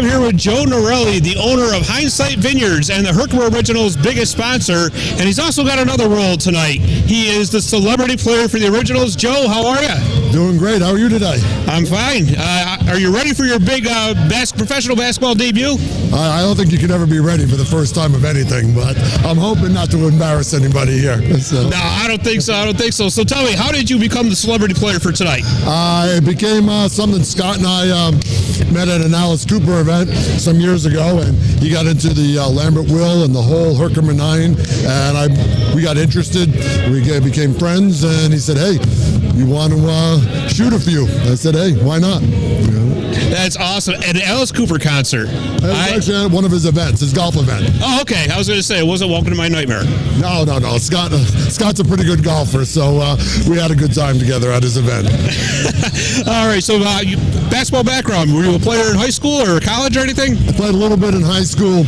I'm here with Joe Norelli, the owner of Hindsight Vineyards and the Herkimer Originals' biggest sponsor, and he's also got another role tonight. He is the celebrity player for the Originals. Joe, how are you? Doing great. How are you today? I'm fine. Are you ready for your big professional basketball debut? I don't think you can ever be ready for the first time of anything, but I'm hoping not to embarrass anybody here. So. No, I don't think so. So tell me, how did you become the celebrity player for tonight? It became something Scott and I met at an Alice Cooper event some years ago, and he got into the Lambert Will and the whole Herkimer Nine, and we got interested. We became friends, and he said, "Hey, you want to shoot a few?" I said, "Hey, why not?" That's awesome. At an Alice Cooper concert. It was actually at one of his events, his golf event. Oh, okay. I was going to say, it wasn't Welcome to My Nightmare. No. Scott's a pretty good golfer, so we had a good time together at his event. All right, so basketball background. Were you a player in high school or college or anything? I played a little bit in high school.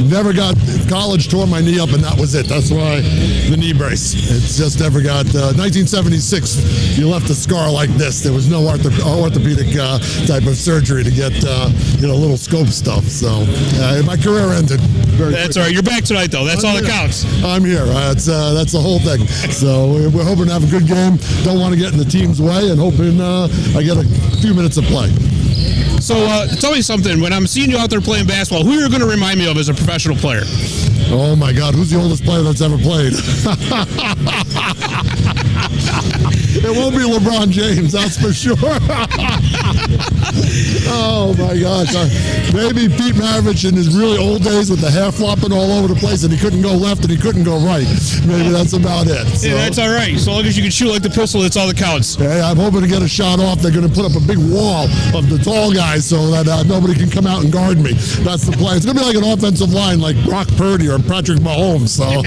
Never got college, tore my knee up, and that was it. That's why the knee brace. It's just never got. 1976, you left a scar like this. There was no orthopedic type of surgery to get little scope stuff. So my career ended. That's all right. You're back tonight, though. That's all that counts. I'm here. That's the whole thing. So we're hoping to have a good game. Don't want to get in the team's way, and hoping I get a few minutes of play. So tell me something. When I'm seeing you out there playing basketball, who are you going to remind me of as a professional player? Oh, my God. Who's the oldest player that's ever played? It won't be LeBron James, that's for sure. Oh, my gosh. Maybe Pete Maravich in his really old days with the hair flopping all over the place, and he couldn't go left and he couldn't go right. Maybe that's about it. So. Yeah, that's all right. So long as you can shoot like the pistol, that's all that counts. Hey, I'm hoping to get a shot off. They're going to put up a big wall of the tall guys so that nobody can come out and guard me. That's the play. It's going to be like an offensive line like Brock Purdy or Patrick Mahomes. So.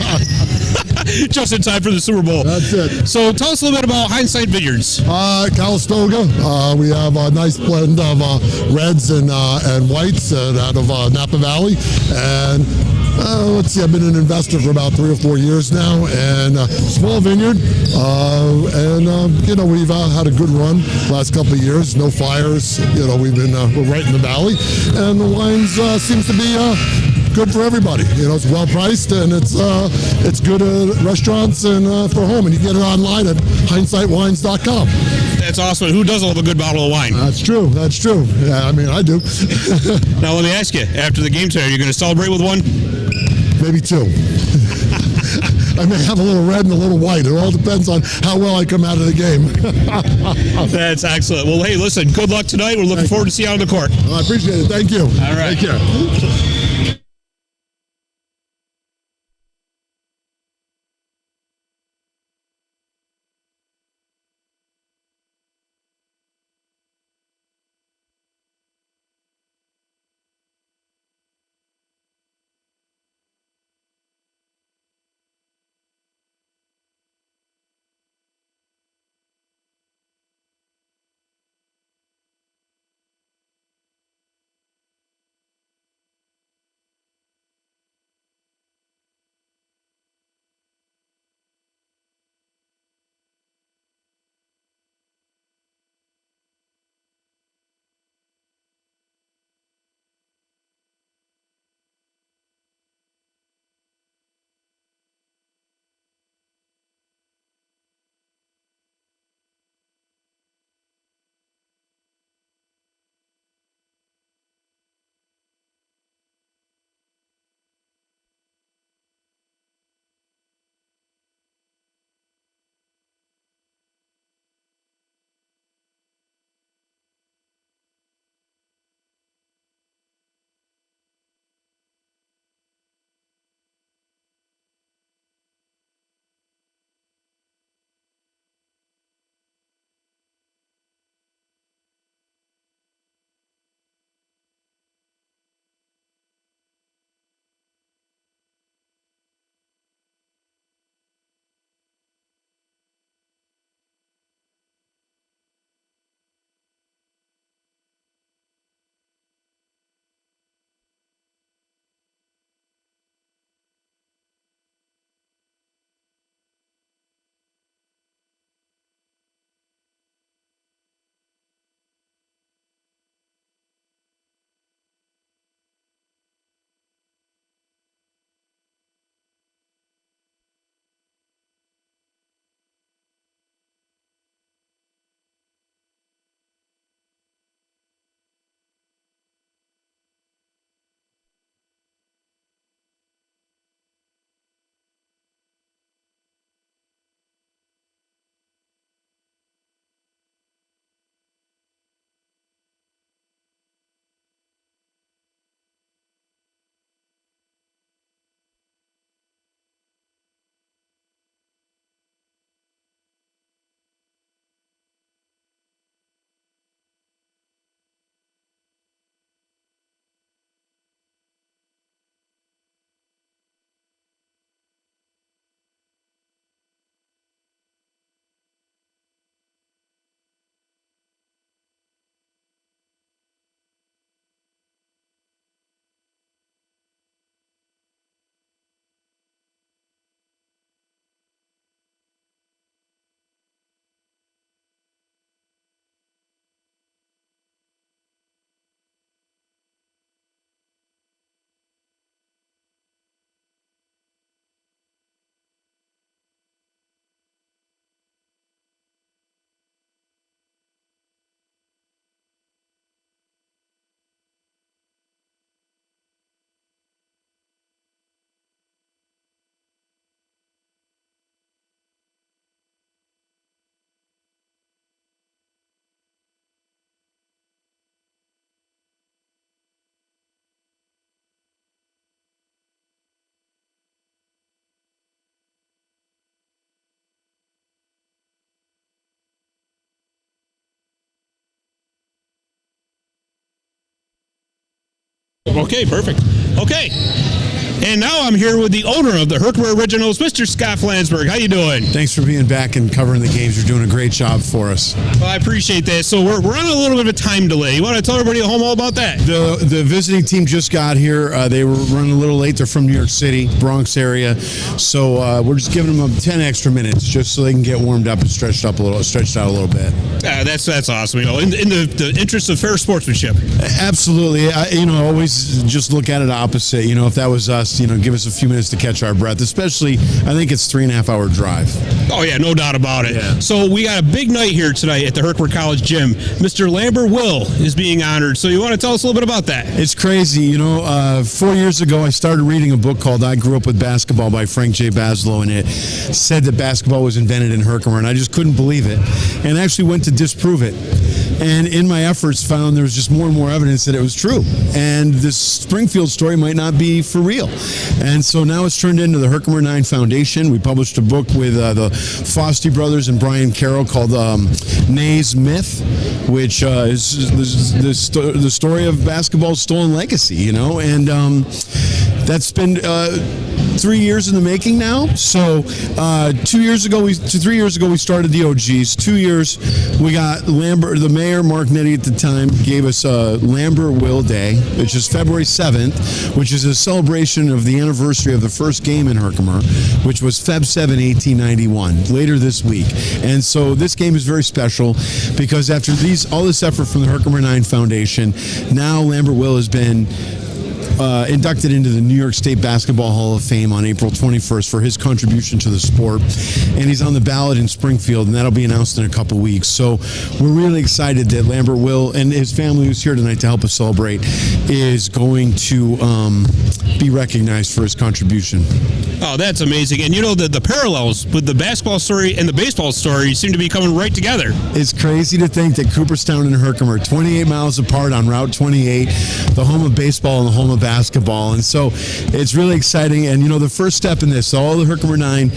Just in time for the Super Bowl. That's it. So tell us a little bit about Hindsight Vineyards. Calistoga. We have a nice blend of reds and whites out of Napa Valley. And let's see, I've been an investor for about 3 or 4 years now, and small vineyard. We've had a good run last couple of years. No fires. We're right in the valley, and the wines seems to be good for everybody. It's well priced, and it's good at restaurants and for home. And you get it online at hindsightwines.com. That's awesome. Who doesn't love a good bottle of wine? That's true. Yeah, I mean, I do. Now, let me ask you, after the game today, are you going to celebrate with one? Maybe 2. I may have a little red and a little white. It all depends on how well I come out of the game. That's excellent. Well, hey, listen, good luck tonight. We're looking forward to see you on the court. I appreciate it. Thank you. All right. Take care. Okay, perfect. Okay. And now I'm here with the owner of the Herkimer Originals, Mr. Scott Flansburgh. How you doing? Thanks for being back and covering the games. You're doing a great job for us. Well, I appreciate that. So we're on a little bit of a time delay. You want to tell everybody at home all about that? The visiting team just got here. They were running a little late. They're from New York City, Bronx area. So we're just giving them 10 extra minutes just so they can get warmed up and stretched out a little bit. That's awesome. You know, in the interest of fair sportsmanship. Absolutely. Always just look at it opposite. If that was us, give us a few minutes to catch our breath, especially I think it's 3.5 hour drive. Oh, yeah, no doubt about it. Yeah. So we got a big night here tonight at the Herkimer College Gym. Mr. Lambert Will is being honored. So you want to tell us a little bit about that? It's crazy. 4 years ago, I started reading a book called I Grew Up with Basketball by Frank J. Baslow, and it said that basketball was invented in Herkimer, and I just couldn't believe it, and actually went to disprove it. And in my efforts, found there was just more and more evidence that it was true. And this Springfield story might not be for real. And so now it's turned into the Herkimer 9 Foundation. We published a book with the Foste brothers and Brian Carroll called Nay's Myth, which is the story of basketball's stolen legacy, And that's been 3 years in the making now. So 3 years ago, we started the OGs. 2 years, we got Lambert, the mayor, Mark Nettie at the time, gave us Lambert Will Day, which is February 7th, which is a celebration of the anniversary of the first game in Herkimer, which was Feb 7, 1891, later this week. And so this game is very special because after all this effort from the Herkimer 9 Foundation, now Lambert Will has been inducted into the New York State Basketball Hall of Fame on April 21st for his contribution to the sport. And he's on the ballot in Springfield, and that'll be announced in a couple weeks. So we're really excited that Lambert Will and his family, who's here tonight to help us celebrate, is going to be recognized for his contribution. Oh, that's amazing. And the parallels with the basketball story and the baseball story seem to be coming right together. It's crazy to think that Cooperstown and Herkimer, 28 miles apart on Route 28, the home of baseball and the home of basketball. And so it's really exciting. And, the first step in this, all the Herkimer 9,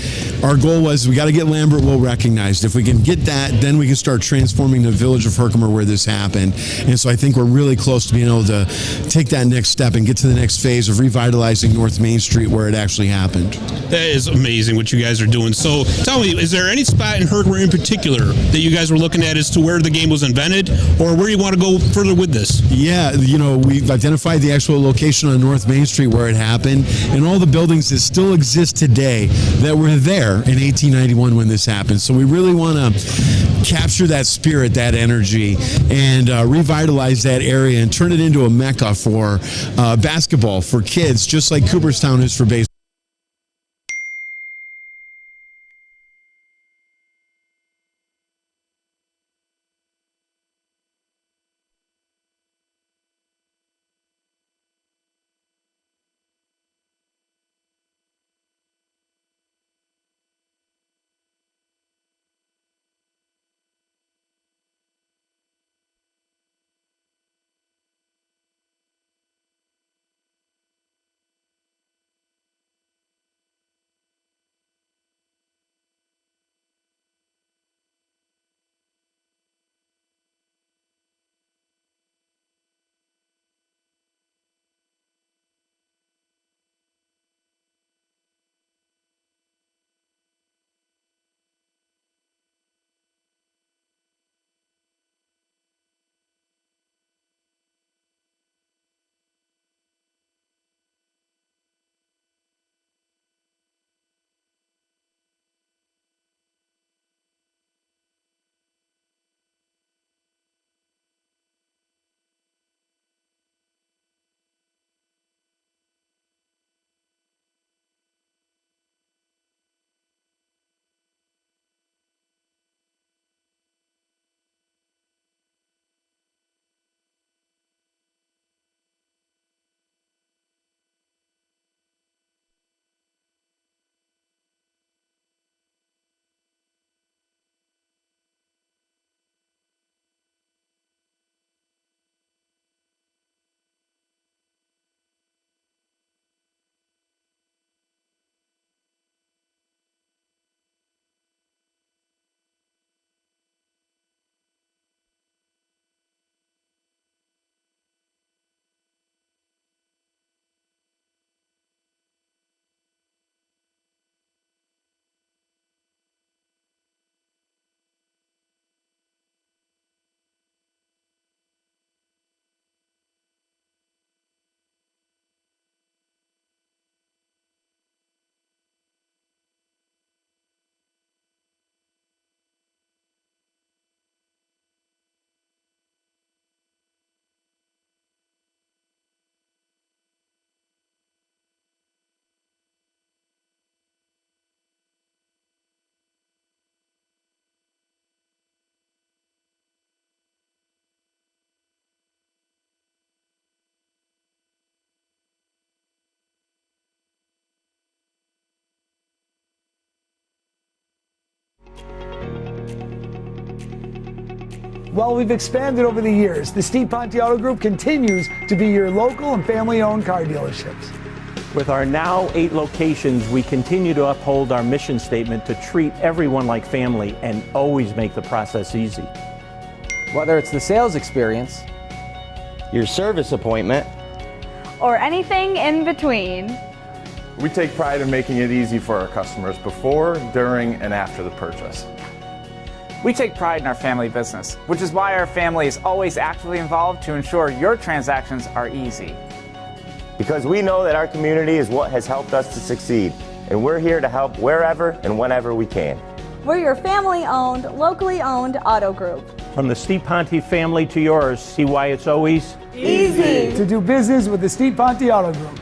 our goal was we got to get Lambert Will recognized. If we can get that, then we can start transforming the village of Herkimer where this happened. And so I think we're really close to being able to take that next step and get to the next phase of revitalizing North Main Street where it actually happened. That is amazing what you guys are doing. So tell me, is there any spot in Herkimer in particular that you guys were looking at as to where the game was invented or where you want to go further with this? Yeah, we've identified the actual location on North Main Street where it happened, and all the buildings that still exist today that were there in 1891 when this happened. So we really want to capture that spirit, that energy, and revitalize that area and turn it into a mecca for basketball for kids, just like Cooperstown is for baseball. While we've expanded over the years, the Steve Ponte Auto Group continues to be your local and family-owned car dealerships. With our now 8 locations, we continue to uphold our mission statement to treat everyone like family and always make the process easy. Whether it's the sales experience, your service appointment, or anything in between, we take pride in making it easy for our customers before, during, and after the purchase. We take pride in our family business, which is why our family is always actively involved to ensure your transactions are easy. Because we know that our community is what has helped us to succeed, and we're here to help wherever and whenever we can. we're your family-owned, locally owned auto group. From the Steve Ponte family to yours, see why it's always Easy to do business with the Steve Ponte Auto Group.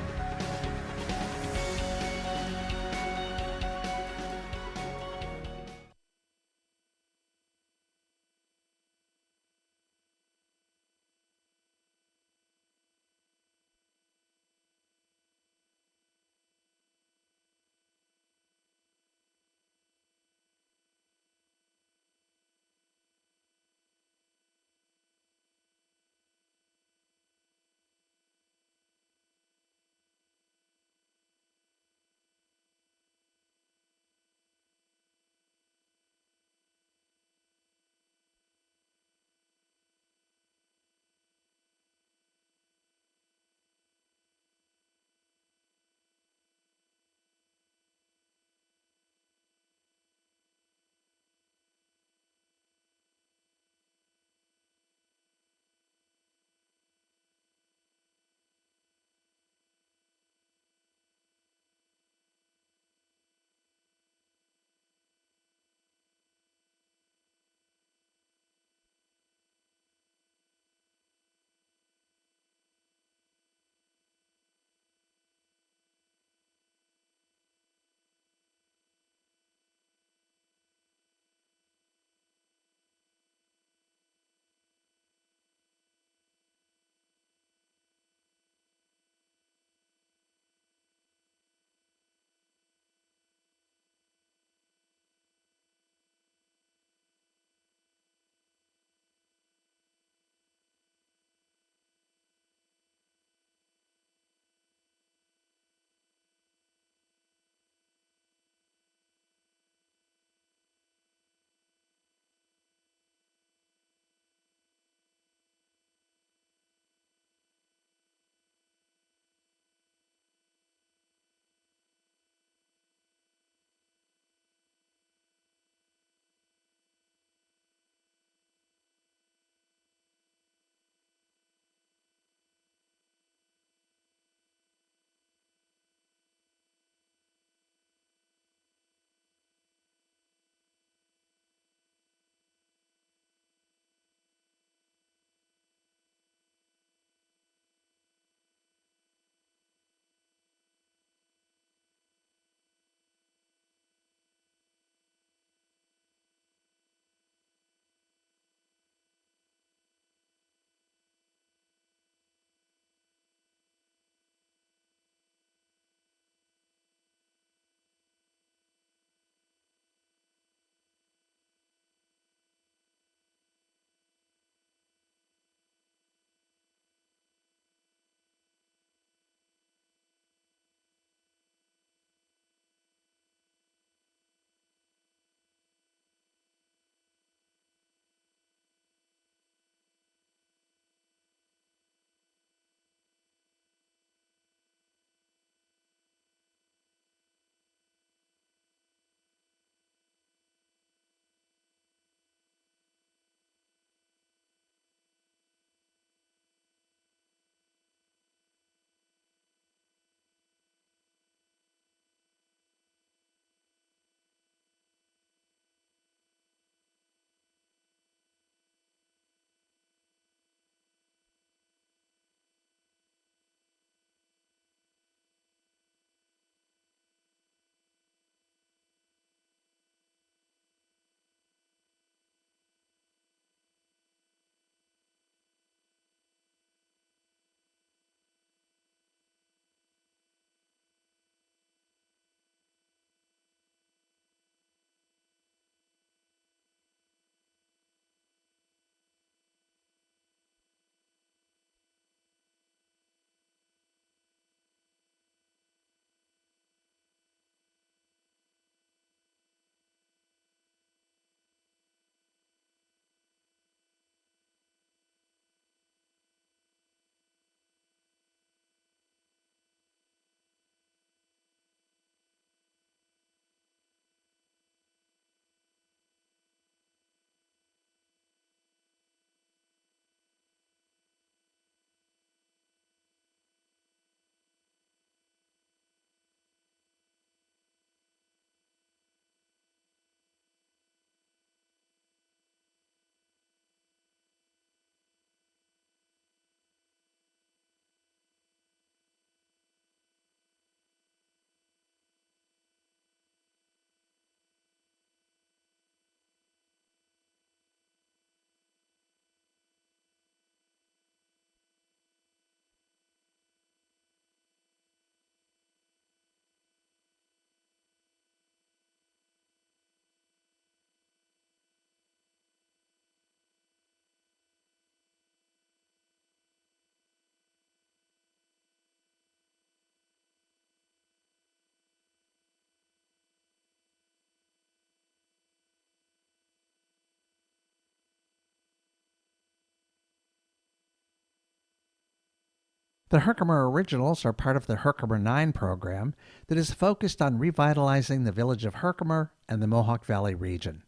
The Herkimer Originals are part of the Herkimer 9 program that is focused on revitalizing the village of Herkimer and the Mohawk Valley region.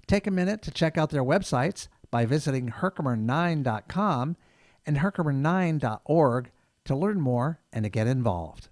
Take a minute to check out their websites by visiting herkimer9.com and herkimer9.org to learn more and to get involved.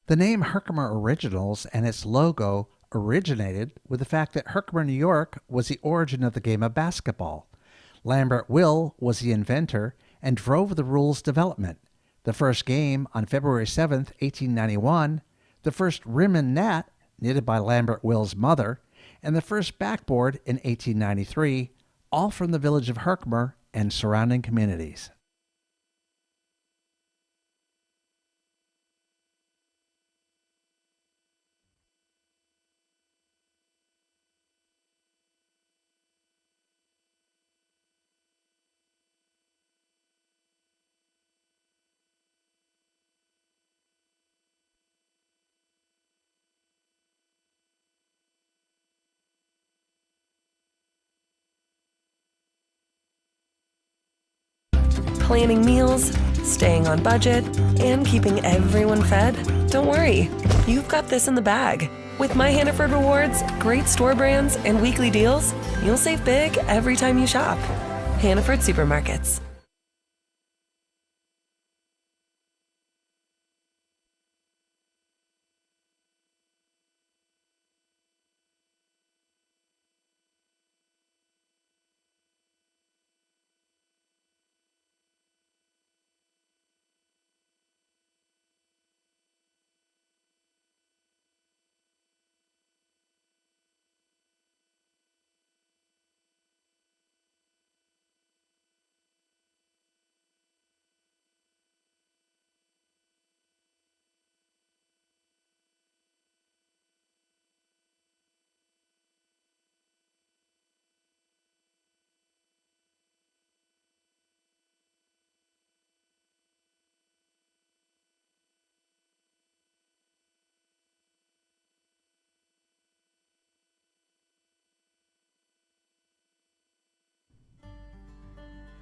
The name Herkimer Originals and its logo originated with the fact that Herkimer, New York was the origin of the game of basketball. Lambert Will was the inventor and drove the rules development. The first game on February 7, 1891, the first rim and net, knitted by Lambert Will's mother, and the first backboard in 1893, all from the village of Herkimer and surrounding communities. Planning meals, staying on budget, and keeping everyone fed? Don't worry, you've got this in the bag. With My Hannaford Rewards, great store brands, and weekly deals, you'll save big every time you shop. Hannaford Supermarkets.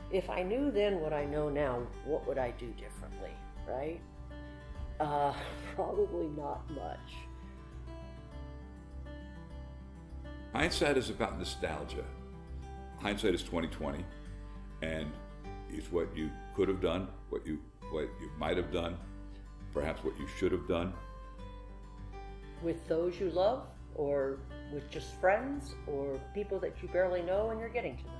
If I knew then what I know now, what would I do differently, right? Probably not much. Hindsight is about nostalgia. Hindsight is 20/20, and it's what you could have done, what you might have done, perhaps what you should have done. With those you love, or with just friends, or people that you barely know and you're getting to know.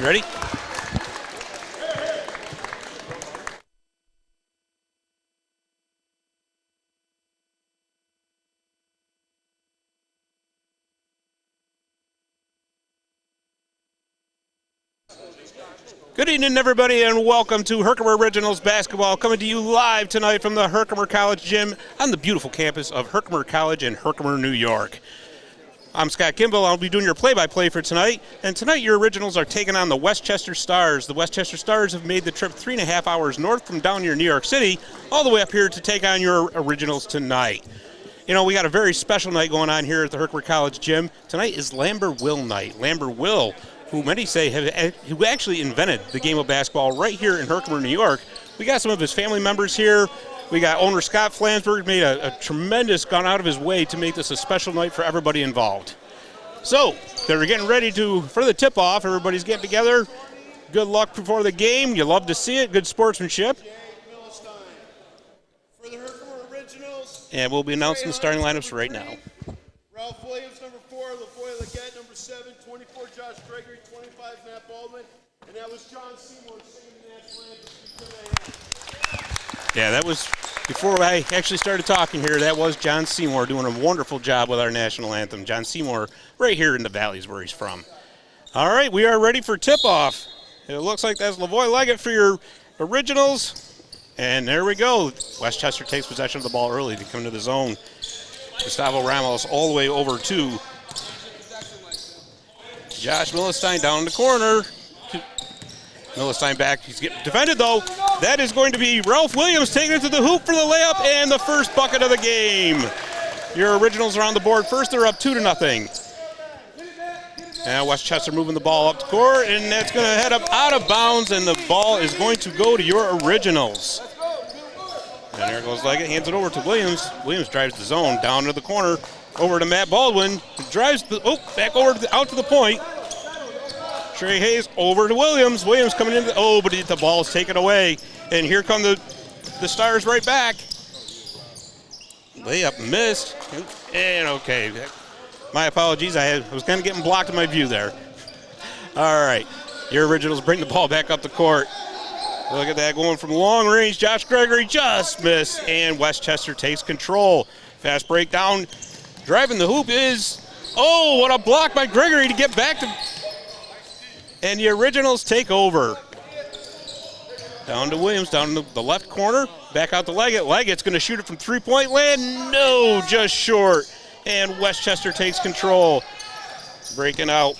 Ready? Good evening, everybody, and welcome to Herkimer Originals basketball, coming to you live tonight from the Herkimer College Gym on the beautiful campus of Herkimer College in Herkimer, New York. I'm Scott Kimball. I'll be doing your play-by-play for tonight, and tonight your Originals are taking on the Westchester Stars. The Westchester Stars have made the trip 3.5 hours north from down near New York City, all the way up here to take on your Originals tonight. You know, we got a very special night going on here at the Herkimer College Gym. Tonight is Lambert Will night. Lambert Will, who many say who actually invented the game of basketball right here in Herkimer, New York. We got some of his family members here. We got owner Scott Flansburgh, made a tremendous, gone out of his way to make this a special night for everybody involved. So, they're getting ready for the tip-off. Everybody's getting together. Good luck before the game. You love to see it. Good sportsmanship. For the Herkimer Originals. And we'll be announcing the starting lineups right now. Ralph Williams, number 4, LaFoy Leggett, number 7, 24, Josh Gregory, 25, Matt Baldwin, and that was John Seymour singing the national anthem. Yeah, that was, before I actually started talking here, that was John Seymour doing a wonderful job with our national anthem. John Seymour right here in the Valleys where he's from. All right, we are ready for tip-off. It looks like that's LaFoy Leggett for your Originals. And there we go. Westchester takes possession of the ball early to come to the zone. Gustavo Ramos all the way over to Josh Millenstein down in the corner. Millenstein back. He's getting defended, though. That is going to be Ralph Williams taking it to the hoop for the layup and the first bucket of the game. Your Originals are on the board first. They're up 2-0. Now Westchester moving the ball up the court, and that's going to head up out of bounds, and the ball is going to go to your Originals. And there goes Leggett, hands it over to Williams. Williams drives the zone down to the corner, over to Matt Baldwin. Drives back over out to the point. Trey Hayes over to Williams. Williams coming in. But the ball is taken away. And here come the Stars right back. Layup missed. And okay. My apologies. I was kind of getting blocked in my view there. All right. Your Originals bring the ball back up the court. Look at that, going from long range. Josh Gregory just missed, and Westchester takes control. Fast break down. Driving the hoop is, what a block by Gregory to get back to, and the Originals take over. Down to Williams, down in the left corner. Back out to Leggett. Leggett's going to shoot it from three-point land. No, just short. And Westchester takes control. Breaking out.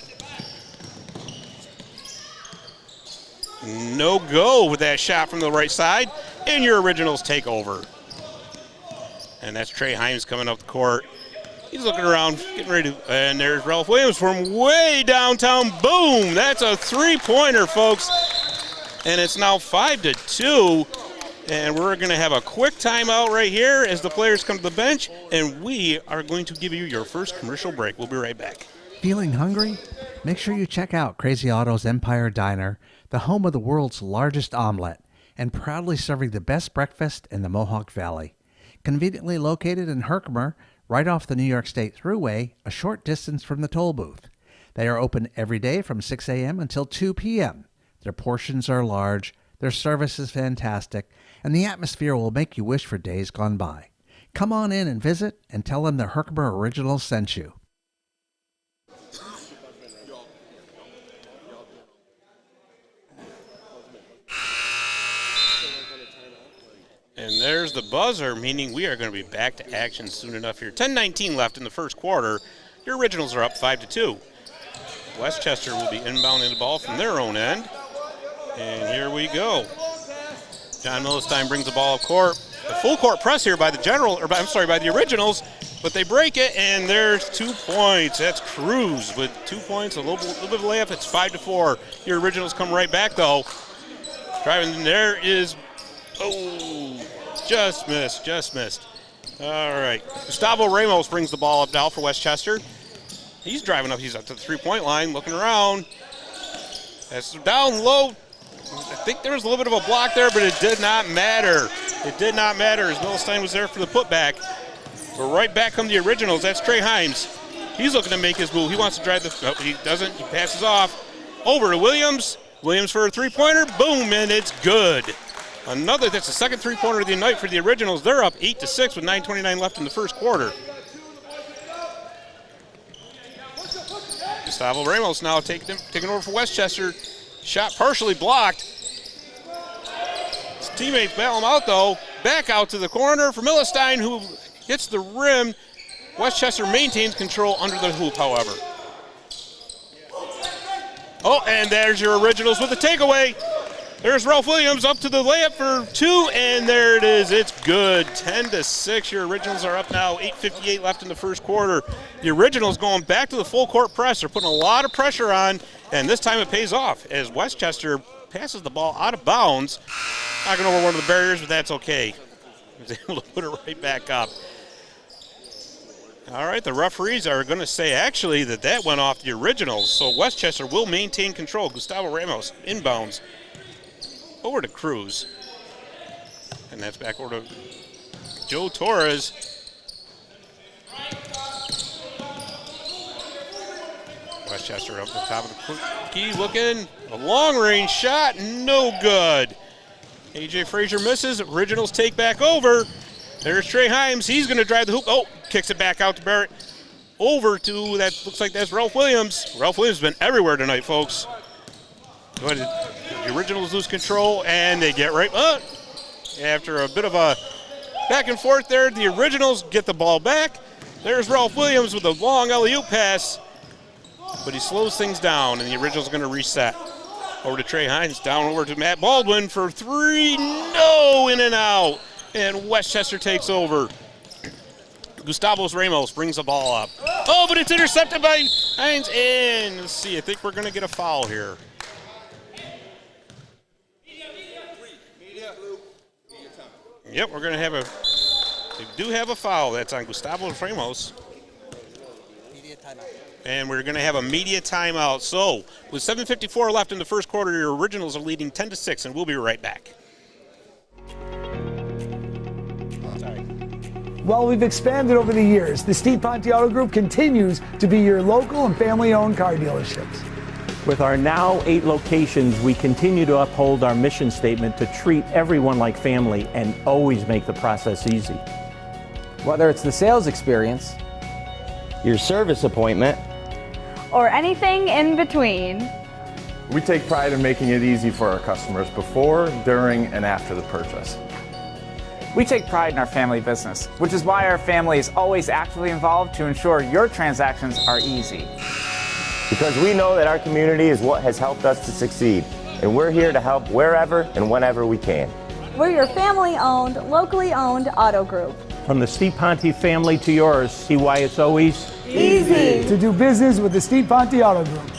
No go with that shot from the right side, and your Originals take over. And that's Trey Himes coming up the court. He's looking around, getting ready to, and there's Ralph Williams from way downtown. Boom! That's a three-pointer, folks. And it's now 5-2. And we're going to have a quick timeout right here as the players come to the bench, and we are going to give you your first commercial break. We'll be right back. Feeling hungry? Make sure you check out Crazy Auto's Empire Diner, the home of the world's largest omelet, and proudly serving the best breakfast in the Mohawk Valley. Conveniently located in Herkimer, right off the New York State Thruway, a short distance from the toll booth. They are open every day from 6 a.m. until 2 p.m. Their portions are large, their service is fantastic, and the atmosphere will make you wish for days gone by. Come on in and visit, and tell them the Herkimer Originals sent you. And there's the buzzer, meaning we are going to be back to action soon enough here. 10:19 left in the first quarter. Your Originals are up 5-2. Westchester will be inbounding the ball from their own end. And here we go. John Millenstein brings the ball up court. The full court press here by the Originals, but they break it, and there's 2 points. That's Cruz with 2 points, a little bit of layup. It's 5-4. Your Originals come right back, though. Driving there is, just missed. All right. Gustavo Ramos brings the ball up now for Westchester. He's driving up. He's up to the three-point line, looking around. That's down low. I think there was a little bit of a block there, but it did not matter. It did not matter as Millenstein was there for the putback. But right back come the Originals. That's Trey Himes. He's looking to make his move. He wants to drive the. He doesn't. He passes off. Over to Williams. Williams for a three-pointer. Boom, and it's good. That's the second three-pointer of the night for the Originals. They're up 8-6 with 9:29 left in the first quarter. Gustavo Ramos now taking over for Westchester. Shot partially blocked. His teammates bail him out, though. Back out to the corner for Millenstein, who hits the rim. Westchester maintains control under the hoop, however. Oh, and there's your Originals with the takeaway. There's Ralph Williams up to the layup for two, and there it is. It's good. 10-6. Your Originals are up now. 8:58 left in the first quarter. The Originals going back to the full court press. They're putting a lot of pressure on, and this time it pays off as Westchester passes the ball out of bounds. Knocking over one of the barriers, but that's okay. He was able to put it right back up. All right, the referees are going to say actually that went off the Originals, so Westchester will maintain control. Gustavo Ramos inbounds over to Cruz, and that's back over to Joe Torres. Westchester up the top of the key, looking, a long-range shot, no good. A.J. Frazier misses, Originals take back over. There's Trey Himes, he's going to drive the hoop. Oh, kicks it back out to Barrett. Over to, that looks like that's Ralph Williams. Ralph Williams has been everywhere tonight, folks. Go ahead, the Originals lose control, and they get right up. After a bit of a back and forth there, the Originals get the ball back. There's Ralph Williams with a long alley-oop pass, but he slows things down, and the Originals are going to reset. Over to Trey Hines, down over to Matt Baldwin for three. No, in and out. And Westchester takes over. Gustavo Ramos brings the ball up. Oh, but it's intercepted by Hines. And let's see, I think we're going to get a foul here. Yep, we're going to have we do have a foul. That's on Gustavo Ramos. And we're going to have a media timeout. So, with 7:54 left in the first quarter, your Originals are leading 10-6, and we'll be right back. While we've expanded over the years, the Steve Ponte Auto Group continues to be your local and family-owned car dealerships. With our now 8 locations, we continue to uphold our mission statement to treat everyone like family and always make the process easy. Whether it's the sales experience, your service appointment, or anything in between, We take pride in making it easy for our customers before, during, and after the purchase. We take pride in our family business, which is why our family is always actively involved to ensure your transactions are easy. Because we know that our community is what has helped us to succeed, and we're here to help wherever and whenever we can. We're your family-owned, locally owned auto group. From the Steve Ponte family to yours, see why it's always easy to do business with the Steve Ponte Auto Group.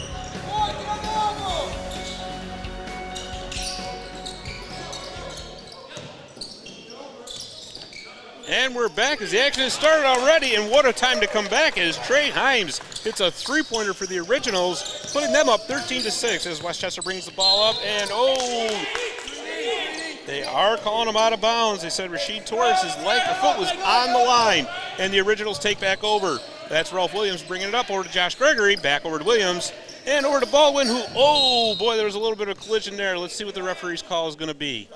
And we're back as the action has started already, and what a time to come back as Trey Himes hits a three-pointer for the Originals, putting them up 13-6 as Westchester brings the ball up, and they are calling him out of bounds. They said Rashid Torres' foot was on the line, and the Originals take back over. That's Ralph Williams bringing it up over to Josh Gregory, back over to Williams, and over to Baldwin, who, oh boy, there was a little bit of collision there. Let's see what the referee's call is going to be.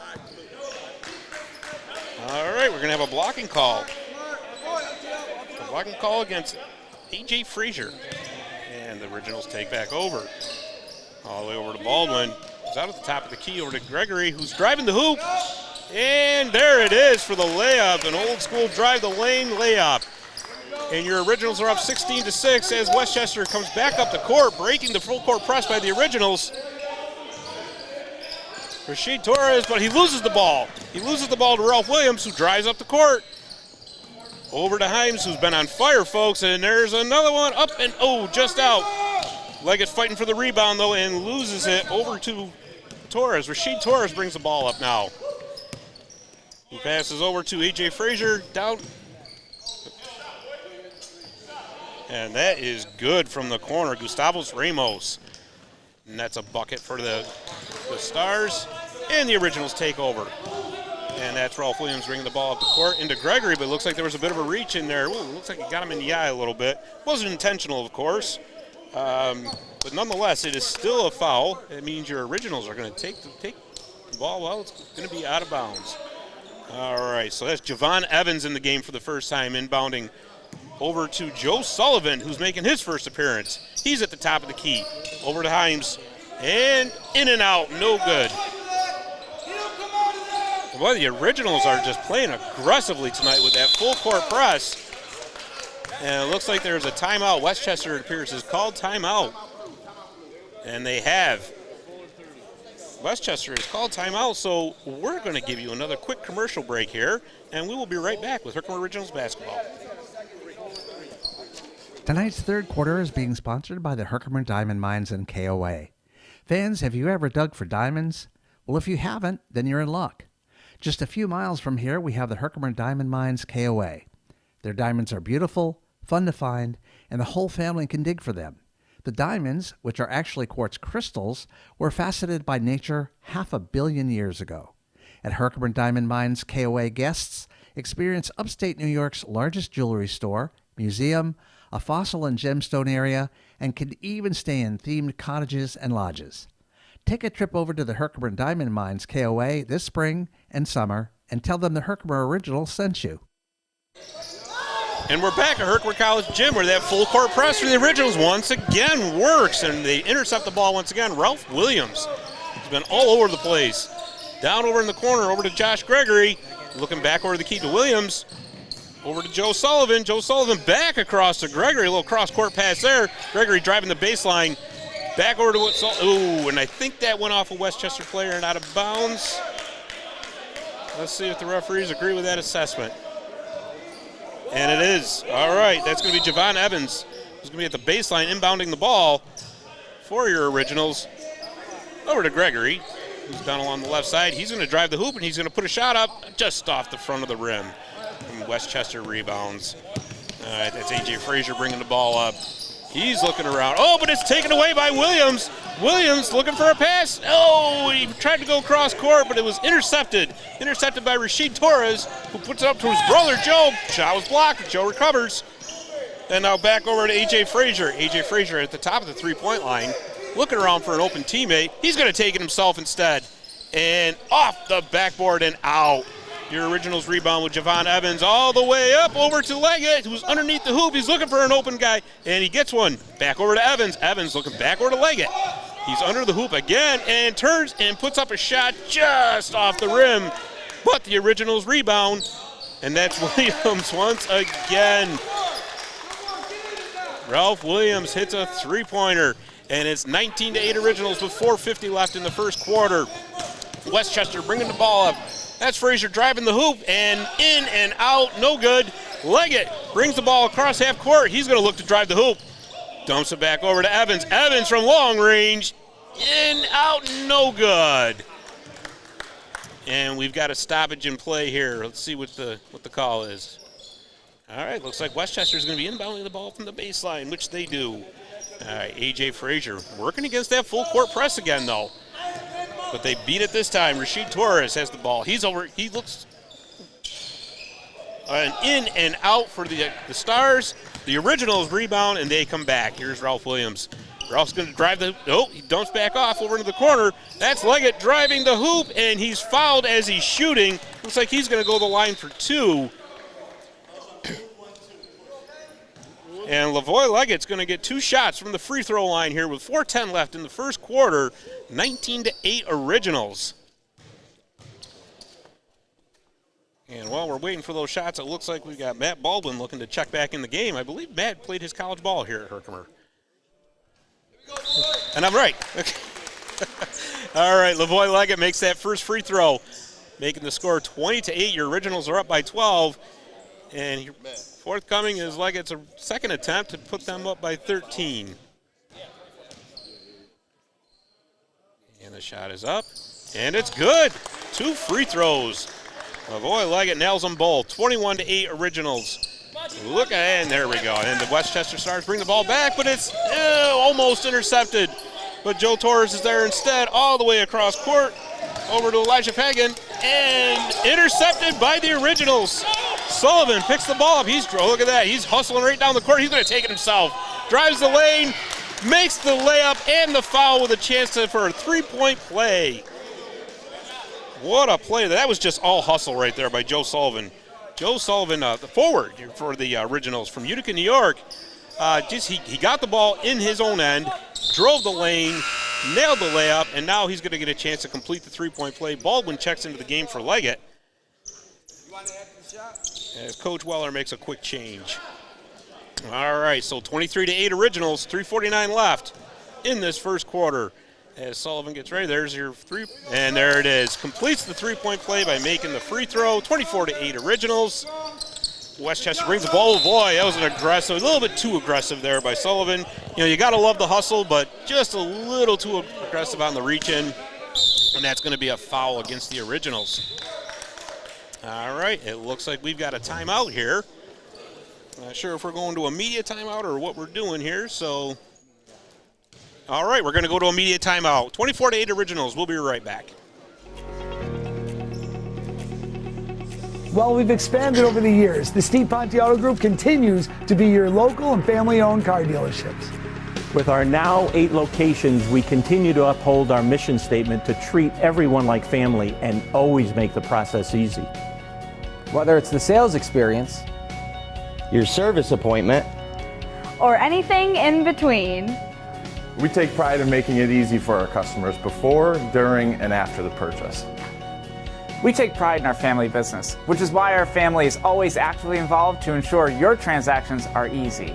All right, we're going to have a blocking call. A blocking call against A.J. Frazier. And the Originals take back over. All the way over to Baldwin. He's out at the top of the key over to Gregory, who's driving the hoop. And there it is for the layup, an old school drive the lane layup. And your Originals are up 16-6 as Westchester comes back up the court, breaking the full court press by the Originals. Rashid Torres, but he loses the ball. He loses the ball to Ralph Williams, who drives up the court. Over to Himes, who's been on fire, folks, and there's another one up and, just out. Leggett's fighting for the rebound, though, and loses it over to Torres. Rashid Torres brings the ball up now. He passes over to A.J. Frazier, down. And that is good from the corner, Gustavo Ramos. And that's a bucket for the Stars, and the Originals take over. And that's Ralph Williams bringing the ball up the court into Gregory, but it looks like there was a bit of a reach in there. Ooh, looks like he got him in the eye a little bit. Wasn't intentional, of course. But nonetheless, it is still a foul. It means your Originals are going to take the ball. Well, it's going to be out of bounds. All right, so that's Javon Evans in the game for the first time, inbounding over to Joe Sullivan, who's making his first appearance. He's at the top of the key. Over to Himes, and in and out, no good. Well, the Originals are just playing aggressively tonight with that full court press. And it looks like there's a timeout. Westchester, it appears, has called timeout. And they have. Westchester has called timeout, so we're going to give you another quick commercial break here, and we will be right back with Herkimer Originals basketball. Tonight's third quarter is being sponsored by the Herkimer Diamond Mines and KOA. Fans, have you ever dug for diamonds? Well, if you haven't, then you're in luck. Just a few miles from here, we have the Herkimer Diamond Mines KOA. Their diamonds are beautiful, fun to find, and the whole family can dig for them. The diamonds, which are actually quartz crystals, were faceted by nature 500 million years ago. At Herkimer Diamond Mines KOA, guests experience upstate New York's largest jewelry store, museum, a fossil and gemstone area, and can even stay in themed cottages and lodges. Take a trip over to the Herkimer Diamond Mines KOA this spring and summer and tell them the Herkimer Originals sent you. And we're back at Herkimer College Gym where that full court press for the Originals once again works, and they intercept the ball once again. Ralph Williams has been all over the place. Down over in the corner, over to Josh Gregory. Looking back over the key to Williams. Over to Joe Sullivan. Joe Sullivan back across to Gregory. A little cross-court pass there. Gregory driving the baseline. Back over to ooh, and I think that went off a Westchester player and out of bounds. Let's see if the referees agree with that assessment. And it is. All right, that's going to be Javon Evans, who's going to be at the baseline inbounding the ball for your Originals. Over to Gregory, who's down along the left side. He's going to drive the hoop, and he's going to put a shot up just off the front of the rim. And Westchester rebounds. All right, that's A.J. Frazier bringing the ball up. He's looking around. Oh, but it's taken away by Williams. Williams looking for a pass. Oh, he tried to go cross court, but it was intercepted. Intercepted by Rashid Torres, who puts it up to his brother, Joe. Shot was blocked. Joe recovers. And now back over to A.J. Frazier. A.J. Frazier at the top of the three-point line, looking around for an open teammate. He's going to take it himself instead. And off the backboard and out. Your Originals rebound with Javon Evans all the way up over to Leggett, who's underneath the hoop. He's looking for an open guy, and he gets one. Back over to Evans. Evans looking back over to Leggett. He's under the hoop again and turns and puts up a shot just off the rim. But the Originals rebound, and that's Williams once again. Ralph Williams hits a three-pointer, and it's 19-8 Originals with 4:50 left in the first quarter. Westchester bringing the ball up. That's Frazier driving the hoop, and in and out, no good. Leggett brings the ball across half court. He's going to look to drive the hoop. Dumps it back over to Evans. Evans from long range. In, out, no good. And we've got a stoppage in play here. Let's see what the call is. All right, looks like Westchester's going to be inbounding the ball from the baseline, which they do. All right, A.J. Frazier working against that full court press again, though. But they beat it this time. Rashid Torres has the ball. He's over. He looks an in and out for the Stars. The Originals rebound, and they come back. Here's Ralph Williams. Ralph's going to drive the – oh, he dumps back off over into the corner. That's Leggett driving the hoop, and he's fouled as he's shooting. Looks like he's going to go to the line for two. And Lavoy Leggett's going to get two shots from the free throw line here with 4:10 left in the first quarter. 19-8 Originals. And while we're waiting for those shots, it looks like we've got Matt Baldwin looking to check back in the game. I believe Matt played his college ball here at Herkimer. And I'm right. All right, Lavoy Leggett makes that first free throw, making the score 20-8. Your Originals are up by 12. And forthcoming is Leggett's second attempt to put them up by 13. And the shot is up, and it's good. Two free throws. Lavoy Leggett nails them both. 21-8 Originals. Look at it, and there we go. And the Westchester Stars bring the ball back, but it's almost intercepted. But Joe Torres is there instead, all the way across court, over to Elijah Pagan, and intercepted by the Originals. Sullivan picks the ball up. Look at that. He's hustling right down the court. He's going to take it himself. Drives the lane, makes the layup and the foul with a chance for a three-point play. What a play. That was just all hustle right there by Joe Sullivan. Joe Sullivan, the forward for the Originals from Utica, New York. He got the ball in his own end, drove the lane, nailed the layup, and now he's going to get a chance to complete the three-point play. Baldwin checks into the game for Leggett. As Coach Weller makes a quick change. All right, so 23-8 Originals, 3:49 left in this first quarter. As Sullivan gets ready, there's your three, and there it is. Completes the three-point play by making the free throw, 24-8 Originals. Westchester brings the ball. Oh boy, that was a little bit too aggressive there by Sullivan. You know, you got to love the hustle, but just a little too aggressive on the reach-in, and that's going to be a foul against the Originals. All right, it looks like we've got a timeout here. Not sure if we're going to a media timeout or what we're doing here, so. All right, we're going to go to a media timeout. 24-8 Originals. We'll be right back. While we've expanded over the years, the Steve Ponte Auto Group continues to be your local and family-owned car dealerships. With our now 8 locations, we continue to uphold our mission statement to treat everyone like family and always make the process easy. Whether it's the sales experience, your service appointment, or anything in between. We take pride in making it easy for our customers before, during, and after the purchase. We take pride in our family business, which is why our family is always actively involved to ensure your transactions are easy.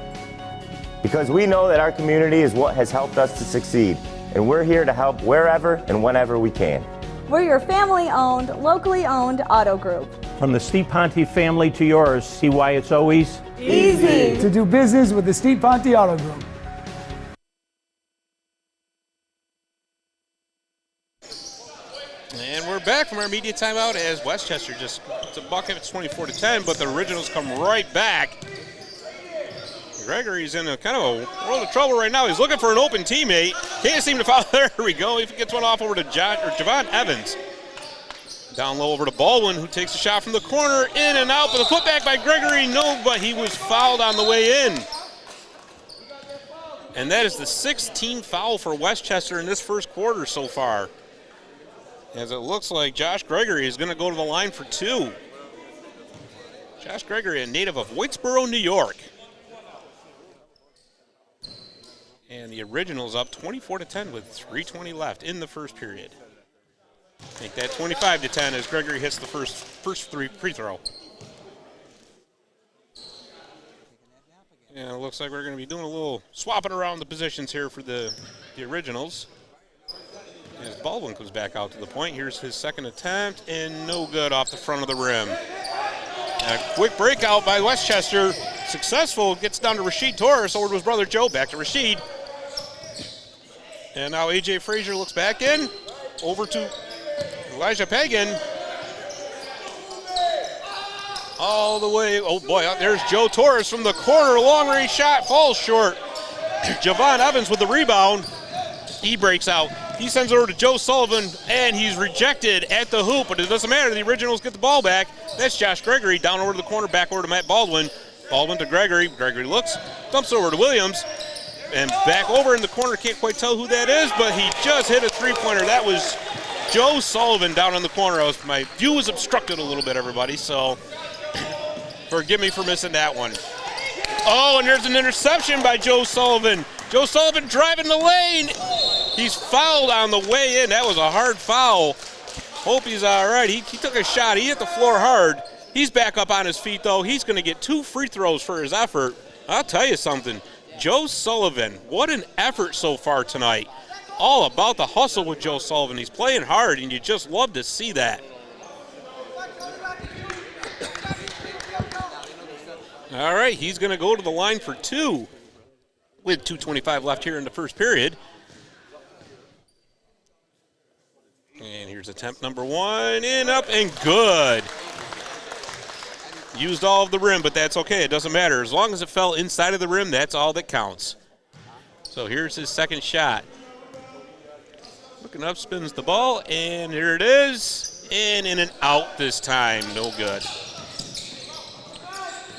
because we know that our community is what has helped us to succeed, and we're here to help wherever and whenever we can. We're your family-owned, locally-owned auto group. From the Steve Ponte family to yours, see why it's always easy to do business with the Steve Ponte Auto Group. And we're back from our media timeout as Westchester just puts a bucket. It's 24-10, but the Originals come right back. Gregory's in a kind of a world of trouble right now. He's looking for an open teammate. Can't seem to follow. There we go. He gets one off over to Javon Evans. Down low over to Baldwin, who takes a shot from the corner, in and out, but a putback by Gregory. No, but he was fouled on the way in. And that is the 16th foul for Westchester in this first quarter so far. As it looks like Josh Gregory is going to go to the line for two. Josh Gregory, a native of Whitesboro, New York. And the Originals up 24-10 with 3:20 left in the first period. Make that 25-10 as Gregory hits the first free throw. And it looks like we're going to be doing a little swapping around the positions here for the Originals. As Baldwin comes back out to the point, here's his second attempt, and no good off the front of the rim. A quick breakout by Westchester. Successful, gets down to Rashid Torres, over to his brother Joe, back to Rashid. And now A.J. Frazier looks back in, over to Elijah Pagan. All the way, oh boy, there's Joe Torres from the corner, long-range shot, falls short. Javon Evans with the rebound. He breaks out. He sends it over to Joe Sullivan, and he's rejected at the hoop, but it doesn't matter. The Originals get the ball back. That's Josh Gregory, down over to the corner, back over to Matt Baldwin. Baldwin to Gregory. Gregory looks, dumps over to Williams, and back over in the corner. Can't quite tell who that is, but he just hit a three-pointer. That was Joe Sullivan down in the corner. My view was obstructed a little bit, everybody, so forgive me for missing that one. Oh, and there's an interception by Joe Sullivan. Joe Sullivan driving the lane. He's fouled on the way in. That was a hard foul. Hope he's all right. He took a shot. He hit the floor hard. He's back up on his feet, though. He's going to get 2 free throws for his effort. I'll tell you something. Joe Sullivan, what an effort so far tonight. All about the hustle with Joe Sullivan. He's playing hard, and you just love to see that. All right, he's going to go to the line for 2 with 2:25 left here in the first period. And here's attempt number 1, in, up, and good. Used all of the rim, but that's okay. It doesn't matter. As long as it fell inside of the rim, that's all that counts. So here's his second shot. Looking up, spins the ball, and here it is. In and out this time. No good.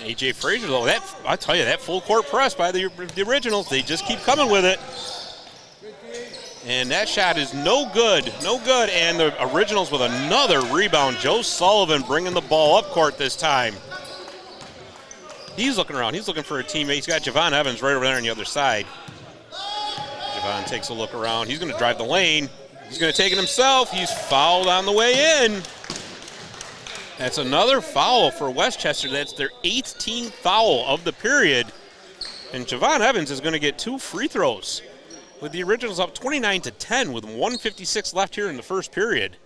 A.J. Frazier, though, I tell you, that full court press by the Originals, they just keep coming with it. And that shot is no good, no good. And the Originals with another rebound. Joe Sullivan bringing the ball up court this time. He's looking around. He's looking for a teammate. He's got Javon Evans right over there on the other side. Javon takes a look around. He's going to drive the lane. He's going to take it himself. He's fouled on the way in. That's another foul for Westchester. That's their 18th foul of the period. And Javon Evans is going to get 2 free throws, with the Originals up 29-10 with 1:56 left here in the first period.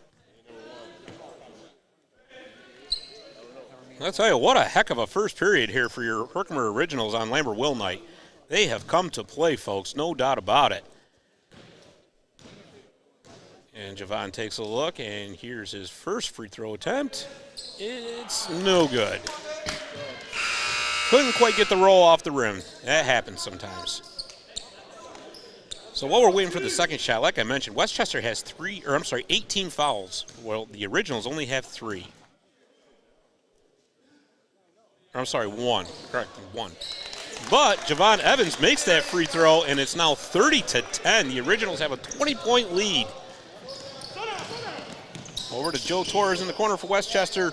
I'll tell you, what a heck of a first period here for your Herkimer Originals on Lambert Will night. They have come to play, folks, no doubt about it. And Javon takes a look, and here's his first free throw attempt. It's no good. Couldn't quite get the roll off the rim. That happens sometimes. So while we're waiting for the second shot, like I mentioned, Westchester has 18 fouls. Well, the Originals only have 3. I'm sorry, 1. Correct, 1. But Javon Evans makes that free throw, and it's now 30-10. The Originals have a 20-point lead. Over to Joe Torres in the corner for Westchester.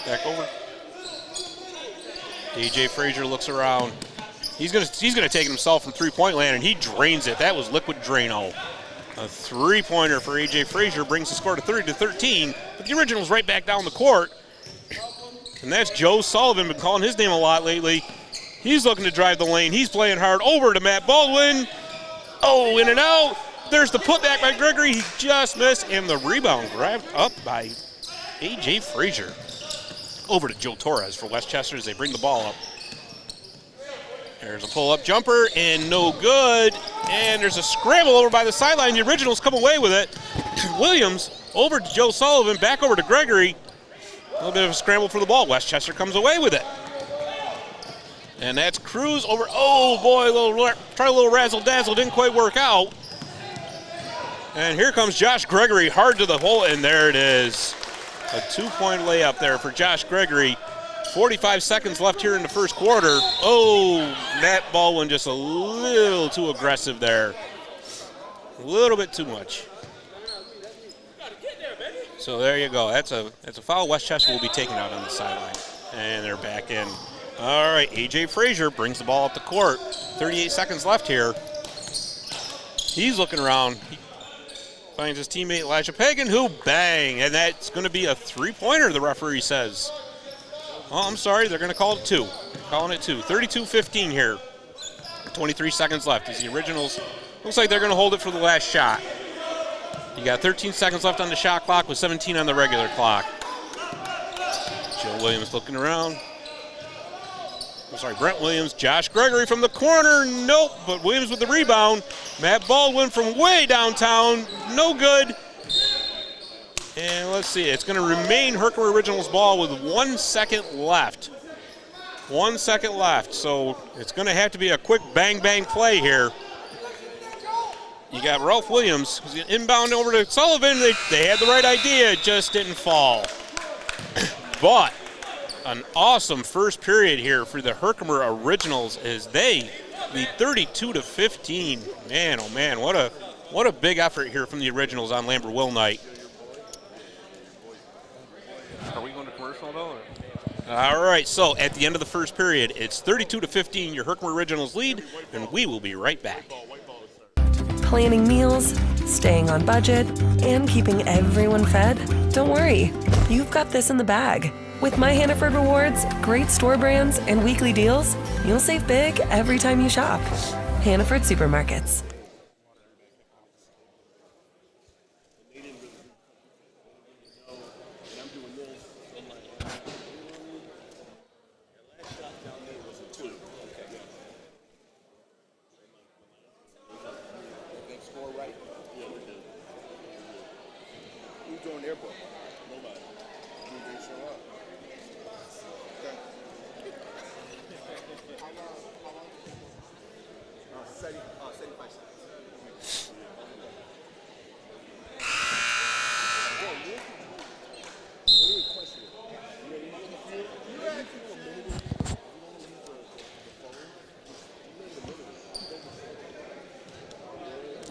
Back over. A.J. Frazier looks around. He's gonna take it himself from three-point land, and he drains it. That was liquid Drano. A three-pointer for A.J. Frazier brings the score to 30-13. But the Originals right back down the court. And that's Joe Sullivan, been calling his name a lot lately. He's looking to drive the lane. He's playing hard over to Matt Baldwin. Oh, in and out. There's the putback by Gregory. He just missed, and the rebound grabbed up by A.J. Frazier. Over to Joe Torres for Westchester as they bring the ball up. There's a pull-up jumper, and no good. And there's a scramble over by the sideline. The Originals come away with it. Williams over to Joe Sullivan, back over to Gregory. A little bit of a scramble for the ball. Westchester comes away with it. And that's Cruz over. Oh, boy, try a little razzle-dazzle. Didn't quite work out. And here comes Josh Gregory, hard to the hole, and there it is. A 2-point layup there for Josh Gregory. 45 seconds left here in the first quarter. Oh, Matt Baldwin just a little too aggressive there. A little bit too much. So there you go. That's a foul. Westchester will be taken out on the sideline. And they're back in. All right, A.J. Frazier brings the ball up the court. 38 seconds left here. He's looking around. He finds his teammate Elijah Pagan, who bang, and that's going to be a three-pointer, the referee says. Oh, I'm sorry, they're going to call it 2. Calling it 2. 32-15 here. 23 seconds left as the Originals, looks like they're going to hold it for the last shot. You got 13 seconds left on the shot clock with 17 on the regular clock. Joe Williams looking around. I'm sorry, Brent Williams. Josh Gregory from the corner. Nope, but Williams with the rebound. Matt Baldwin from way downtown. No good. And let's see, it's going to remain Herkimer Originals ball with 1 second left. 1 second left, so it's going to have to be a quick bang-bang play here. You got Ralph Williams, who's inbound over to Sullivan. They had the right idea, it just didn't fall. But an awesome first period here for the Herkimer Originals as they lead 32-15. Man, oh man, what a big effort here from the Originals on Lambert Will night. Are we going to commercial though? All right, so at the end of the first period, it's 32-15, your Herkimer Originals lead, and we will be right back. Planning meals, staying on budget, and keeping everyone fed? Don't worry, you've got this in the bag. With My Hannaford Rewards, great store brands, and weekly deals, you'll save big every time you shop. Hannaford Supermarkets.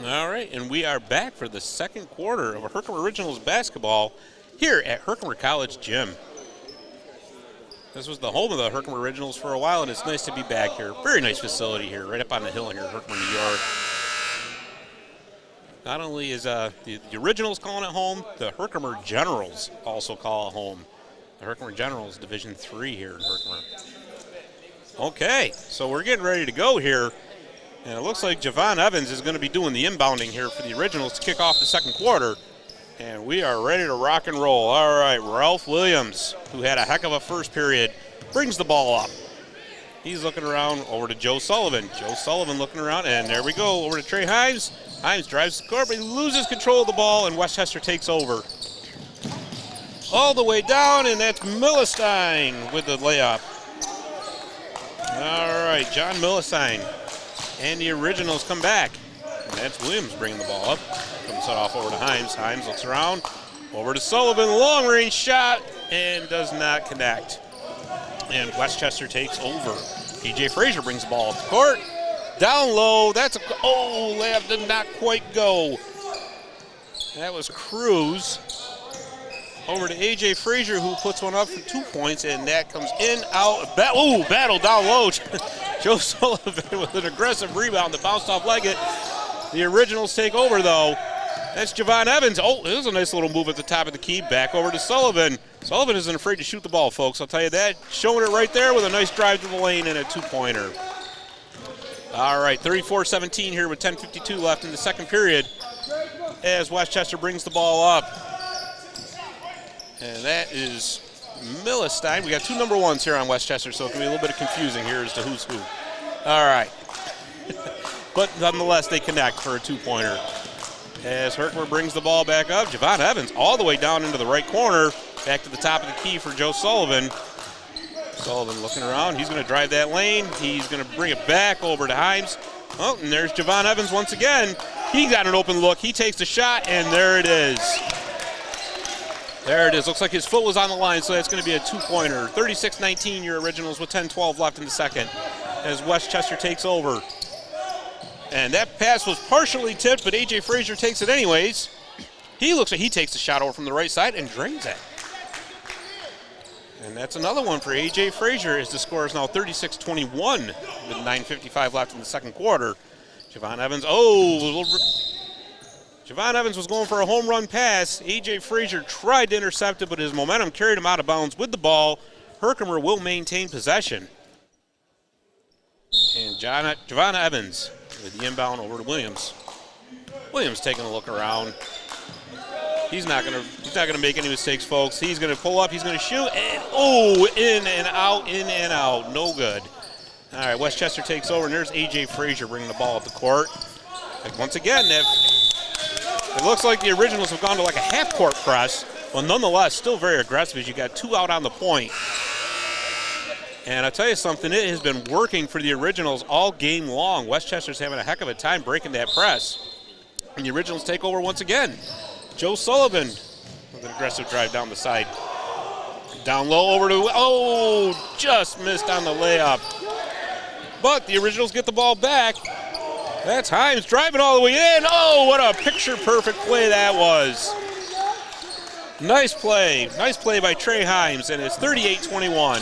All right, and we are back for the second quarter of Herkimer Originals basketball here at Herkimer College Gym. This was the home of the Herkimer Originals for a while, and it's nice to be back here. Very nice facility here, right up on the hill here in Herkimer, New York. Not only is the Originals calling it home, the Herkimer Generals also call it home. The Herkimer Generals, Division III here in Herkimer. Okay, so we're getting ready to go here. And it looks like Javon Evans is going to be doing the inbounding here for the Originals to kick off the second quarter. And we are ready to rock and roll. All right, Ralph Williams, who had a heck of a first period, brings the ball up. He's looking around over to Joe Sullivan. Joe Sullivan looking around, and there we go, over to Trey Himes. Himes drives the court, but he loses control of the ball, and Westchester takes over. All the way down, and that's Millenstein with the layup. All right, John Millenstein. And the Originals come back. And that's Williams bringing the ball up. Comes it off over to Himes. Himes looks around. Over to Sullivan. Long range shot. And does not connect. And Westchester takes over. E.J. Frazier brings the ball up the court. Down low. That's a. Oh, layup did not quite go. That was Cruz. Over to A.J. Frazier, who puts one up for 2 points, and that comes in, out. Battle down low. Joe Sullivan with an aggressive rebound that bounced off Leggett. The Originals take over, though. That's Javon Evans. Oh, it was a nice little move at the top of the key. Back over to Sullivan. Sullivan isn't afraid to shoot the ball, folks. I'll tell you that. Showing it right there with a nice drive to the lane and a 2-pointer. All right, 34-17 here with 10:52 left in the second period as Westchester brings the ball up. And that is Millenstein. We got two number ones here on Westchester, so it can be a little bit of confusing here as to who's who. All right. But nonetheless, they connect for a 2-pointer. As Herkimer brings the ball back up, Javon Evans all the way down into the right corner, back to the top of the key for Joe Sullivan. Sullivan looking around. He's going to drive that lane. He's going to bring it back over to Himes. Oh, and there's Javon Evans once again. He got an open look. He takes the shot, and there it is. There it is. Looks like his foot was on the line, so that's going to be a 2-pointer. 36-19, your Originals with 10-12 left in the second as Westchester takes over. And that pass was partially tipped, but A.J. Frazier takes it anyways. He looks like he takes the shot over from the right side and drains it. And that's another one for A.J. Frazier as the score is now 36-21 with 9:55 left in the second quarter. Javon Evans, Javon Evans was going for a home run pass. A.J. Frazier tried to intercept it, but his momentum carried him out of bounds with the ball. Herkimer will maintain possession. And Javon Evans with the inbound over to Williams. Williams taking a look around. He's not gonna make any mistakes, folks. He's gonna pull up, he's gonna shoot, and in and out. No good. All right, Westchester takes over, and there's A.J. Frazier bringing the ball up the court. And once again, it looks like the Originals have gone to like a half-court press, but nonetheless, still very aggressive as you got two out on the point. And I'll tell you something, it has been working for the Originals all game long. Westchester's having a heck of a time breaking that press. And the Originals take over once again. Joe Sullivan with an aggressive drive down the side. Down low over to, just missed on the layup. But the Originals get the ball back. That's Himes driving all the way in. Oh, what a picture-perfect play that was. Nice play by Trey Himes, and it's 38-21.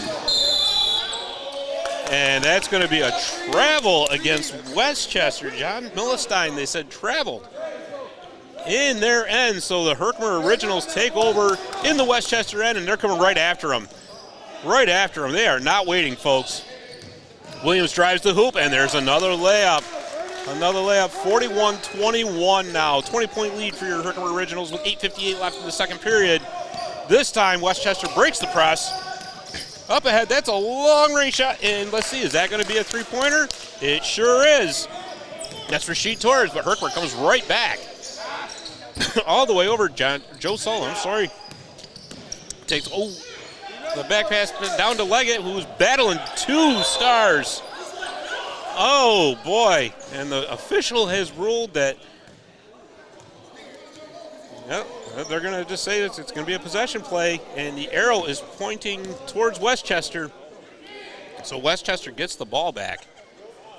And that's going to be a travel against Westchester. John Millenstein, they said, traveled in their end. So the Herkimer Originals take over in the Westchester end, and they're coming right after them. Right after them. They are not waiting, folks. Williams drives the hoop, and there's another layup. Another layup, 41-21 now. 20-point lead for your Herkimer Originals with 8:58 left in the second period. This time, Westchester breaks the press. Up ahead, that's a long-range shot, and let's see, is that going to be a three-pointer? It sure is. That's Rasheed Torres, but Herkimer comes right back. All the way over, Joe Sullivan, sorry. Takes, the back pass down to Leggett, who's battling two stars. Oh, boy. And the official has ruled that, they're going to just say it's going to be a possession play, and the arrow is pointing towards Westchester. So Westchester gets the ball back.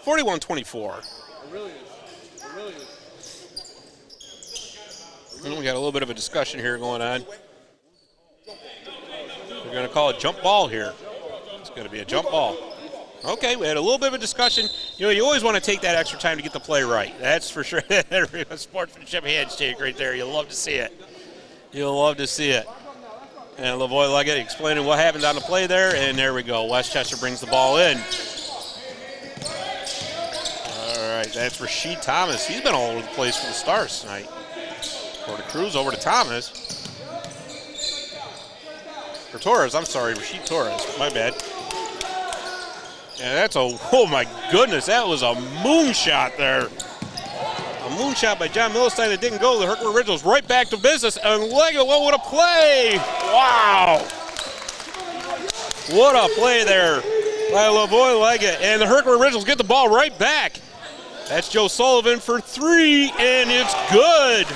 41-24. We got a little bit of a discussion here going on. We're going to call it jump ball here. It's going to be a jump ball. Okay, we had a little bit of a discussion. You know, you always want to take that extra time to get the play right. That's for sure. Sportsmanship handshake right there. You'll love to see it. You'll love to see it. And Lavoie Leggett explaining what happened on the play there, and there we go. Westchester brings the ball in. All right, that's Rasheed Thomas. He's been all over the place for the Stars tonight. For the Cruz, over to Thomas. For Torres, I'm sorry, Rasheed Torres. My bad. And that's oh my goodness, that was a moonshot there. A moonshot by John Milstein that didn't go. The Herkimer Originals right back to business. And Leggett, what a play! Wow! What a play there by Lavoie Leggett. And the Herkimer Originals get the ball right back. That's Joe Sullivan for 3, and it's good.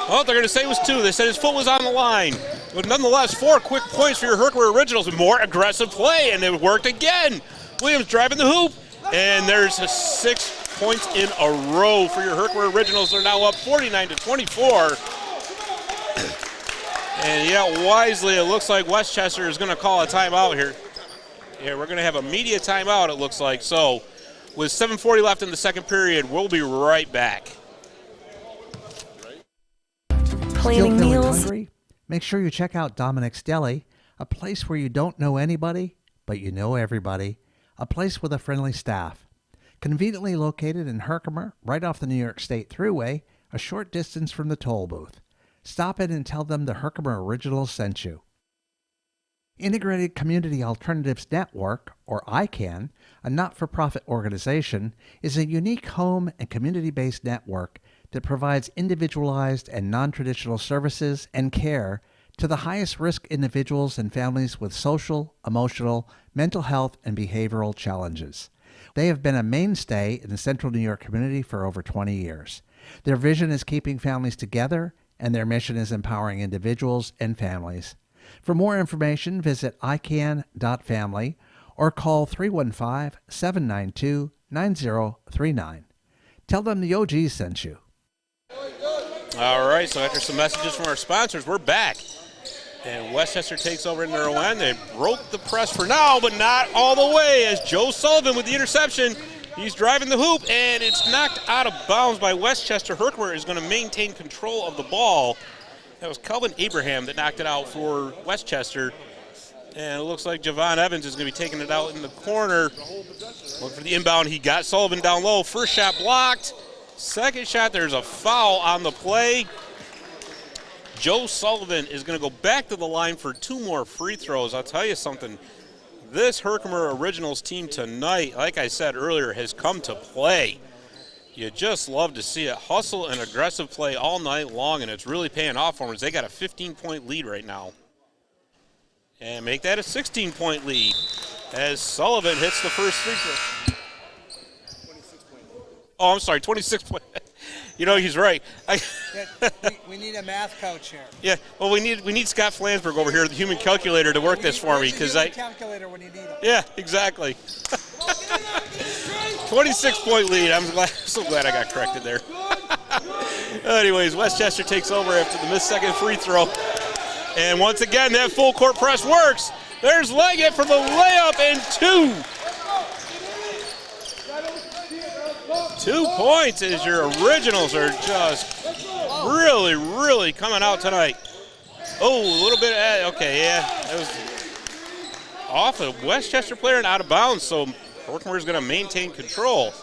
Oh, they're going to say it was 2. They said his foot was on the line. But nonetheless, 4 quick points for your Herkimer Originals. More aggressive play, and it worked again. Williams driving the hoop, and there's a 6 points in a row for your Herkimer Originals. They're now up 49-24. And yeah, wisely, it looks like Westchester is going to call a timeout here. Yeah, we're going to have a media timeout, it looks like. So with 7:40 left in the second period, we'll be right back. Planning Still feeling meals. hungry? Make sure you check out Dominic's Deli, a place where you don't know anybody, but you know everybody. A place with a friendly staff. Conveniently located in Herkimer, right off the New York State Thruway, a short distance from the toll booth. Stop in and tell them the Herkimer Originals sent you. Integrated Community Alternatives Network, or ICANN, a not-for-profit organization, is a unique home and community-based network that provides individualized and non-traditional services and care to the highest risk individuals and families with social, emotional, mental health, and behavioral challenges. They have been a mainstay in the Central New York community for over 20 years. Their vision is keeping families together, and their mission is empowering individuals and families. For more information, visit ican.family or call 315-792-9039. Tell them the OG sent you. All right, so after some messages from our sponsors, we're back. And Westchester takes over in their own end. They broke the press for now, but not all the way, as Joe Sullivan with the interception. He's driving the hoop, and it's knocked out of bounds by Westchester. Herkimer is going to maintain control of the ball. That was Kelvin Abraham that knocked it out for Westchester. And it looks like Javon Evans is going to be taking it out in the corner. Look for the inbound. He got Sullivan down low. First shot blocked. Second shot, there's a foul on the play. Joe Sullivan is going to go back to the line for 2 more free throws. I'll tell you something. This Herkimer Originals team tonight, like I said earlier, has come to play. You just love to see it. Hustle and aggressive play all night long, and it's really paying off for them. They got a 15-point lead right now. And make that a 16-point lead as Sullivan hits the first free throw. Oh, I'm sorry, 26 points. You know, he's right. We need a math coach here. Yeah, well, we need Scott Flansburgh over here, the human calculator, to work this for me, because calculator when you need it. Yeah, exactly. 26-point lead. I'm so glad I got corrected there. Anyways, Westchester takes over after the missed second free throw, and once again that full court press works. There's Leggett for the layup and 2. 2 points as your Originals are just really, really coming out tonight. Oh, a little bit, okay, yeah. That was off a Westchester player and out of bounds, so Herkimer is going to maintain control.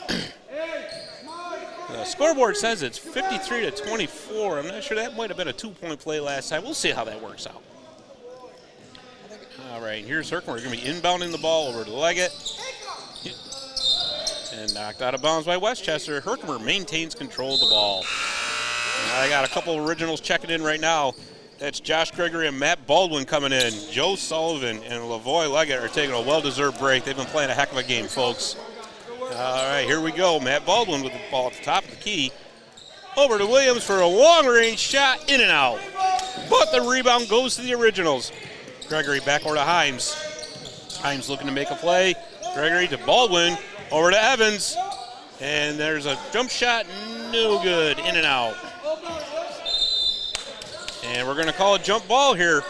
The scoreboard says it's 53-24. I'm not sure, that might have been a 2-point play last time. We'll see how that works out. All right, here's Herkimer. Going to be inbounding the ball over to Leggett. And knocked out of bounds by Westchester. Herkimer maintains control of the ball. And I got a couple of Originals checking in right now. That's Josh Gregory and Matt Baldwin coming in. Joe Sullivan and Lavoie Leggett are taking a well-deserved break. They've been playing a heck of a game, folks. All right, here we go. Matt Baldwin with the ball at the top of the key. Over to Williams for a long-range shot, in and out. But the rebound goes to the Originals. Gregory back over to Himes. Himes looking to make a play. Gregory to Baldwin. Over to Evans, and there's a jump shot, No good. In and out. And we're going to call a jump ball here.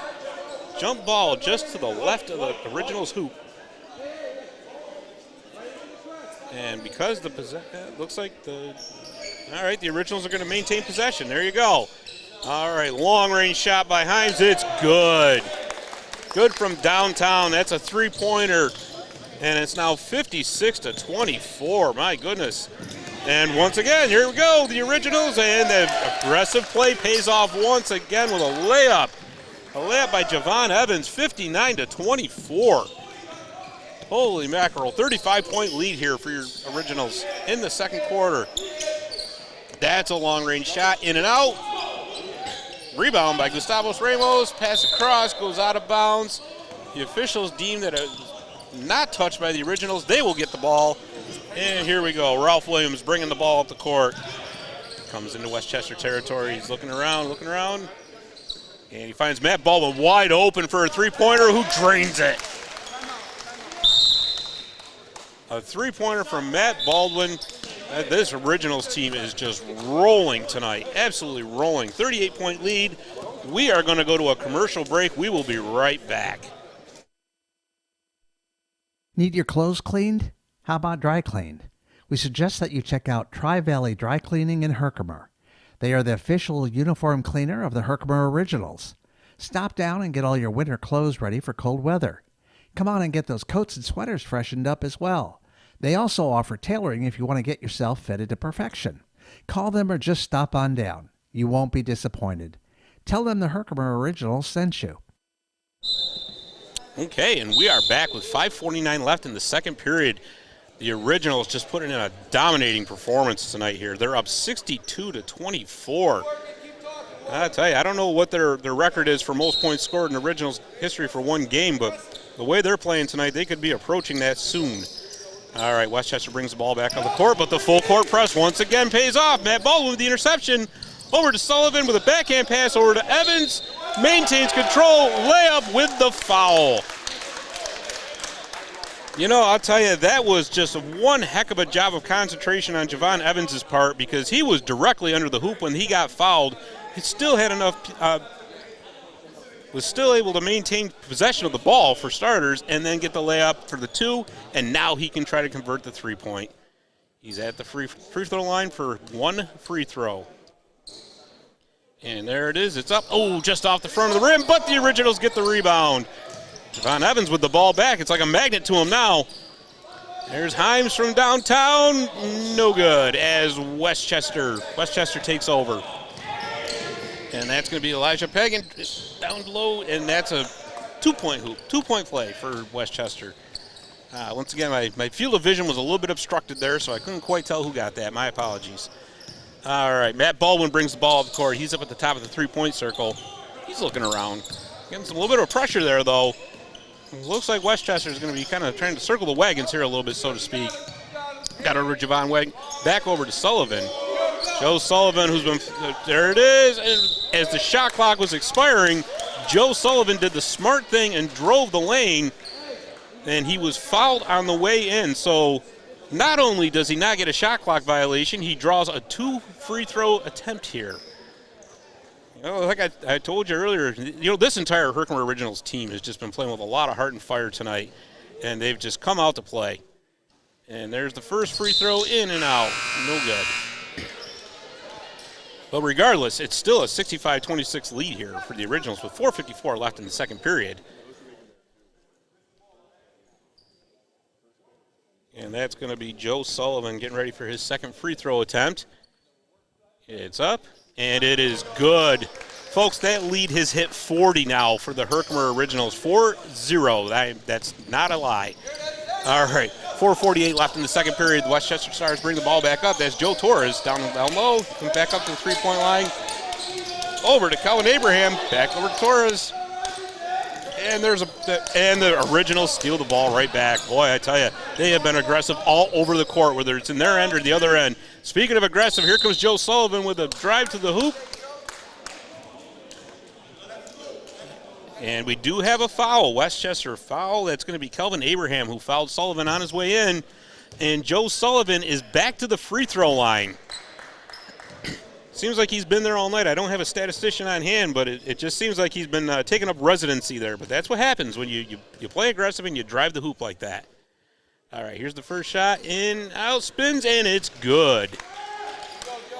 Jump ball just to the left of the Originals hoop. And because the looks like the Originals are going to maintain possession. There you go. All right, long range shot by Himes. It's good. Good from downtown. That's a three-pointer. And it's now 56-24. My goodness. And once again, here we go, the Originals, and the aggressive play pays off once again with a layup. A layup by Javon Evans, 59-24. Holy mackerel, 35-point lead here for your Originals in the second quarter. That's a long-range shot, in and out. Rebound by Gustavos Ramos, pass across, goes out of bounds. The officials deem that not touched by the Originals. They will get the ball. And here we go. Ralph Williams bringing the ball up the court. Comes into Westchester territory. He's looking around. And he finds Matt Baldwin wide open for a three-pointer who drains it. A three-pointer from Matt Baldwin. This Originals team is just rolling tonight. Absolutely rolling. 38-point lead. We are going to go to a commercial break. We will be right back. Need your clothes cleaned? How about dry cleaned? We suggest that you check out Tri-Valley Dry Cleaning in Herkimer. They are the official uniform cleaner of the Herkimer Originals. Stop down and get all your winter clothes ready for cold weather. Come on and get those coats and sweaters freshened up as well. They also offer tailoring if you want to get yourself fitted to perfection. Call them or just stop on down. You won't be disappointed. Tell them the Herkimer Originals sent you. Okay, and we are back with 5:49 left in the second period. The Originals just putting in a dominating performance tonight here. They're up 62-24. I tell you, I don't know what their record is for most points scored in Originals history for one game, but the way they're playing tonight, they could be approaching that soon. All right, Westchester brings the ball back on the court, but the full court press once again pays off. Matt Baldwin with the interception. Over to Sullivan with a backhand pass over to Evans. Maintains control, layup with the foul. You know, I'll tell you, that was just one heck of a job of concentration on Javon Evans' part because he was directly under the hoop when he got fouled. He still had enough, was still able to maintain possession of the ball for starters and then get the layup for the two, and now he can try to convert the three-point. He's at the free throw line for one free throw. And there it is. It's up. Oh, just off the front of the rim, but the Originals get the rebound. Javon Evans with the ball back. It's like a magnet to him now. There's Himes from downtown. No good as Westchester takes over. And that's going to be Elijah Pagan down low, and that's a two-point play for Westchester. Once again, my field of vision was a little bit obstructed there, so I couldn't quite tell who got that. My apologies. All right, Matt Baldwin brings the ball up the court. He's up at the top of the three-point circle. He's looking around. Getting a little bit of pressure there, though. It looks like Westchester is going to be kind of trying to circle the wagons here a little bit, so to speak. Got over to Javon Wagner. Back over to Sullivan. Joe Sullivan, who's been, there it is. And as the shot clock was expiring, Joe Sullivan did the smart thing and drove the lane, and he was fouled on the way in. So not only does he not get a shot clock violation, he draws a two free throw attempt here. You know, like I told you earlier, you know, this entire Herkimer Originals team has just been playing with a lot of heart and fire tonight, and they've just come out to play. And there's the first free throw, in and out. No good. But regardless, it's still a 65-26 lead here for the Originals with 4:54 left in the second period. And that's going to be Joe Sullivan getting ready for his second free throw attempt. It's up, and it is good. Folks, that lead has hit 40 now for the Herkimer Originals. 4-0. That's not a lie. All right, 4:48 left in the second period. The Westchester Stars bring the ball back up. That's Joe Torres down low. Comes back up to the three-point line. Over to Calvin Abraham. Back over to Torres. And the Originals steal the ball right back. Boy, I tell you, they have been aggressive all over the court, whether it's in their end or the other end. Speaking of aggressive, here comes Joe Sullivan with a drive to the hoop. And we do have a foul, Westchester foul. That's going to be Kelvin Abraham, who fouled Sullivan on his way in. And Joe Sullivan is back to the free throw line. Seems like he's been there all night. I don't have a statistician on hand, but it just seems like he's been taking up residency there. But that's what happens when you play aggressive and you drive the hoop like that. All right, here's the first shot. In, out, spins, and it's good.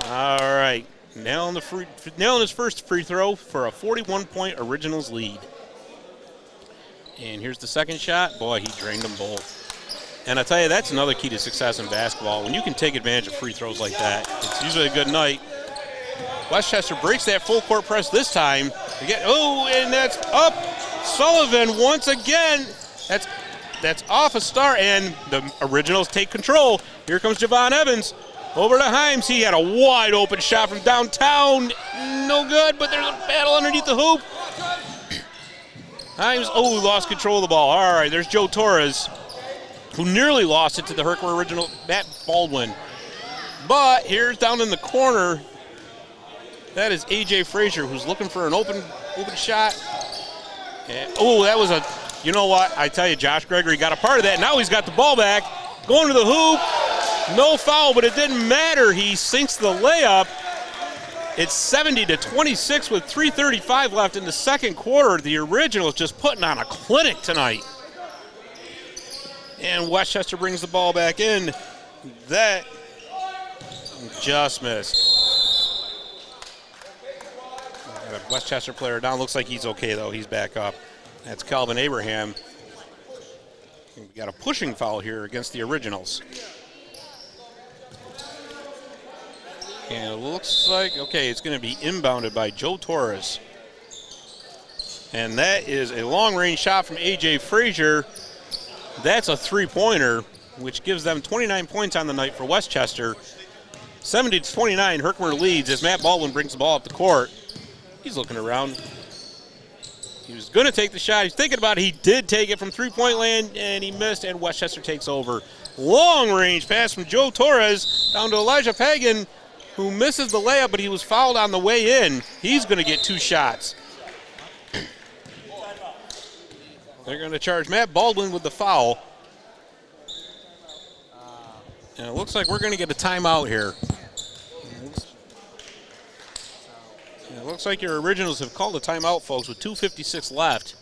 All right, nailing his first free throw for a 41-point Originals lead. And here's the second shot. Boy, he drained them both. And I tell you, that's another key to success in basketball. When you can take advantage of free throws like that, it's usually a good night. Westchester breaks that full court press this time. Again, and that's up. Sullivan once again. That's off a start, and the Originals take control. Here comes Javon Evans over to Himes. He had a wide open shot from downtown. No good, but there's a battle underneath the hoop. Himes, lost control of the ball. All right, there's Joe Torres, who nearly lost it to the Herkimer Original, Matt Baldwin. But here's down in the corner, that is A.J. Frazier, who's looking for an open shot. And, that was you know what? I tell you, Josh Gregory got a part of that. Now he's got the ball back, going to the hoop. No foul, but it didn't matter. He sinks the layup. It's 70-26 with 3:35 left in the second quarter. The Originals just putting on a clinic tonight. And Westchester brings the ball back in. That just missed. Got a Westchester player down. Looks like he's okay, though. He's back up. That's Calvin Abraham. We got a pushing foul here against the Originals. And it looks like, it's going to be inbounded by Joe Torres. And that is a long-range shot from A.J. Frazier. That's a three-pointer, which gives them 29 points on the night for Westchester. 70-29, Herkimer leads as Matt Baldwin brings the ball up the court. He's looking around. He was going to take the shot. He's thinking about it. He did take it from three-point land, and he missed, and Westchester takes over. Long-range pass from Joe Torres down to Elijah Pagan, who misses the layup, but he was fouled on the way in. He's going to get two shots. They're going to charge Matt Baldwin with the foul. And it looks like we're going to get a timeout here. It looks like your Originals have called a timeout, folks, with 2:56 left.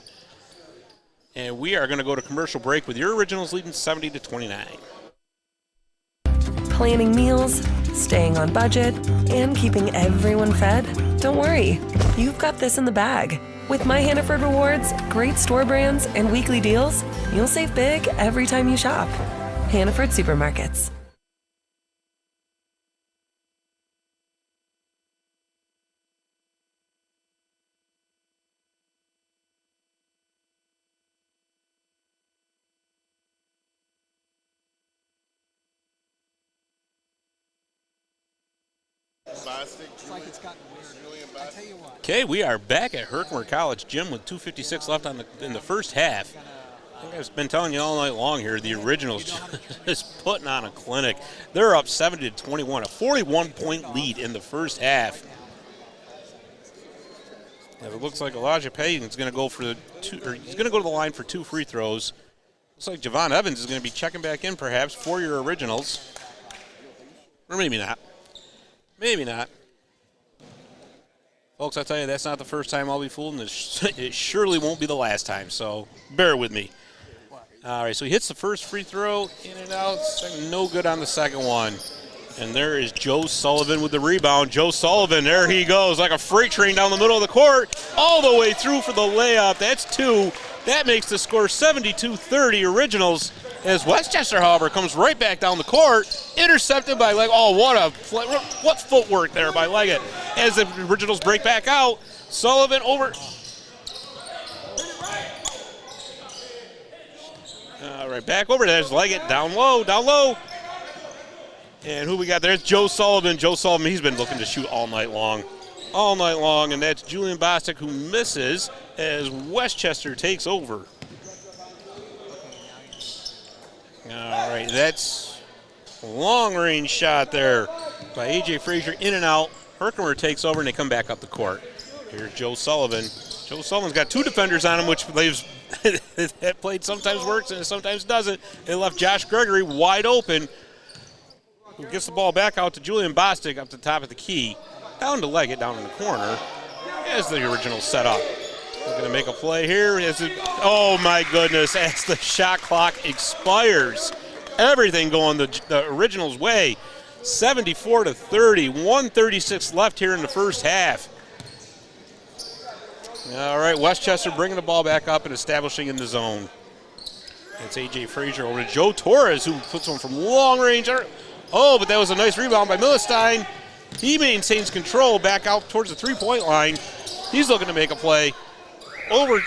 And we are going to go to commercial break with your Originals leading 70-29. Planning meals, staying on budget, and keeping everyone fed? Don't worry, you've got this in the bag. With My Hannaford Rewards, great store brands, and weekly deals, you'll save big every time you shop. Hannaford Supermarkets. It's like it's gotten weird. I tell you what. Okay, we are back at Herkimer College Gym with 2:56 left in the first half. I think I've been telling you all night long here, the Originals just putting on a clinic. They're up 70-21, a 41-point lead in the first half. And it looks like Elijah Pagan's going to go he's going to go to the line for two free throws. Looks like Javon Evans is going to be checking back in perhaps for your Originals. Or maybe not. Maybe not. Folks, I tell you, that's not the first time I'll be fooled, and it surely won't be the last time, so bear with me. All right, so he hits the first free throw, in and out, no good on the second one. And there is Joe Sullivan with the rebound. Joe Sullivan, there he goes, like a freight train down the middle of the court, all the way through for the layup. That's two. That makes the score 72-30 Originals, as Westchester, however, comes right back down the court, intercepted by Leggett. Oh, what footwork there by Leggett. As the Originals break back out, Sullivan over. All right, back over. There's Leggett, down low. And who we got there? It's Joe Sullivan. Joe Sullivan, he's been looking to shoot all night long. And that's Julian Bostic, who misses as Westchester takes over. All right, that's a long-range shot there by A.J. Frazier, in and out. Herkimer takes over, and they come back up the court. Here's Joe Sullivan. Joe Sullivan's got two defenders on him, which that play sometimes works and sometimes doesn't. They left Josh Gregory wide open, who gets the ball back out to Julian Bostic up the top of the key. down to Leggett, down in the corner, as the Originals set up. They're going to make a play here. Oh my goodness, as the shot clock expires. Everything going the Originals' way. 74-30, 1:36 left here in the first half. All right, Westchester bringing the ball back up and establishing in the zone. It's A.J. Frazier over to Joe Torres, who puts one from long range. Oh, but that was a nice rebound by Millenstein. He maintains control back out towards the three-point line. He's looking to make a play. Over,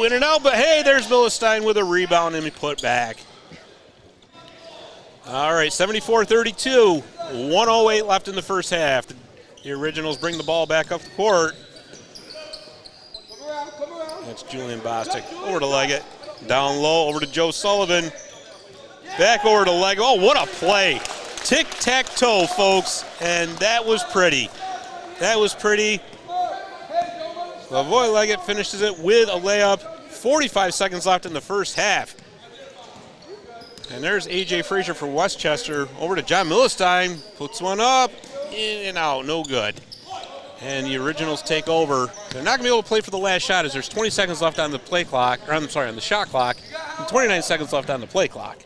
in and out, but hey, there's Millenstein with a rebound and he put back. All right, 74-32, 1:08 left in the first half. The Originals bring the ball back up the court. That's Julian Bostic. Over to Leggett. Down low, over to Joe Sullivan. Back over to Leggett. Oh, what a play. Tic-tac-toe, folks. And that was pretty. That was pretty. Lavoie Leggett finishes it with a layup. 45 seconds left in the first half. And there's A.J. Frazier for Westchester. Over to John Millenstein. Puts one up. In and out. No good. And the Originals take over. They're not going to be able to play for the last shot as there's 20 seconds left on the play clock. Or I'm sorry, on the shot clock. And 29 seconds left on the play clock.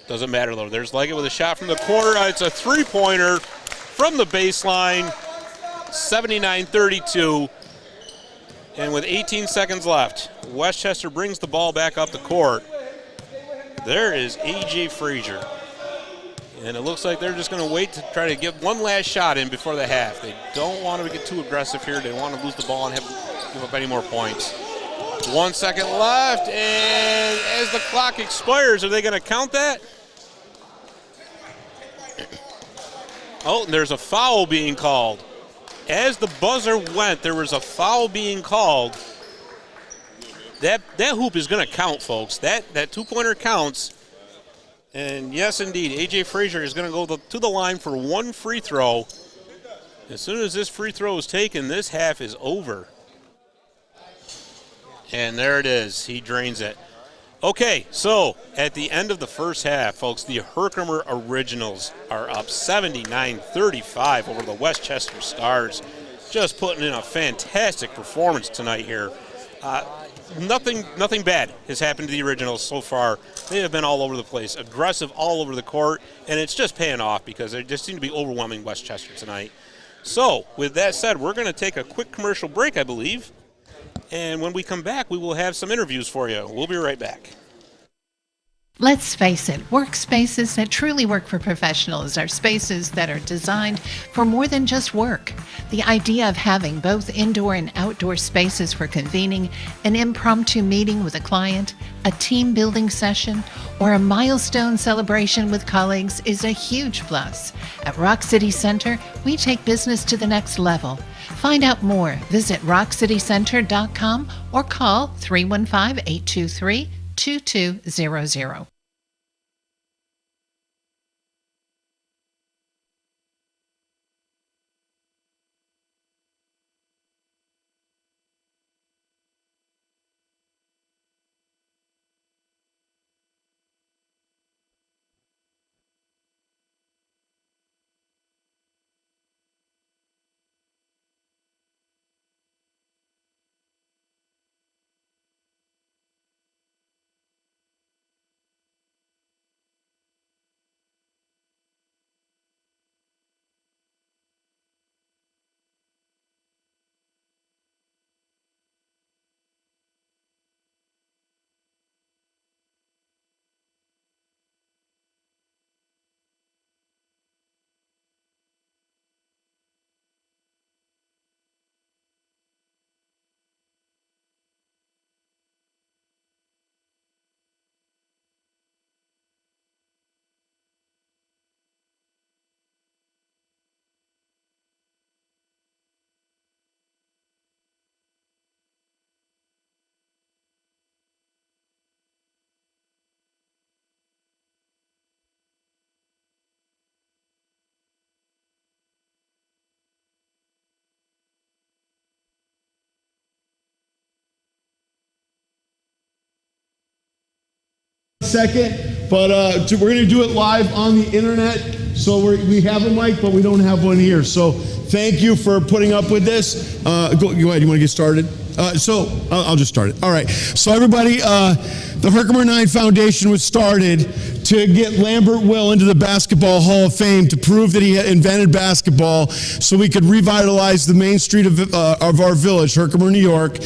Doesn't matter, though. There's Leggett with a shot from the corner. It's a three-pointer from the baseline. 79-32. And with 18 seconds left, Westchester brings the ball back up the court. There is A.J. Frazier. And it looks like they're just going to wait to try to get one last shot in before the half. They don't want to get too aggressive here. They want to lose the ball and give up any more points. 1 second left, and as the clock expires, are they going to count that? Oh, there's a foul being called. As the buzzer went, there was a foul being called. That hoop is going to count, folks. That two-pointer counts. And yes, indeed, A.J. Frazier is going to go to the line for one free throw. As soon as this free throw is taken, this half is over. And there it is. He drains it. Okay, so at the end of the first half, folks, the Herkimer Originals are up 79-35 over the Westchester Stars. Just putting in a fantastic performance tonight here. Nothing bad has happened to the Originals so far. They have been all over the place, aggressive all over the court, and it's just paying off because they just seem to be overwhelming Westchester tonight. So, with that said, we're going to take a quick commercial break, I believe. And when we come back, we will have some interviews for you. We'll be right back. Let's face it, workspaces that truly work for professionals are spaces that are designed for more than just work. The idea of having both indoor and outdoor spaces for convening an impromptu meeting with a client, a team building session, or a milestone celebration with colleagues is a huge plus. At Rock City Center, we take business to the next level. Find out more. Visit rockcitycenter.com or call 315-823-2200. Second, but we're going to do it live on the internet. So we have a mic, but we don't have one here. So thank you for putting up with this. Go ahead. You want to get started? So I'll just start it. All right. So everybody, the Herkimer 9 Foundation was started to get Lambert Will into the Basketball Hall of Fame to prove that he invented basketball so we could revitalize the main street of our village, Herkimer, New York.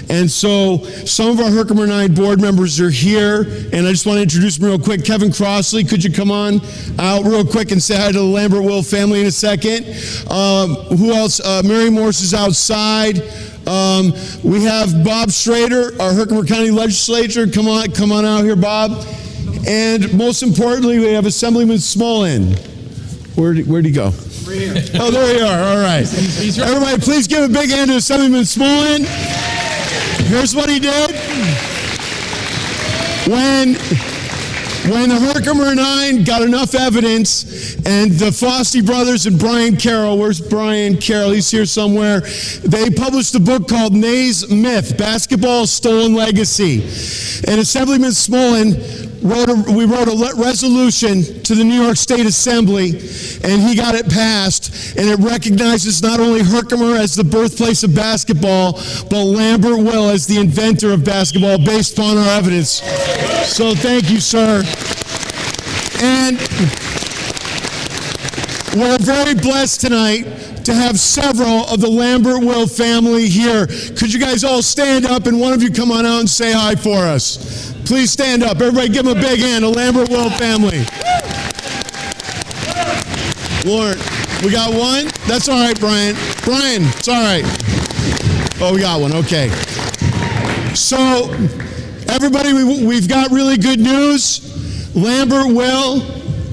And so some of our Herkimer 9 board members are here, and I just want to introduce them real quick. Kevin Crossley, could you come on out real quick and say hi to the Lambert Will family in a second? Who else? Mary Morse is outside. We have Bob Schrader, our Herkimer County Legislature. Come on out here, Bob. And most importantly, we have Assemblyman Smolin. Where'd he go? Right here. Oh, there you are. All right. Everybody, please give a big hand to Assemblyman Smolin. Here's what he did. When the Herkimer 9 got enough evidence, and the Fossey brothers and Brian Carroll, where's Brian Carroll? He's here somewhere. They published a book called Nay's Myth, Basketball's Stolen Legacy. And Assemblyman Smolin wrote a resolution to the New York State Assembly, and he got it passed, and it recognizes not only Herkimer as the birthplace of basketball, but Lambert Will as the inventor of basketball based upon our evidence. So thank you, sir. And we're very blessed tonight to have several of the Lambert Will family here. Could you guys all stand up and one of you come on out and say hi for us? Please stand up. Everybody give them a big hand, the Lambert Will family. Lauren, we got one? That's all right, Brian. Brian, it's all right. Oh, we got one. Okay. So, everybody, we've got really good news. Lambert Will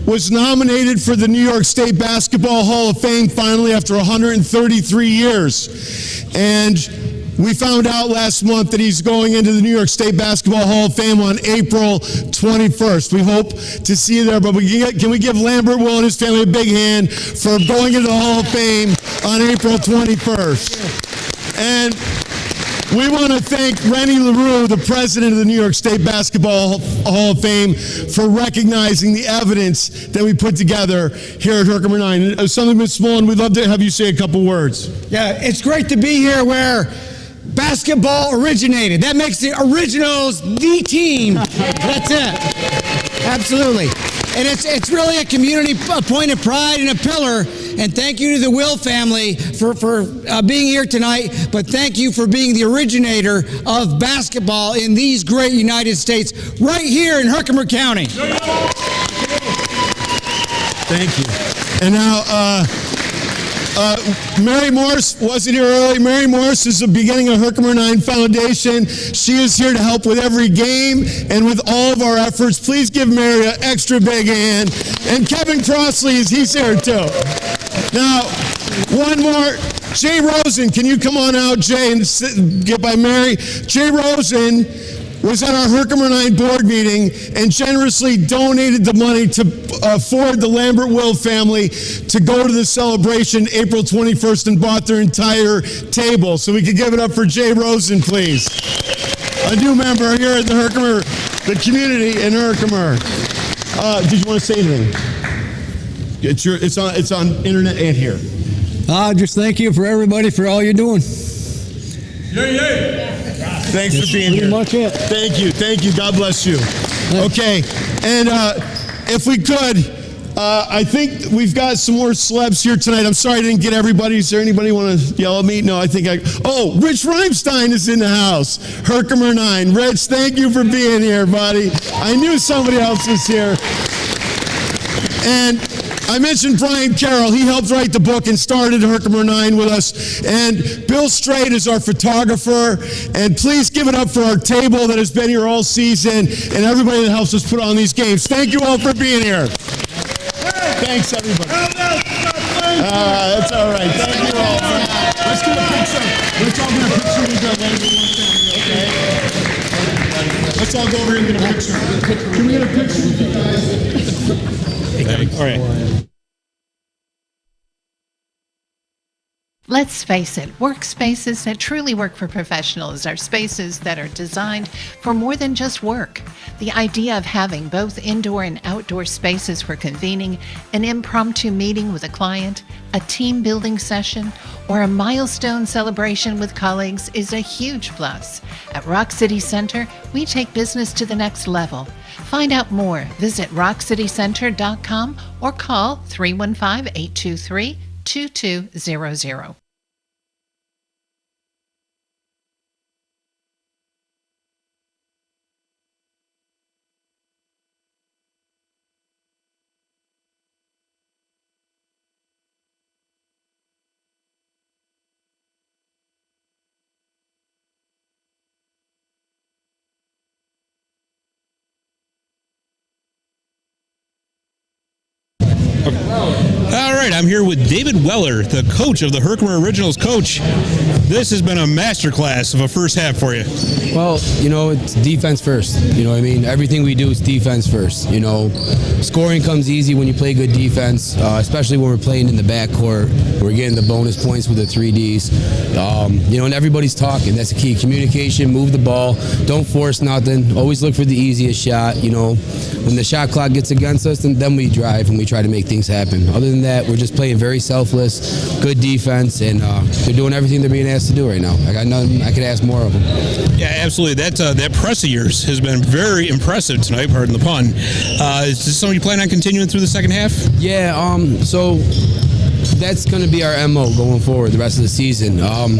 was nominated for the New York State Basketball Hall of Fame finally after 133 years. And we found out last month that he's going into the New York State Basketball Hall of Fame on April 21st. We hope to see you there, but can we give Lambert Will and his family a big hand for going into the Hall of Fame on April 21st. And we want to thank Rennie LaRue, the president of the New York State Basketball Hall of Fame, for recognizing the evidence that we put together here at Herkimer 9. Assemblyman Smolin, we'd love to have you say a couple words. Yeah, it's great to be here where basketball originated. That makes the Originals the team. That's it. Absolutely. And it's really a community point of pride and a pillar. And thank you to the Will family for being here tonight. But thank you for being the originator of basketball in these great United States, right here in Herkimer County. Thank you. And now, Mary Morse wasn't here early. Mary Morse is the beginning of Herkimer 9 Foundation. She is here to help with every game and with all of our efforts. Please give Mary an extra big hand. And Kevin Crossley, he's here too. Now, one more. Jay Rosen, can you come on out, Jay, and get by Mary? Jay Rosen was at our Herkimer 9 board meeting and generously donated the money to afford the Lambert Will family to go to the celebration April 21st and bought their entire table. So we could give it up for Jay Rosen, please. A new member here at the Herkimer, the community in Herkimer. Did you want to say anything? It's on internet and here. Just thank you for everybody for all you're doing. Thanks for being here. Pretty much it. Thank you. God bless you. Okay, and if we could, I think we've got some more celebs here tonight. I'm sorry I didn't get everybody. Is there anybody want to yell at me? No, I think oh, Rich Reimstein is in the house. Herkimer 9. Rich, thank you for being here, buddy. I knew somebody else was here. And I mentioned Brian Carroll. He helped write the book and started Herkimer 9 with us. And Bill Straight is our photographer. And please give it up for our table that has been here all season and everybody that helps us put on these games. Thank you all for being here. Thanks, everybody. That's all right. Thank you all. Let's get a picture. Let's all get a picture with okay? Let's all go over here and get a picture. Can we get a picture with you guys? All right. Let's face it, workspaces that truly work for professionals are spaces that are designed for more than just work. The idea of having both indoor and outdoor spaces for convening an impromptu meeting with a client, a team building session, or a milestone celebration with colleagues is a huge plus. At Rock City Center, we take business to the next level. Find out more. Visit rockcitycenter.com or call 315-823-2200. All right, I'm here with David Weller, the coach of the Herkimer Originals. Coach, this has been a masterclass of a first half for you. Well, it's defense first. You know what I mean? Everything we do is defense first. Scoring comes easy when you play good defense, especially when we're playing in the backcourt. We're getting the bonus points with the 3Ds. And everybody's talking. That's the key. Communication, move the ball. Don't force nothing. Always look for the easiest shot. When the shot clock gets against us, then we drive and we try to make things happen. Other than that, we're just playing very selfless, good defense, and they're doing everything they're being asked to do right now. I got nothing I could ask more of them. Yeah, absolutely. That press of yours has been very impressive tonight, pardon the pun. Is this something you plan on continuing through the second half? Yeah, so that's going to be our MO going forward the rest of the season. I'm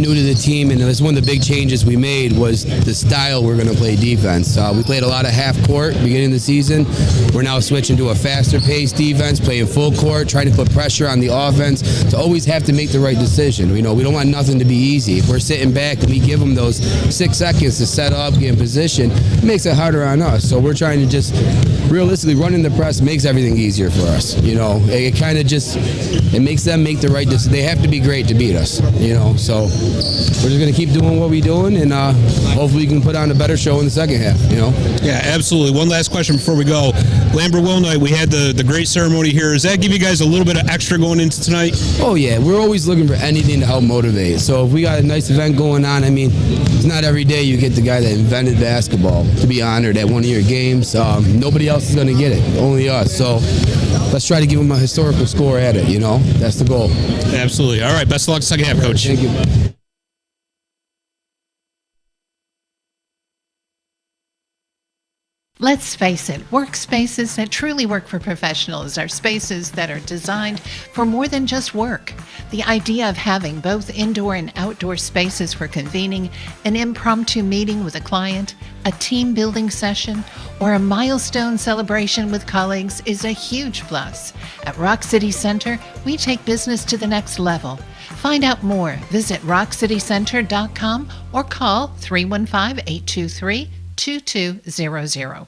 new to the team, and that's one of the big changes we made was the style we're going to play defense. We played a lot of half court beginning of the season. We're now switching to a faster paced defense, playing full court, trying to put pressure on the offense to always have to make the right decision. We don't want nothing to be easy. If we're sitting back and we give them those 6 seconds to set up, get in position, it makes it harder on us. So we're trying to just realistically running the press makes everything easier for us. It kind of it makes them make the right decision. They have to be great to beat us. So we're just going to keep doing what we're doing, and hopefully we can put on a better show in the second half. Yeah, absolutely. One last question before we go. Lambert Will night, we had the great ceremony here. Does that give you guys a little bit of extra going into tonight? Oh yeah, we're always looking for anything to help motivate. So if we got a nice event going on, it's not every day you get the guy that invented basketball to be honored at one of your games. Nobody else is going to get it, only us. So let's try to give him a historical score at it. That's the goal. Absolutely. All right, best of luck second half, Coach. Thank you. Let's face it, workspaces that truly work for professionals are spaces that are designed for more than just work. The idea of having both indoor and outdoor spaces for convening an impromptu meeting with a client, a team building session, or a milestone celebration with colleagues is a huge plus. At Rock City Center, we take business to the next level. Find out more. Visit rockcitycenter.com or call 315-823-2200.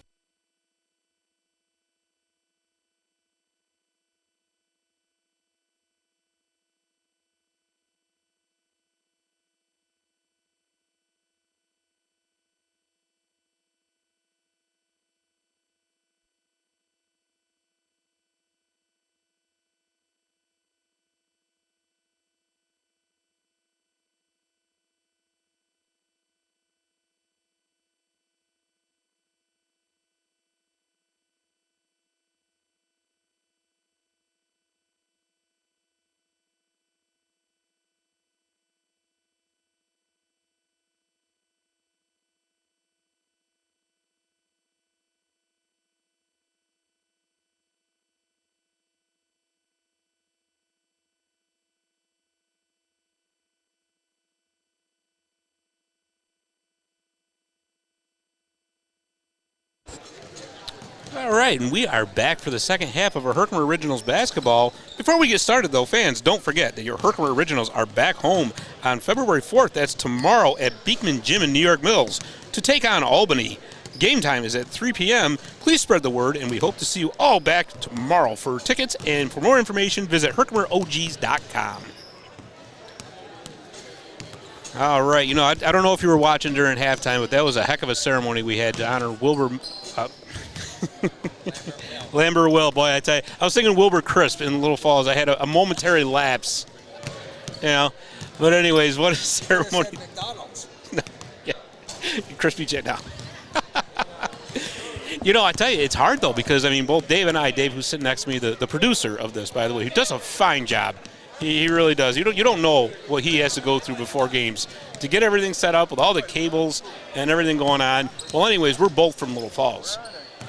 All right, and we are back for the second half of our Herkimer Originals basketball. Before we get started, though, fans, don't forget that your Herkimer Originals are back home on February 4th. That's tomorrow at Beekman Gym in New York Mills to take on Albany. Game time is at 3 p.m. Please spread the word, and we hope to see you all back tomorrow. For tickets and for more information, visit herkimerogs.com. All right, I don't know if you were watching during halftime, but that was a heck of a ceremony we had to honor Wilbur. Lambert Will, boy, I tell you, I was thinking Wilbur Crisp in Little Falls. I had a momentary lapse. You know, but anyways, what is ceremony? McDonald's. No, yeah, crispy chicken. No. You know, I tell you, it's hard though because I mean, both Dave and I, Dave, who's sitting next to me, the producer of this, by the way, who does a fine job. He really does. You don't know what he has to go through before games to get everything set up with all the cables and everything going on. Well, anyways, we're both from Little Falls.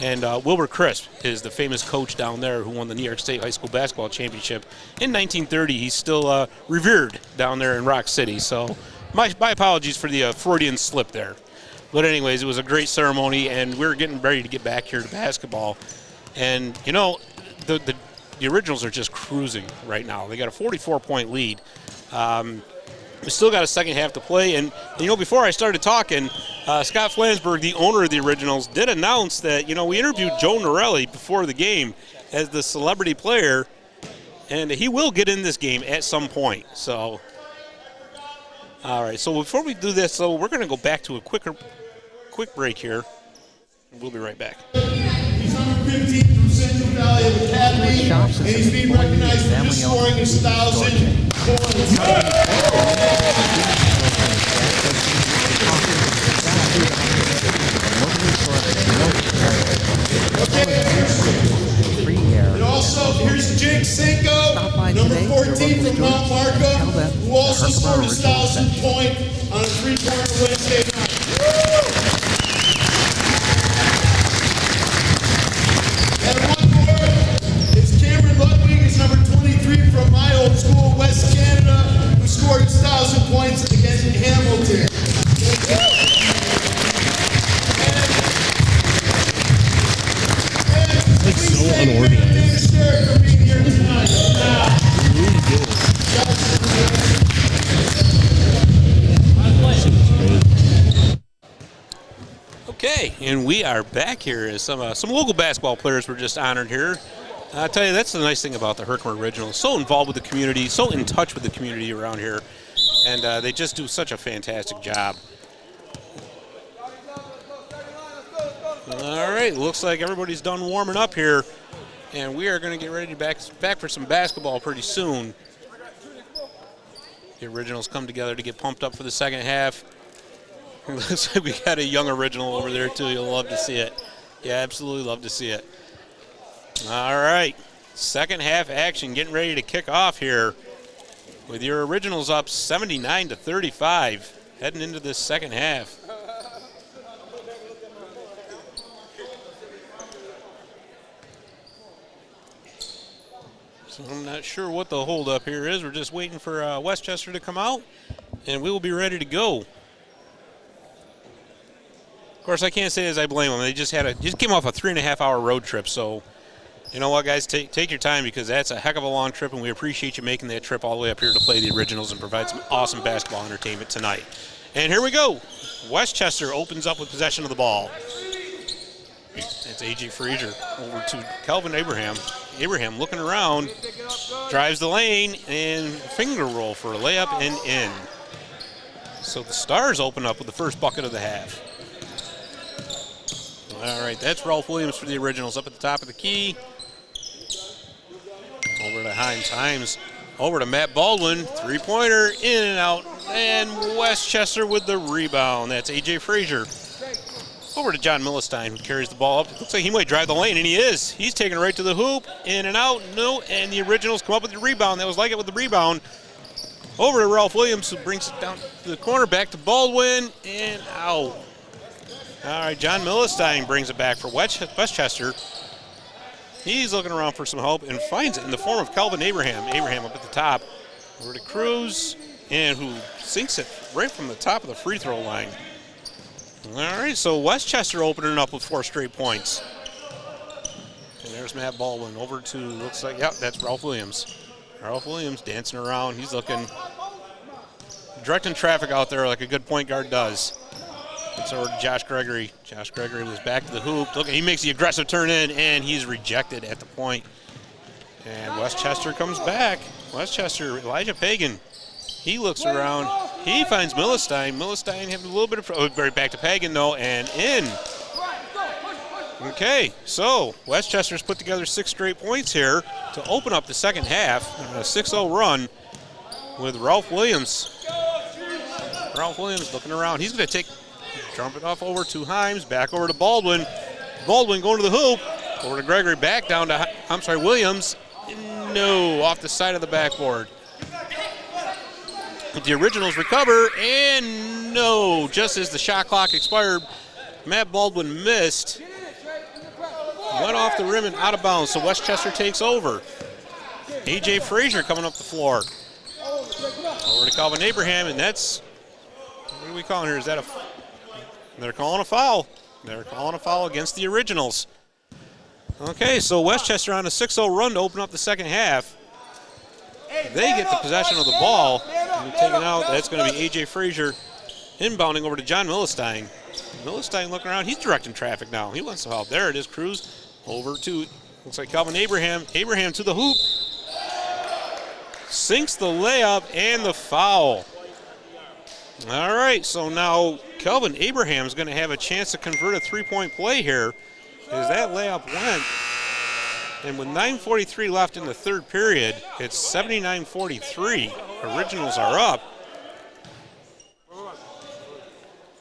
And Wilbur Crisp is the famous coach down there who won the New York State High School Basketball Championship in 1930. He's still revered down there in Rock City. So my apologies for the Freudian slip there. But anyways, it was a great ceremony, and we're getting ready to get back here to basketball. And, you know, the Originals are just cruising right now. They got a 44-point lead. We still got a second half to play. And, you know, before I started talking, Scott Flansburgh, the owner of the Originals, did announce that, you know, we interviewed Joe Norelli before the game as the celebrity player, and he will get in this game at some point. So, all right. So before we do this, so we're going to go back to a quick break here. We'll be right back. He's number 15 from Central Valley Academy, and he's being recognized for his scoring 1,000 And also, here's Jake Cinco, number 14 from Mount Markham, who also scored 1,000 point on a three-pointer Wednesday night. And one more is Cameron Ludwig, is number 23 from my old school, West Canada, who scored 1,000 points against Hamilton. It's so unorganized. Okay, and we are back here as some local basketball players were just honored here. I tell you, that's the nice thing about the Herkimer Originals. So involved with the community, so in touch with the community around here, and they just do such a fantastic job. All right, looks like everybody's done warming up here, and we are going to get ready to back for some basketball pretty soon. The Originals come together to get pumped up for the second half. Looks like we got a young Original over there too. You'll love to see it. Yeah, absolutely love to see it. All right, second half action getting ready to kick off here with your Originals up 79-35 heading into this second half. So I'm not sure what the holdup here is. We're just waiting for Westchester to come out, and we will be ready to go. Of course, I can't say as I blame them. They just came off a 3.5-hour road trip. So, you know what, guys, take your time because that's a heck of a long trip, and we appreciate you making that trip all the way up here to play the Originals and provide some awesome basketball entertainment tonight. And here we go. Westchester opens up with possession of the ball. It's A.J. Frazier over to Calvin Abraham. Abraham looking around, drives the lane, and finger roll for a layup and in. So the Stars open up with the first bucket of the half. All right, that's Ralph Williams for the Originals up at the top of the key. Over to Himes. Himes over to Matt Baldwin. Three-pointer, in and out. And Westchester with the rebound. That's A.J. Frazier. Over to John Millenstein, who carries the ball up. Looks like he might drive the lane, and he is. He's taking it right to the hoop. In and out. No, and the Originals come up with the rebound. That was like it with the rebound. Over to Ralph Williams, who brings it down to the corner. Back to Baldwin, and out. All right, John Millenstein brings it back for Westchester. He's looking around for some help and finds it in the form of Calvin Abraham. Abraham up at the top. Over to Cruz, and who sinks it right from the top of the free throw line. All right, so Westchester opening up with 4 straight points. And there's Matt Baldwin over to, looks like, yep, that's Ralph Williams. Ralph Williams dancing around. He's looking, directing traffic out there like a good point guard does. It's over to Josh Gregory. Josh Gregory was back to the hoop. Look, he makes the aggressive turn in, and he's rejected at the point. And Westchester comes back. Westchester, Elijah Pagan. He looks around. He finds Millenstein. Millenstein having a little bit of, right back to Pagan though, and in. Okay, so Westchester's put together 6 straight points here to open up the second half. A 6-0 run. with Ralph Williams. Ralph Williams looking around. He's going to jump it off over to Himes, back over to Baldwin. Baldwin going to the hoop. Over to Gregory, back down to, Williams. No, off the side of the backboard. The Originals recover, and no, just as the shot clock expired, Matt Baldwin missed. Went off the rim and out of bounds, so Westchester takes over. A.J. Frazier coming up the floor. Over to Calvin Abraham, and that's, what are we calling here? Is that they're calling a foul. They're calling a foul against the Originals. Okay, so Westchester on a 6-0 run to open up the second half. They get the possession of the ball. And taken out, that's going to be A.J. Frazier inbounding over to John Millenstein. Millenstein looking around. He's directing traffic now. He wants some help. There it is, Cruz. Over to, looks like Calvin Abraham. Abraham to the hoop. Sinks the layup and the foul. All right, so now Calvin Abraham is going to have a chance to convert a three-point play here as that layup went. And with 9:43 left in the third period, it's 79-43. Originals are up.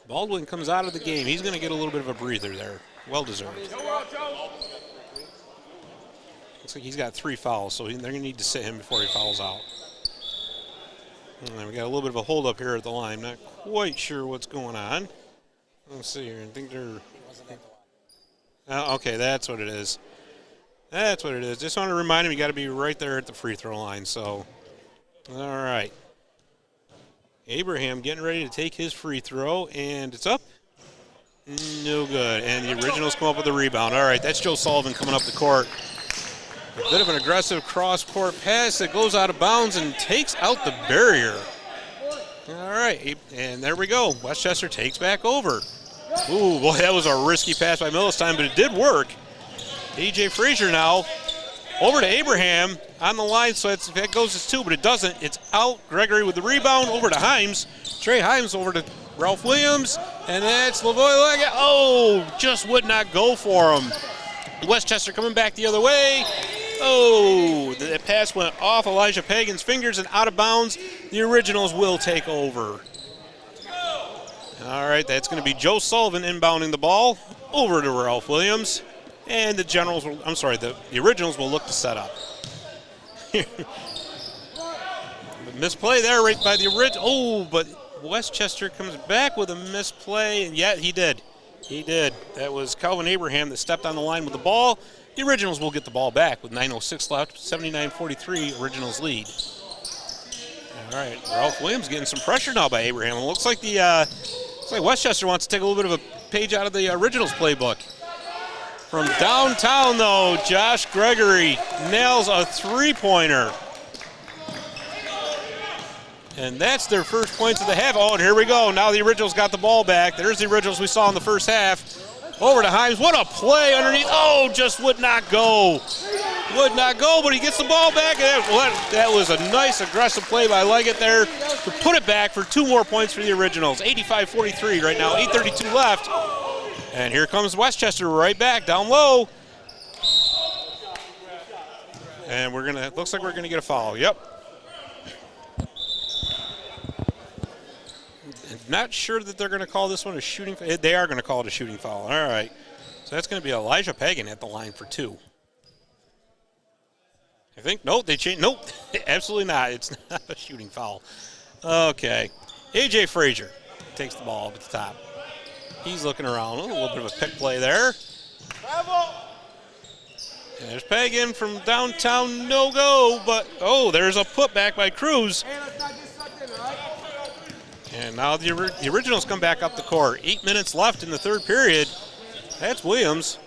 Baldwin comes out of the game. He's going to get a little bit of a breather there. Well-deserved. Looks like he's got 3 fouls, so they're going to need to sit him before he fouls out. And we got a little bit of a hold-up here at the line. Not quite sure what's going on. Let's see here. I think they're... okay, that's what it is. That's what it is. Just want to remind him you got to be right there at the free throw line. So, all right. Abraham getting ready to take his free throw, and it's up. No good. And the Originals come up with a rebound. All right, that's Joe Sullivan coming up the court. A bit of an aggressive cross-court pass that goes out of bounds and takes out the barrier. All right, and there we go. Westchester takes back over. Ooh, boy, that was a risky pass by Millenstein, but it did work. A.J. Frazier now over to Abraham on the line, so that goes as 2, but it doesn't. It's out. Gregory with the rebound over to Himes. Trey Himes over to Ralph Williams, and that's Lavoie. Oh, just would not go for him. Westchester coming back the other way. Oh, the pass went off Elijah Pagan's fingers and out of bounds. The Originals will take over. All right, that's going to be Joe Sullivan inbounding the ball over to Ralph Williams. And the Originals will look to set up. Misplay there right by the Originals. Oh, but Westchester comes back with a misplay. And yeah, he did. He did. That was Calvin Abraham that stepped on the line with the ball. The Originals will get the ball back with 9:06 left. 79-43, Originals lead. All right, Ralph Williams getting some pressure now by Abraham. It looks like Westchester wants to take a little bit of a page out of the Originals playbook. From downtown, though, Josh Gregory nails a three-pointer. And that's their first points of the half. Oh, and here we go. Now the Originals got the ball back. There's the Originals we saw in the first half. Over to Himes. What a play underneath. Oh, just would not go. Would not go, but he gets the ball back. That was a nice aggressive play by Leggett there to put it back for 2 more points for the Originals. 85-43 right now, 8:32 left. And here comes Westchester right back down low. And looks like we're gonna get a foul. Yep. Not sure that they're gonna call this one a shooting foul. They are gonna call it a shooting foul. All right. So that's gonna be Elijah Pagan at the line for 2. I think, nope, they changed. Nope, absolutely not. It's not a shooting foul. Okay. A.J. Frazier takes the ball up at the top. He's looking around. A little bit of a pick play there. And there's Pagan from downtown, no go, but there's a putback by Cruz. And now the Originals come back up the court. 8 minutes left in the third period. That's Williams.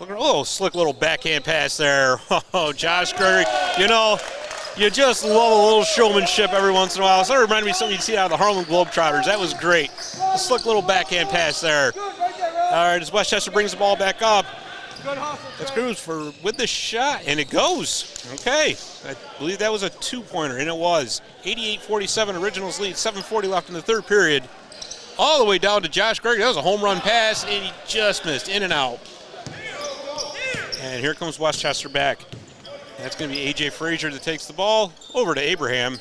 Slick little backhand pass there. Oh, Josh Gregory. You just love a little showmanship every once in a while. So that reminded me of something you'd see out of the Harlem Globetrotters. That was great. A slick little backhand pass there. All right, as Westchester brings the ball back up. That's Cruz with the shot, and it goes. Okay, I believe that was a 2-pointer, and it was. 88-47, Originals lead, 7:40 left in the third period. All the way down to Josh Gregory. That was a home run pass, and he just missed, in and out. And here comes Westchester back. That's going to be A.J. Frazier that takes the ball over to Abraham.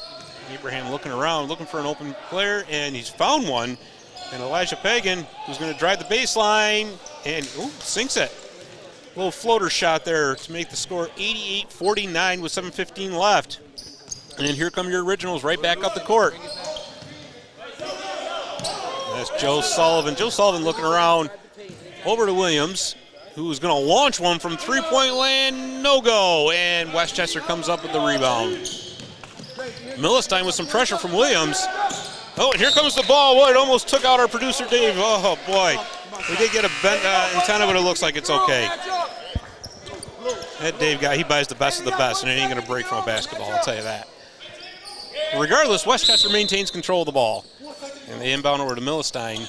Abraham looking around, looking for an open player, and he's found one. And Elijah Pagan, who's going to drive the baseline, and sinks it. Little floater shot there to make the score 88-49 with 7:15 left. And here come your Originals right back up the court. That's Joe Sullivan. Joe Sullivan looking around over to Williams, who's going to launch one from three-point land, no go. And Westchester comes up with the rebound. Milestein with some pressure from Williams. Oh, and here comes the ball. Boy, it almost took out our producer, Dave. Oh, boy. We did get a bent antenna, but it looks like it's okay. That Dave guy, he buys the best of the best, and it ain't going to break from a basketball, I'll tell you that. Regardless, Westchester maintains control of the ball. And they inbound over to Milestein.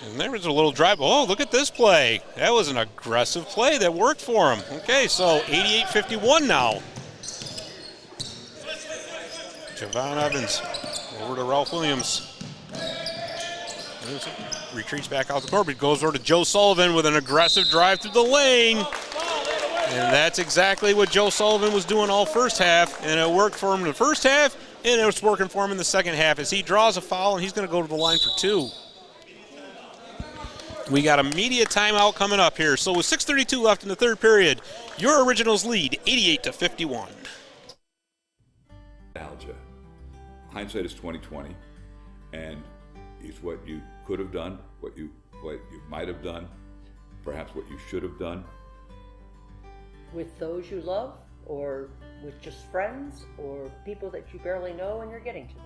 And there was a little drive. Oh, look at this play. That was an aggressive play that worked for him. Okay, so 88-51 now. Javon Evans over to Ralph Williams. Retreats back out the court, but goes over to Joe Sullivan with an aggressive drive through the lane. And that's exactly what Joe Sullivan was doing all first half, and it worked for him in the first half, and it was working for him in the second half as he draws a foul, and he's going to go to the line for two. We got a media timeout coming up here. So with 6:32 left in the third period, your Originals lead 88-51. Nostalgia. Hindsight is 20/20, and it's what you could have done, what you might have done, perhaps what you should have done. With those you love, or with just friends, or people that you barely know and you're getting to know.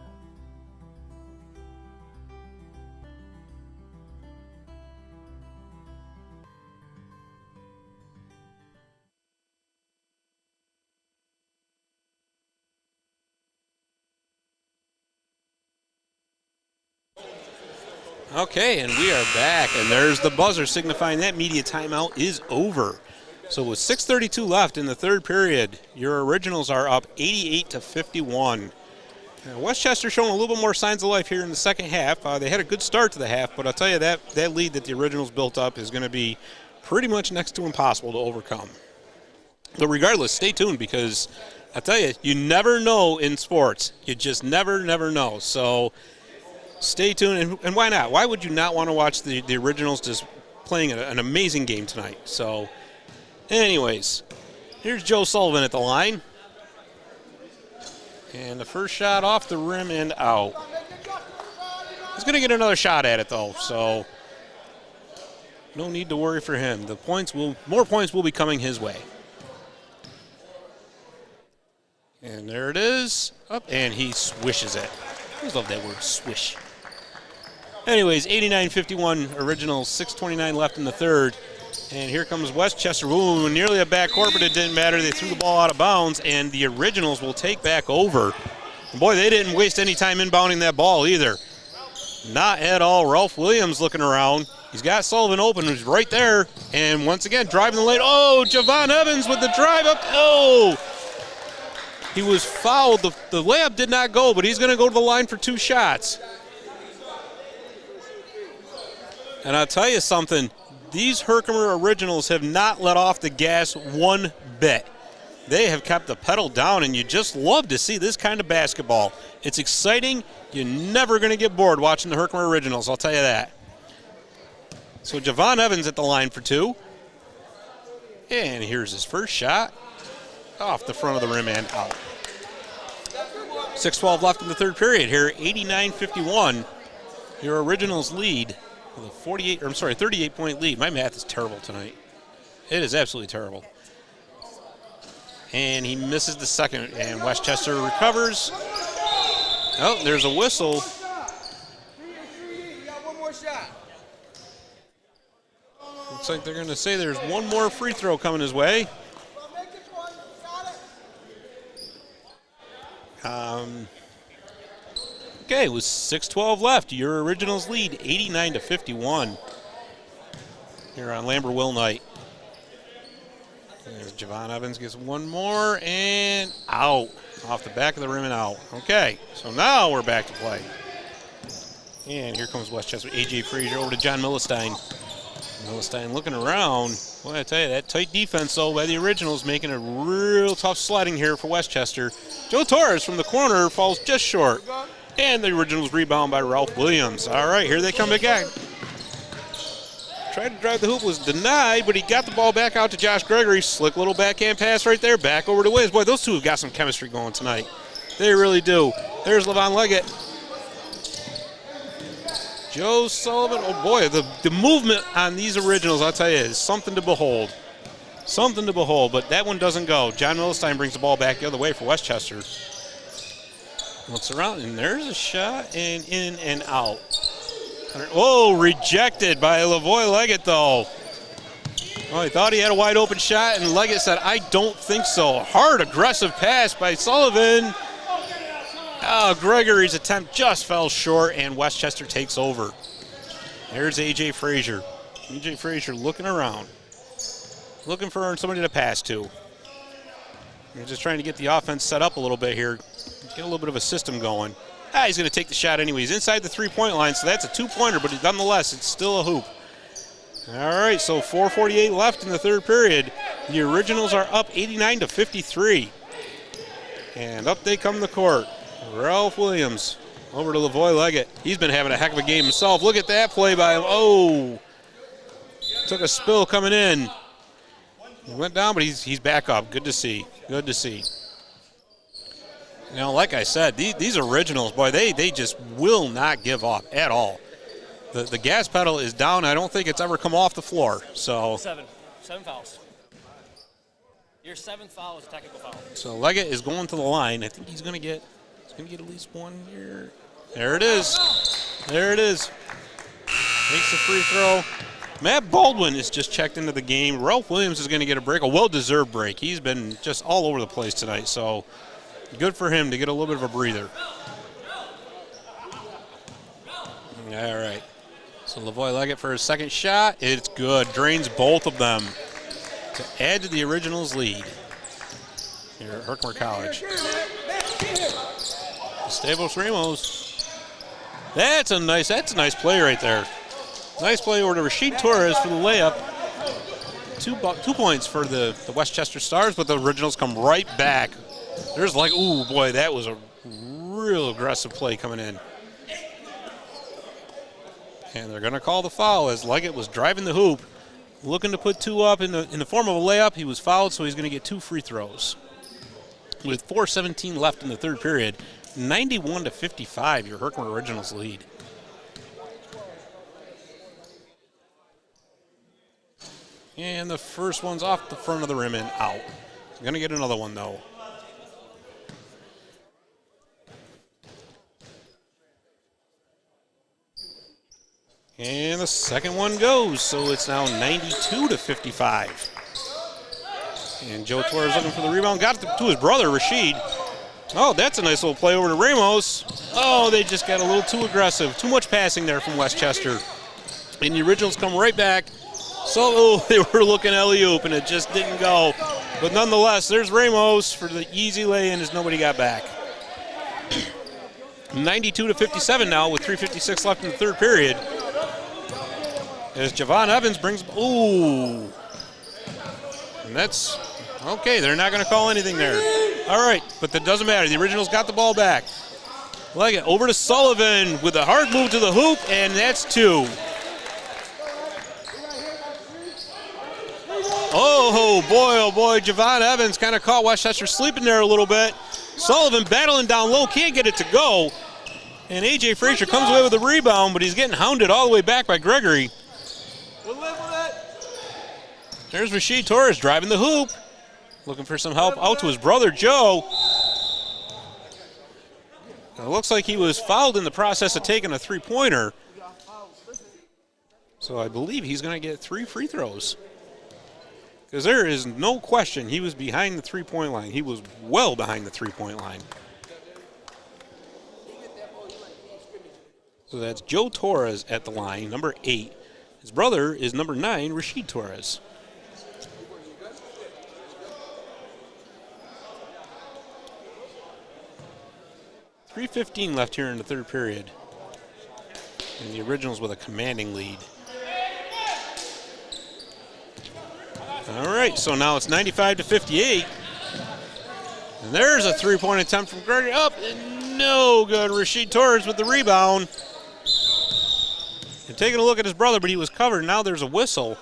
Okay, and we are back, and there's the buzzer signifying that media timeout is over. So with 6:32 left in the third period, your Originals are up 88-51. Westchester showing a little bit more signs of life here in the second half. They had a good start to the half, but I'll tell you that lead that the Originals built up is going to be pretty much next to impossible to overcome. But regardless, stay tuned, because I tell you, you never know in sports. You just never know. So stay tuned, and why not? Why would you not want to watch the Originals just playing an amazing game tonight? So anyways, here's Joe Sullivan at the line. And the first shot off the rim and out. He's going to get another shot at it, though, so no need to worry for him. More points will be coming his way. And there it is. Up, and he swishes it. I always love that word, swish. Anyways, 89-51 Originals, 6:29 left in the third. And here comes Westchester. Ooh, nearly a backcourt, but it didn't matter. They threw the ball out of bounds, and the Originals will take back over. And boy, they didn't waste any time inbounding that ball either. Not at all. Ralph Williams looking around. He's got Sullivan open, who's right there. And once again, driving the lane. Oh, Javon Evans with the drive up. Oh! He was fouled. The layup did not go, but he's going to go to the line for two shots. And I'll tell you something. These Herkimer Originals have not let off the gas one bit. They have kept the pedal down, and you just love to see this kind of basketball. It's exciting. You're never going to get bored watching the Herkimer Originals, I'll tell you that. So Javon Evans at the line for two. And here's his first shot. Off the front of the rim and out. 6:12 left in the third period here, 89-51. Your Originals lead. With a 38-point lead. My math is terrible tonight. It is absolutely terrible. And he misses the second, and Westchester recovers. Oh, there's a whistle. Looks like they're going to say there's one more free throw coming his way. Okay, with 6:12 left, your Originals lead 89-51 here on Lambert-Will night. There's Javon Evans, gets one more, and out. Off the back of the rim and out. Okay, so now we're back to play. And here comes Westchester. A.J. Frazier over to John Milestein. Milestein looking around. Well, I tell you, that tight defense, though, by the Originals, making it real tough sledding here for Westchester. Joe Torres from the corner falls just short. And the Originals rebound by Ralph Williams. All right, here they come again. Tried to drive the hoop, was denied, but he got the ball back out to Josh Gregory. Slick little backhand pass right there, back over to Williams. Boy, those two have got some chemistry going tonight. They really do. There's Levon Leggett. Joe Sullivan, oh boy, the movement on these Originals, I'll tell you, is something to behold. Something to behold, but that one doesn't go. John Milstein brings the ball back the other way for Westchester. Looks around, and there's a shot, and in and out. Oh, rejected by Lavoy Leggett, though. Oh, he thought he had a wide open shot, and Leggett said, I don't think so. Hard, aggressive pass by Sullivan. Oh, Gregory's attempt just fell short, and Westchester takes over. There's A.J. Frazier. A.J. Frazier looking around, looking for somebody to pass to. They're just trying to get the offense set up a little bit here, get a little bit of a system going. He's going to take the shot anyway. He's inside the three-point line, so that's a two-pointer, but nonetheless, it's still a hoop. All right, so 4:48 left in the third period. The Originals are up 89-53. And up they come the court. Ralph Williams over to Lavoy Leggett. He's been having a heck of a game himself. Look at that play by him. Oh, took a spill coming in. He went down, but he's back up. Good to see. Good to see. You know, like I said, these Originals, boy, they just will not give up at all. The gas pedal is down. I don't think it's ever come off the floor. So Seven fouls. Your seventh foul is a technical foul. So Leggett is going to the line. I think he's going to get at least one here. There it is. There it is. Makes the free throw. Matt Baldwin is just checked into the game. Ralph Williams is going to get a break, a well-deserved break. He's been just all over the place tonight, so good for him to get a little bit of a breather. All right. So Lavoy Leggett for his second shot. It's good. Drains both of them to add to the Originals' lead here at Herkimer College. Stavos Ramos. That's a nice play right there. Nice play over to Rashid Torres for the layup. 2 points for the Westchester Stars, but the Originals come right back. There's like, ooh, boy, that was a real aggressive play coming in. And they're going to call the foul as Leggett was driving the hoop, looking to put two up in the form of a layup. He was fouled, so he's going to get 2 free throws. With 4:17 left in the third period, 91-55, your Herkimer Originals lead. And the first one's off the front of the rim and out. He's going to get another one, though. And the second one goes, so it's now 92-55. And Joe Torres looking for the rebound. Got it to his brother, Rashid. Oh, that's a nice little play over to Ramos. Oh, they just got a little too aggressive. Too much passing there from Westchester. And the Originals come right back. So they were looking alley-oop, and it just didn't go. But nonetheless, there's Ramos for the easy lay-in as nobody got back. 92-57 now with 3:56 left in the third period. As Javon Evans brings, ooh. And that's, okay, they're not going to call anything there. All right, but that doesn't matter. The Originals got the ball back. Leggett over to Sullivan with a hard move to the hoop, and that's 2. Oh boy, Javon Evans kind of caught Westchester sleeping there a little bit. Sullivan battling down low, can't get it to go. And A.J. Frazier comes away with a rebound, but he's getting hounded all the way back by Gregory. There's Rashid Torres driving the hoop, looking for some help out to his brother, Joe. It looks like he was fouled in the process of taking a three-pointer. So I believe he's going to get 3 free throws. Because there is no question he was behind the three-point line. He was well behind the three-point line. So that's Joe Torres at the line, number 8. His brother is number 9, Rashid Torres. .3:15 left here in the third period. And the Originals with a commanding lead. All right, so now it's 95 to 58. And there's a three-point attempt from Gregory. Up and no good. Rashid Torres with the rebound. And taking a look at his brother, but he was covered. Now there's a whistle.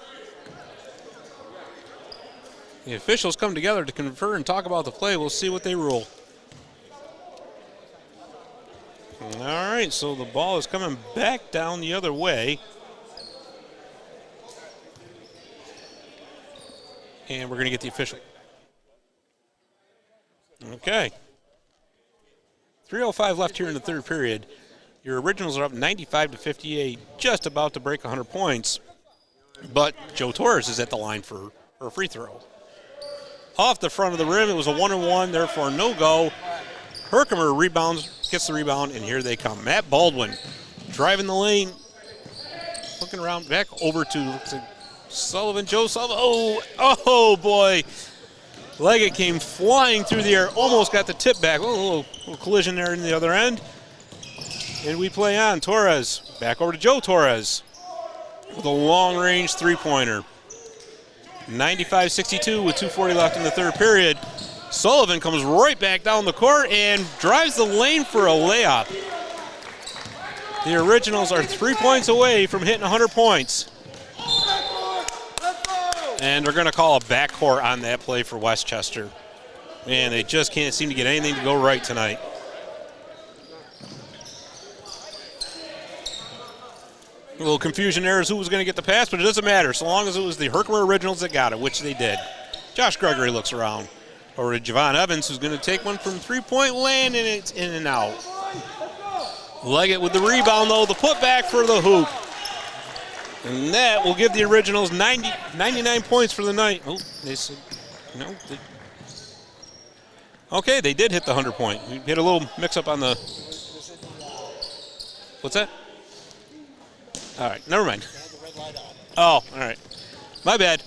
The officials come together to confer and talk about the play. We'll see what they rule. All right, so the ball is coming back down the other way. And we're going to get the official. Okay. 3:05 left here in the third period. Your Originals are up 95 to 58, just about to break 100 points. But Joe Torres is at the line for a free throw. Off the front of the rim, it was a 1-and-1, therefore no go. Herkimer rebounds, gets the rebound, and here they come. Matt Baldwin driving the lane, looking around, back over to Sullivan, Joe Sullivan. Oh boy. Leggett came flying through the air, almost got the tip back. A little collision there in the other end. And we play on. Torres, back over to Joe Torres with a long-range three-pointer. 95-62 with 2:40 left in the third period. Sullivan comes right back down the court and drives the lane for a layup. The Originals are 3 points away from hitting 100 points. And they're going to call a backcourt on that play for Westchester. Man, they just can't seem to get anything to go right tonight. A little confusion there as who was going to get the pass, but it doesn't matter so long as it was the Herkimer Originals that got it, which they did. Josh Gregory looks around. Over to Javon Evans, who's going to take one from three-point land, and it's in and out. Leggett with the rebound, though, the putback for the hoop. And that will give the Originals 99 points for the night. Oh, they said, no. Okay, they did hit the 100-point. We had a little mix-up on the, what's that? All right, never mind. Oh, all right. My bad.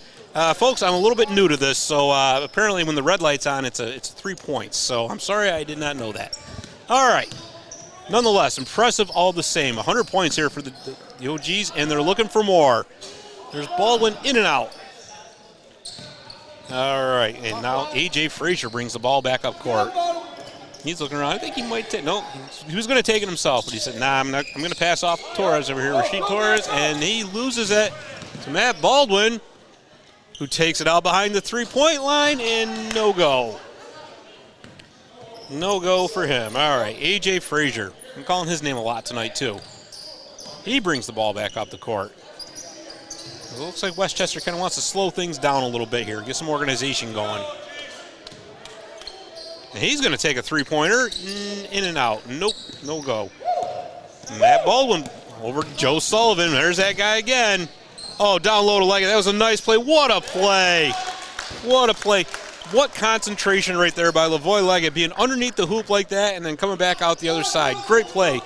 Folks, I'm a little bit new to this, so apparently when the red light's on, it's 3 points. So I'm sorry I did not know that. All right. Nonetheless, impressive all the same. 100 points here for the OGs, and they're looking for more. There's Baldwin in and out. All right, and now A.J. Frazier brings the ball back up court. He's looking around. I think he might take, no, he was going to take it himself, but he said, nah, I'm going to pass off Torres over here, Rashid Torres, and he loses it to Matt Baldwin, who takes it out behind the three-point line, and no go. No go for him. All right, A.J. Frazier. I'm calling his name a lot tonight, too. He brings the ball back up the court. It looks like Westchester kind of wants to slow things down a little bit here, get some organization going. And he's going to take a three-pointer, in and out. Nope, no go. Matt Baldwin over to Joe Sullivan. There's that guy again. Oh, down low to Leggett. That was a nice play. What a play. What a play. What concentration right there by Lavoy Leggett, being underneath the hoop like that and then coming back out the other side. Great play.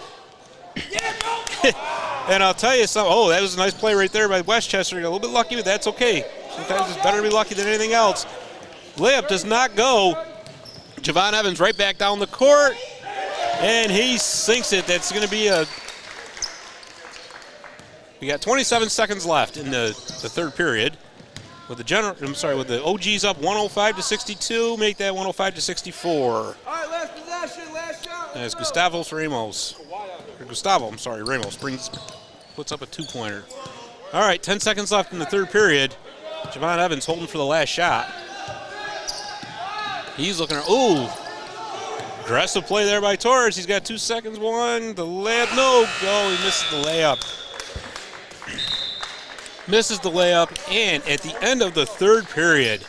And I'll tell you something. Oh, that was a nice play right there by Westchester. Got a little bit lucky, but that's okay. Sometimes it's better to be lucky than anything else. Layup does not go. Javon Evans right back down the court, and he sinks it. That's going to be a. We got 27 seconds left in the third period. With the OGs up 105 to 62, make that 105 to 64. All right, last possession, last shot. As Ramos puts up a two-pointer. All right, 10 seconds left in the third period. Javon Evans holding for the last shot. He's looking at, aggressive play there by Torres. He's got 2 seconds. One, the layup, no go. He misses the layup. Misses the layup, and at the end of the third period,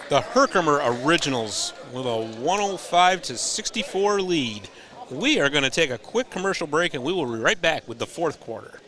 the Herkimer Originals with a 105 to 64 lead. We are going to take a quick commercial break, and we will be right back with the fourth quarter.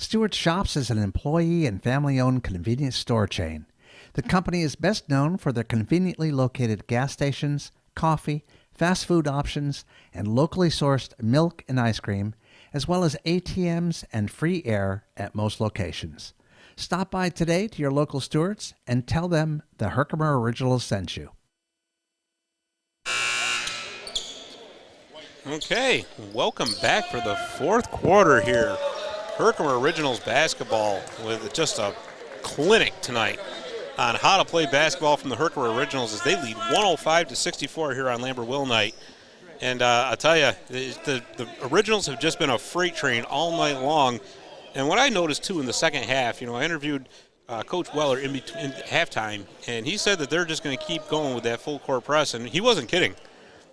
Stewart Shops is an employee and family-owned convenience store chain. The company is best known for their conveniently located gas stations, coffee, fast food options, and locally sourced milk and ice cream, as well as ATMs and free air at most locations. Stop by today to your local Stewart's and tell them the Herkimer Originals sent you. Okay, welcome back for the fourth quarter here. Herkimer Originals basketball with just a clinic tonight on how to play basketball from the Herkimer Originals as they lead 105-64 here on Lambert-Will night. And I tell you, the Originals have just been a freight train all night long. And what I noticed, too, in the second half, I interviewed Coach Weller in halftime, and he said that they're just going to keep going with that full-court press, and he wasn't kidding.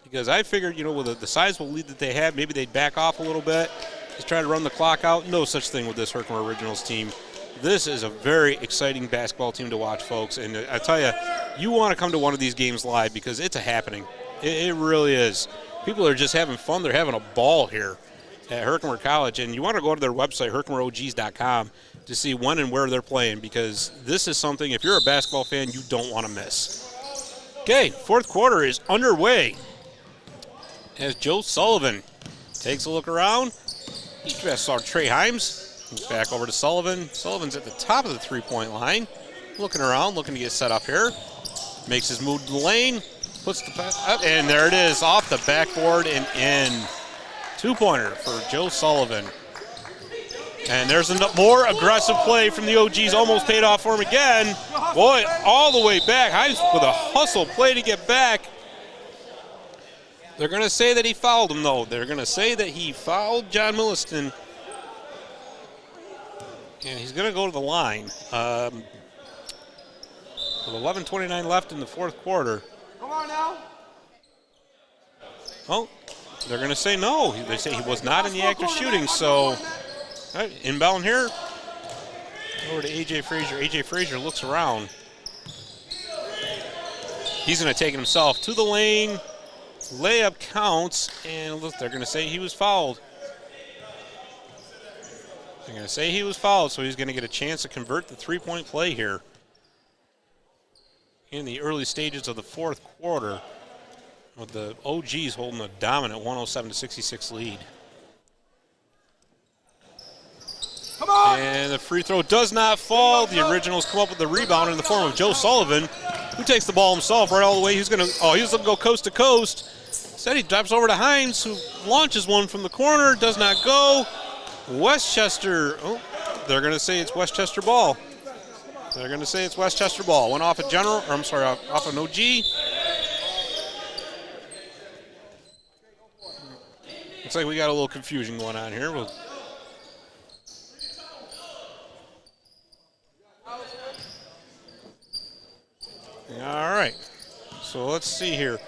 Because I figured, with the sizable lead that they have, maybe they'd back off a little bit, just try to run the clock out. No such thing with this Herkimer Originals team. This is a very exciting basketball team to watch, folks. And I tell you, you want to come to one of these games live because it's a happening. It really is. People are just having fun. They're having a ball here at Herkimer College. And you want to go to their website, herkimerogs.com, to see when and where they're playing because this is something, if you're a basketball fan, you don't want to miss. Okay, fourth quarter is underway as Joe Sullivan takes a look around. He just saw Trey Himes. Back over to Sullivan. Sullivan's at the top of the three-point line. Looking around, looking to get set up here. Makes his move to the lane. Puts the pass up, and there it is, off the backboard and in. Two-pointer for Joe Sullivan. And there's a more aggressive play from the OGs. Almost paid off for him again. Boy, all the way back. Himes with a hustle play to get back. They're going to say that he fouled him, though. They're going to say that he fouled John Milliston. And he's going to go to the line. With 11:29 left in the fourth quarter. Come on now. Oh, they're going to say no. They say he was not in the act of shooting. So, inbound here. Over to A.J. Frazier. A.J. Frazier looks around. He's going to take it himself to the lane. Layup counts. And look, they're going to say he was fouled. They're going to say he was fouled, so he's going to get a chance to convert the three-point play here in the early stages of the fourth quarter with the OGs holding a dominant 107-66 lead. Come on. And the free throw does not fall. The Originals come up with the rebound in the form of Joe Sullivan, who takes the ball himself right all the way. He's going to, he was going to go coast to coast. Instead, he drops over to Himes, who launches one from the corner, does not go. Westchester, they're going to say it's Westchester ball. They're going to say it's Westchester ball. Went off a off an OG. Looks like we got a little confusion going on here. All right, so let's see here.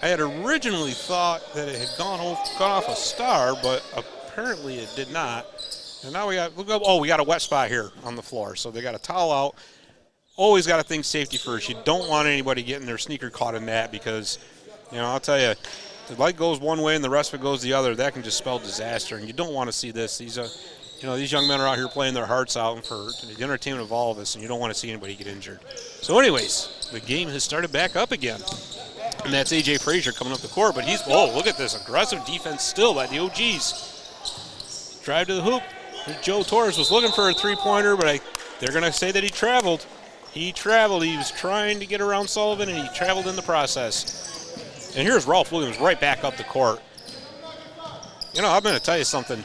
I had originally thought that it had gone off a star, but apparently it did not. And now we got a wet spot here on the floor. So they got a towel out. Always got to think safety first. You don't want anybody getting their sneaker caught in that because, I'll tell you, the light goes one way and the rest of it goes the other. That can just spell disaster, and you don't want to see this. These young men are out here playing their hearts out and for the entertainment of all of us, and you don't want to see anybody get injured. So anyways, the game has started back up again. And that's A.J. Frazier coming up the court, but look at this aggressive defense still by the OGs. Drive to the hoop. Joe Torres was looking for a three-pointer, but they're going to say that he traveled. He traveled. He was trying to get around Sullivan, and he traveled in the process. And here's Ralph Williams right back up the court. I'm going to tell you something.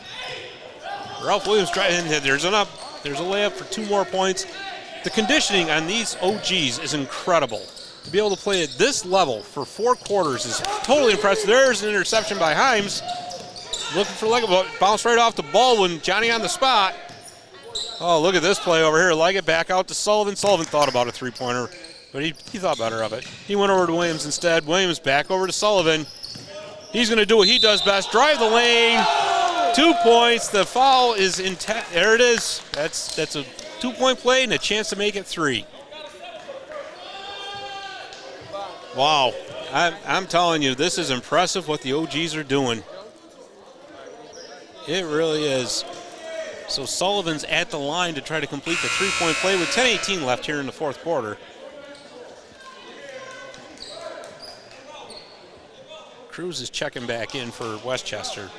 Ralph Williams driving. There's a layup for 2 more points. The conditioning on these OGs is incredible. To be able to play at this level for 4 quarters is totally impressive. There's an interception by Himes. Looking for Leggett, bounce right off the ball when Johnny on the spot. Oh, look at this play over here. Leggett back out to Sullivan. Sullivan thought about a three-pointer, but he thought better of it. He went over to Williams instead. Williams back over to Sullivan. He's going to do what he does best, drive the lane. 2 points. The foul is intact. There it is. That's a 2-point play and a chance to make it 3. Wow. I'm telling you, this is impressive what the OGs are doing. It really is. So Sullivan's at the line to try to complete the three-point play with 10:18 left here in the fourth quarter. Cruz is checking back in for Westchester.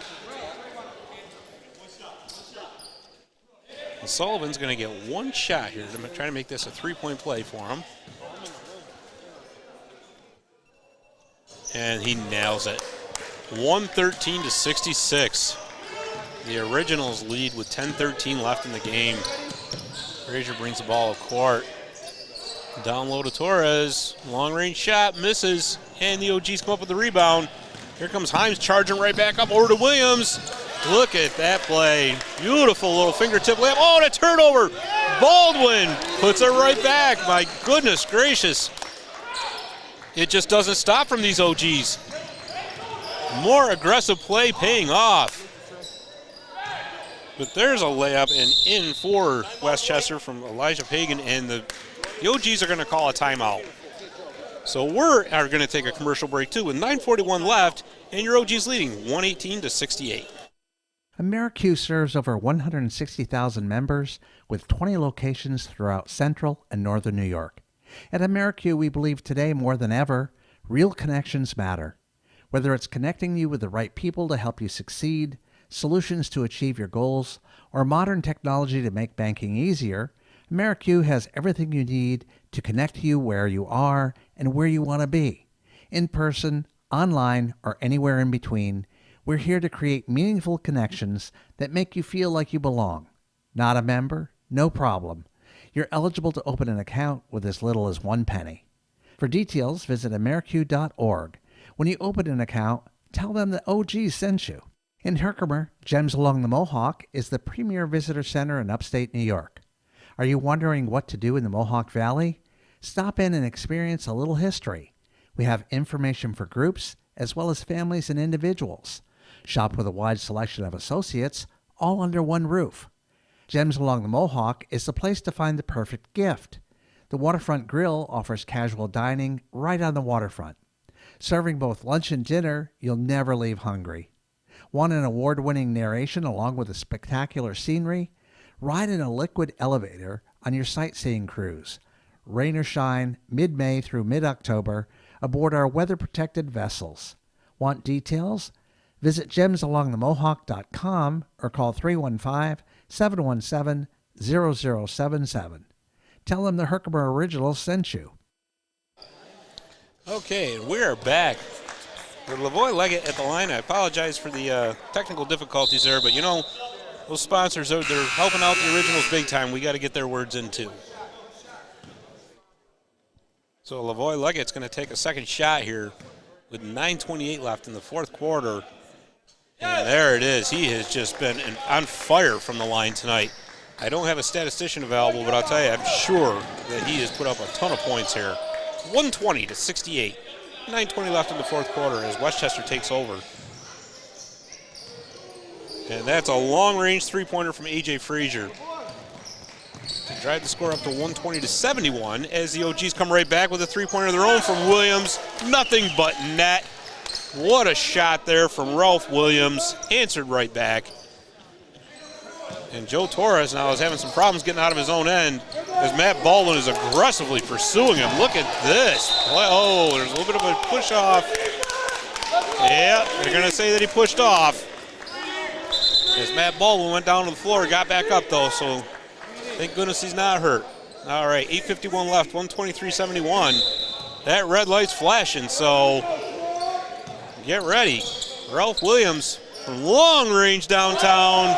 And Sullivan's going to get one shot here to try to make this a three-point play for him. And he nails it. 113-66. The Originals lead with 10:13 left in the game. Frazier brings the ball up court. Down low to Torres. Long-range shot, misses, and the OGs come up with the rebound. Here comes Himes charging right back up over to Williams. Look at that play. Beautiful little fingertip layup. Oh, and a turnover. Baldwin puts it right back. My goodness gracious. It just doesn't stop from these OGs. More aggressive play paying off. But there's a layup and in for Westchester from Elijah Pagan, and the OGs are going to call a timeout. So we are going to take a commercial break too with 9:41 left, and your OGs leading 118-68. AmeriQ serves over 160,000 members with 20 locations throughout Central and Northern New York. At AmeriQ, we believe today more than ever, real connections matter. Whether it's connecting you with the right people to help you succeed, solutions to achieve your goals, or modern technology to make banking easier, AmeriQ has everything you need to connect you where you are and where you want to be. In person, online, or anywhere in between, we're here to create meaningful connections that make you feel like you belong. Not a member? No problem. You're eligible to open an account with as little as 1 penny. For details, visit ameriq.org. When you open an account, tell them that OG sent you. In Herkimer, Gems Along the Mohawk is the premier visitor center in upstate New York. Are you wondering what to do in the Mohawk Valley? Stop in and experience a little history. We have information for groups as well as families and individuals. Shop with a wide selection of associates, all under one roof. Gems Along the Mohawk is the place to find the perfect gift. The Waterfront Grill offers casual dining right on the waterfront. Serving both lunch and dinner, you'll never leave hungry. Want an award-winning narration along with a spectacular scenery? Ride in a liquid elevator on your sightseeing cruise. Rain or shine, mid-May through mid-October, aboard our weather-protected vessels. Want details? Visit gemsalongthemohawk.com or call 315-717-0077. Tell them the Herkimer Originals sent you. Okay, we are back. With Lavoie Leggett at the line. I apologize for the technical difficulties there, but you know, those sponsors, they're helping out the Originals big time. We got to get their words in too. So Lavoie Leggett's going to take a second shot here with 9:28 left in the fourth quarter. And there it is. He has just been on fire from the line tonight. I don't have a statistician available, but I'll tell you, I'm sure that he has put up a ton of points here. 120-68. 9:20 left in the fourth quarter as Westchester takes over. And that's a long-range three-pointer from A.J. Frazier to drive the score up to 120-71 as the OGs come right back with a three-pointer of their own from Williams. Nothing but net. What a shot there from Ralph Williams. Answered right back. And Joe Torres now is having some problems getting out of his own end as Matt Baldwin is aggressively pursuing him. Look at this. Oh, there's a little bit of a push off. Yeah, they're going to say that he pushed off. As Matt Baldwin went down to the floor, got back up though, so thank goodness he's not hurt. All right, 8:51 left, 123-71. That red light's flashing, so get ready. Ralph Williams from long range downtown.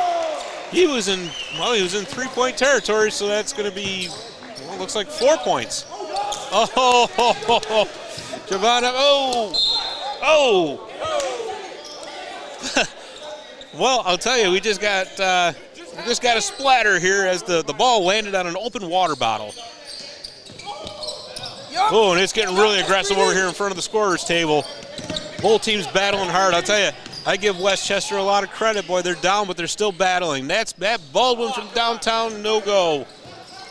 He was in three-point territory, so that's going to be, well, it looks like 4 points. Oh, Giovanna, oh. Well, I'll tell you, we just got a splatter here as the ball landed on an open water bottle. Oh, and it's getting really aggressive over here in front of the scorer's table. Both teams battling hard. I'll tell you, I give Westchester a lot of credit. Boy, they're down, but they're still battling. That's Matt Baldwin from downtown, no go.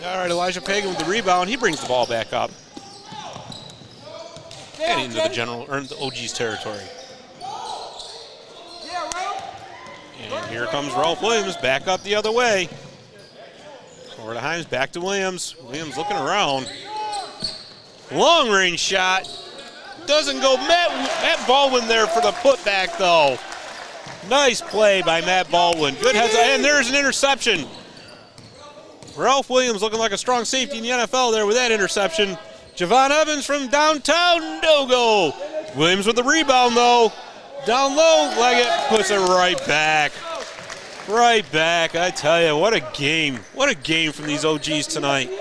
All right, Elijah Pagan with the rebound. He brings the ball back up. And into the OG's territory. And here comes Ralph Williams back up the other way. Over to Himes, back to Williams. Williams looking around. Long range shot. Doesn't go. Matt Baldwin there for the putback, though. Nice play by Matt Baldwin. Good heads up. And there's an interception. Ralph Williams looking like a strong safety in the NFL there with that interception. Javon Evans from downtown, no go. Williams with the rebound, though. Down low, Leggett puts it right back. Right back. I tell you, what a game. What a game from these OGs tonight.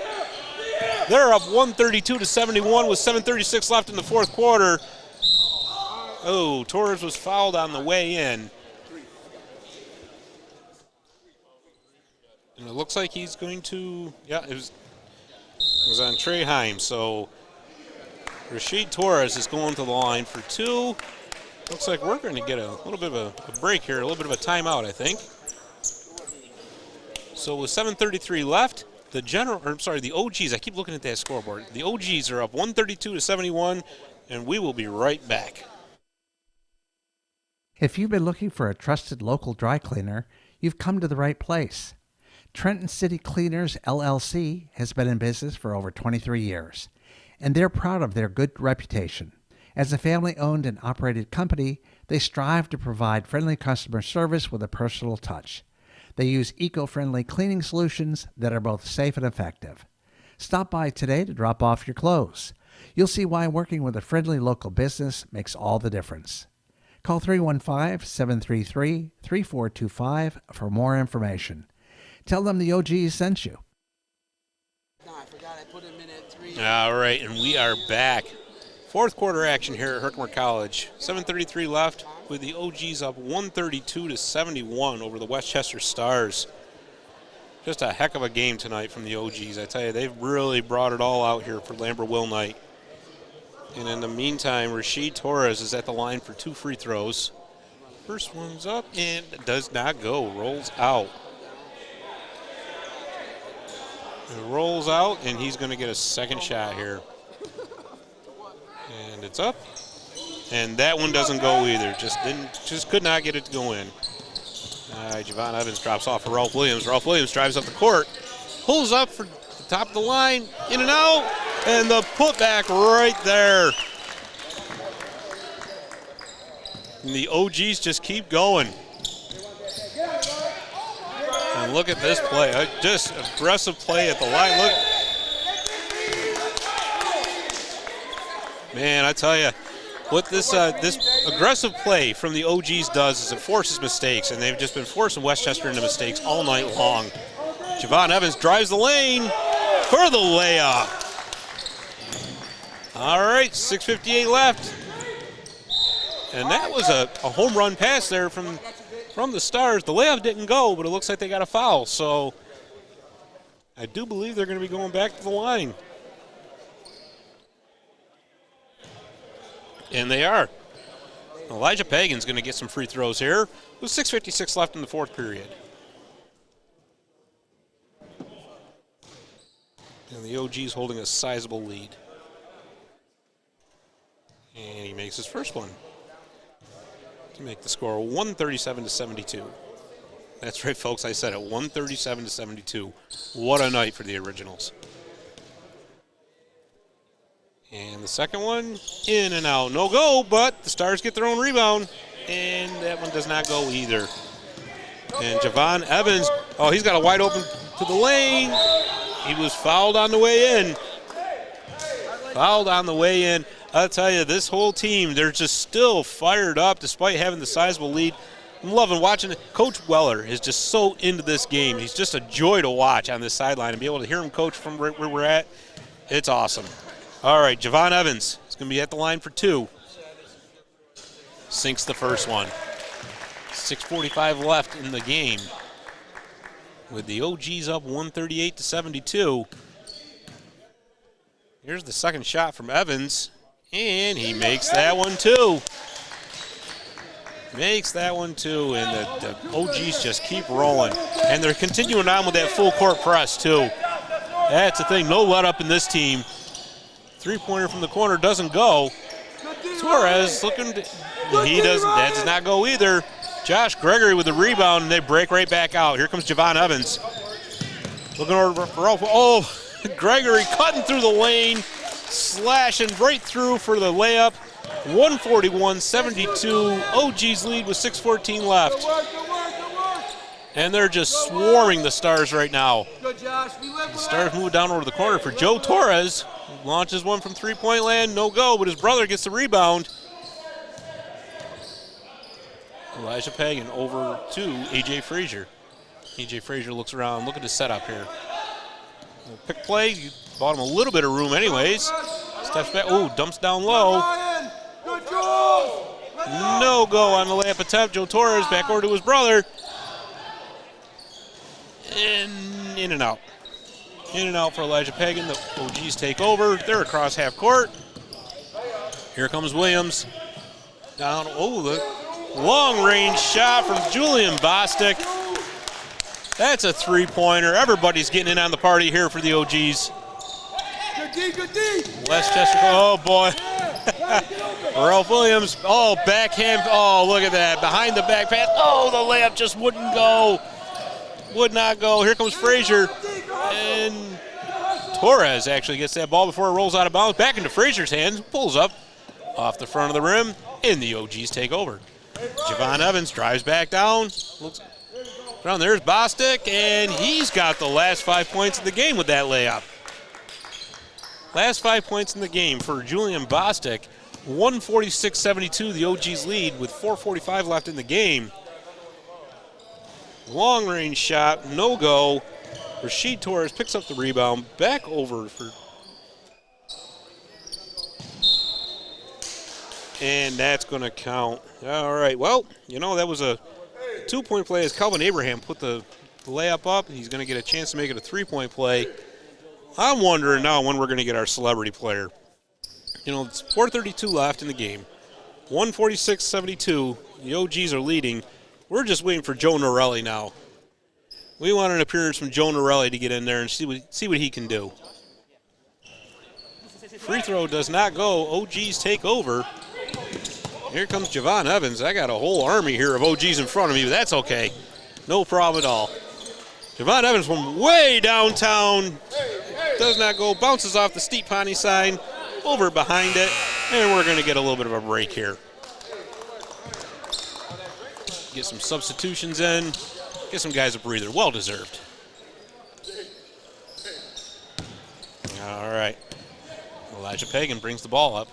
They're up 132-71 with 7:36 left in the fourth quarter. Oh, Torres was fouled on the way in. And it looks like he's going to, yeah, it was on Trey Himes. So Rashid Torres is going to the line for two. Looks like we're going to get a little bit of a break here, a little bit of a timeout, I think. So with 7:33 left, the OGs, I keep looking at that scoreboard. The OGs are up 132-71, and we will be right back. If you've been looking for a trusted local dry cleaner, you've come to the right place. Trenton City Cleaners, LLC, has been in business for over 23 years, and they're proud of their good reputation. As a family-owned and operated company, they strive to provide friendly customer service with a personal touch. They use eco-friendly cleaning solutions that are both safe and effective. Stop by today to drop off your clothes. You'll see why working with a friendly local business makes all the difference. Call 315-733-3425 for more information. Tell them the OGs sent you. All right, and we are back. Fourth quarter action here at Herkimer College. 7:33 left with the OGs up 132-71 over the Westchester Stars. Just a heck of a game tonight from the OGs. I tell you, they've really brought it all out here for Lambert Will Knight. And in the meantime, Rashid Torres is at the line for two free throws. First one's up and does not go, rolls out. It rolls out, and he's going to get a second shot here. And it's up. And that one doesn't go either. Just could not get it to go in. All right, Javon Evans drops off for Ralph Williams. Ralph Williams drives up the court, pulls up for the top of the line, in and out, and the putback right there. And the OGs just keep going. And look at this play. Just aggressive play at the line. Look. Man, I tell you, what this aggressive play from the OGs does is it forces mistakes, and they've just been forcing Westchester into mistakes all night long. Javon Evans drives the lane for the layup. All right, 6:58 left. And that was a home run pass there from the Stars. The layup didn't go, but it looks like they got a foul. So I do believe they're going to be going back to the line. And they are. Elijah Pagan's going to get some free throws here with 6:56 left in the fourth period. And the OG's holding a sizable lead. And he makes his first one to make the score 137-72. That's right, folks. I said it, 137-72. What a night for the Originals. And the second one, in and out. No go, but the Stars get their own rebound. And that one does not go either. And Javon Evans, oh, he's got a wide open to the lane. He was fouled on the way in. Fouled on the way in. I'll tell you, this whole team, they're just still fired up despite having the sizable lead. I'm loving watching it. Coach Weller is just so into this game. He's just a joy to watch on this sideline and be able to hear him coach from where we're at. It's awesome. All right, Javon Evans is going to be at the line for two. Sinks the first one. 6:45 left in the game. With the OGs up 138-72. Here's the second shot from Evans. And he makes that one too. Makes that one too. And the OGs just keep rolling. And they're continuing on with that full court press too. That's the thing. No let up in this team. Three-pointer from the corner doesn't go. Torres looking. That does not go either. Josh Gregory with the rebound, and they break right back out. Here comes Javon Evans. Looking over for oh, Gregory cutting through the lane, slashing right through for the layup. 141-72. OG's lead with 6:14 left. And they're just swarming the Stars right now. The Stars move down over the corner for Joe Torres. Launches one from three-point land, no go, but his brother gets the rebound. Elijah Pagan over to A.J. Frazier. A.J. Frazier looks around, look at the setup here. Pick play, you bought him a little bit of room anyways. Steps back, ooh, dumps down low. No go on the layup attempt. Joe Torres back over to his brother. And in and out. In and out for Elijah Pagan. The OGs take over. They're across half court. Here comes Williams. Down, oh, the long range shot from Julian Bostic. That's a three-pointer. Everybody's getting in on the party here for the OGs. Westchester, oh boy. Ralph Williams, oh, backhand, oh, look at that. Behind the back pass, oh, the layup just wouldn't go. Would not go. Here comes Frazier. And Torres actually gets that ball before it rolls out of bounds. Back into Frazier's hands, pulls up off the front of the rim, and the OGs take over. Javon Evans drives back down. Looks around, there's Bostic, and he's got the last 5 points of the game with that layup. Last 5 points in the game for Julian Bostic. 146-72, the OGs lead with 4:45 left in the game. Long range shot, no go. Rashid Torres picks up the rebound, back over for. And that's going to count. All right, well, you know, that was a 2-point play as Calvin Abraham put the layup up. He's going to get a chance to make it a 3-point play. I'm wondering now when we're going to get our celebrity player. You know, it's 4:32 left in the game. 146-72, the OGs are leading. We're just waiting for Joe Norelli now. We want an appearance from Joe Norelli to get in there and see what he can do. Free throw does not go. OGs take over. Here comes Javon Evans. I got a whole army here of OGs in front of me, but that's okay. No problem at all. Javon Evans from way downtown. Does not go. Bounces off the steep Pawnee sign. Over behind it. And we're going to get a little bit of a break here. Get some substitutions in. Get some guys a breather. Well deserved. All right. Elijah Pagan brings the ball up.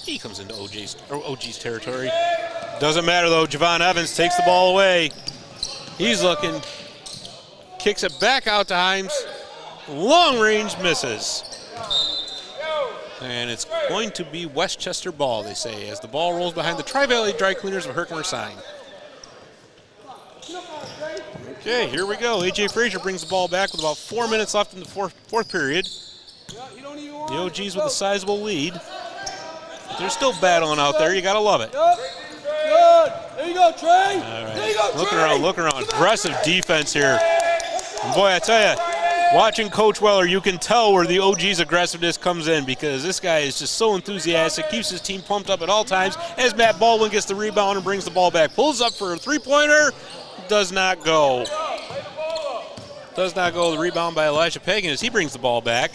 He comes into OG's territory. Doesn't matter though. Javon Evans takes the ball away. He's looking. Kicks it back out to Himes. Long range misses. And it's going to be Westchester ball, they say, as the ball rolls behind the Tri-Valley Dry Cleaners of Herkimer sign. Okay, here we go. A.J. Frazier brings the ball back with about 4 minutes left in the fourth period. The OGs with a sizable lead. But they're still battling out there. You got to love it. Good. There you go, Trey. All right. There you go, Looking around. Aggressive defense here. And boy, I tell you, watching Coach Weller, you can tell where the OG's aggressiveness comes in because this guy is just so enthusiastic, keeps his team pumped up at all times as Matt Baldwin gets the rebound and brings the ball back. Pulls up for a three-pointer. Does not go. Does not go. The rebound by Elijah Pagan as he brings the ball back.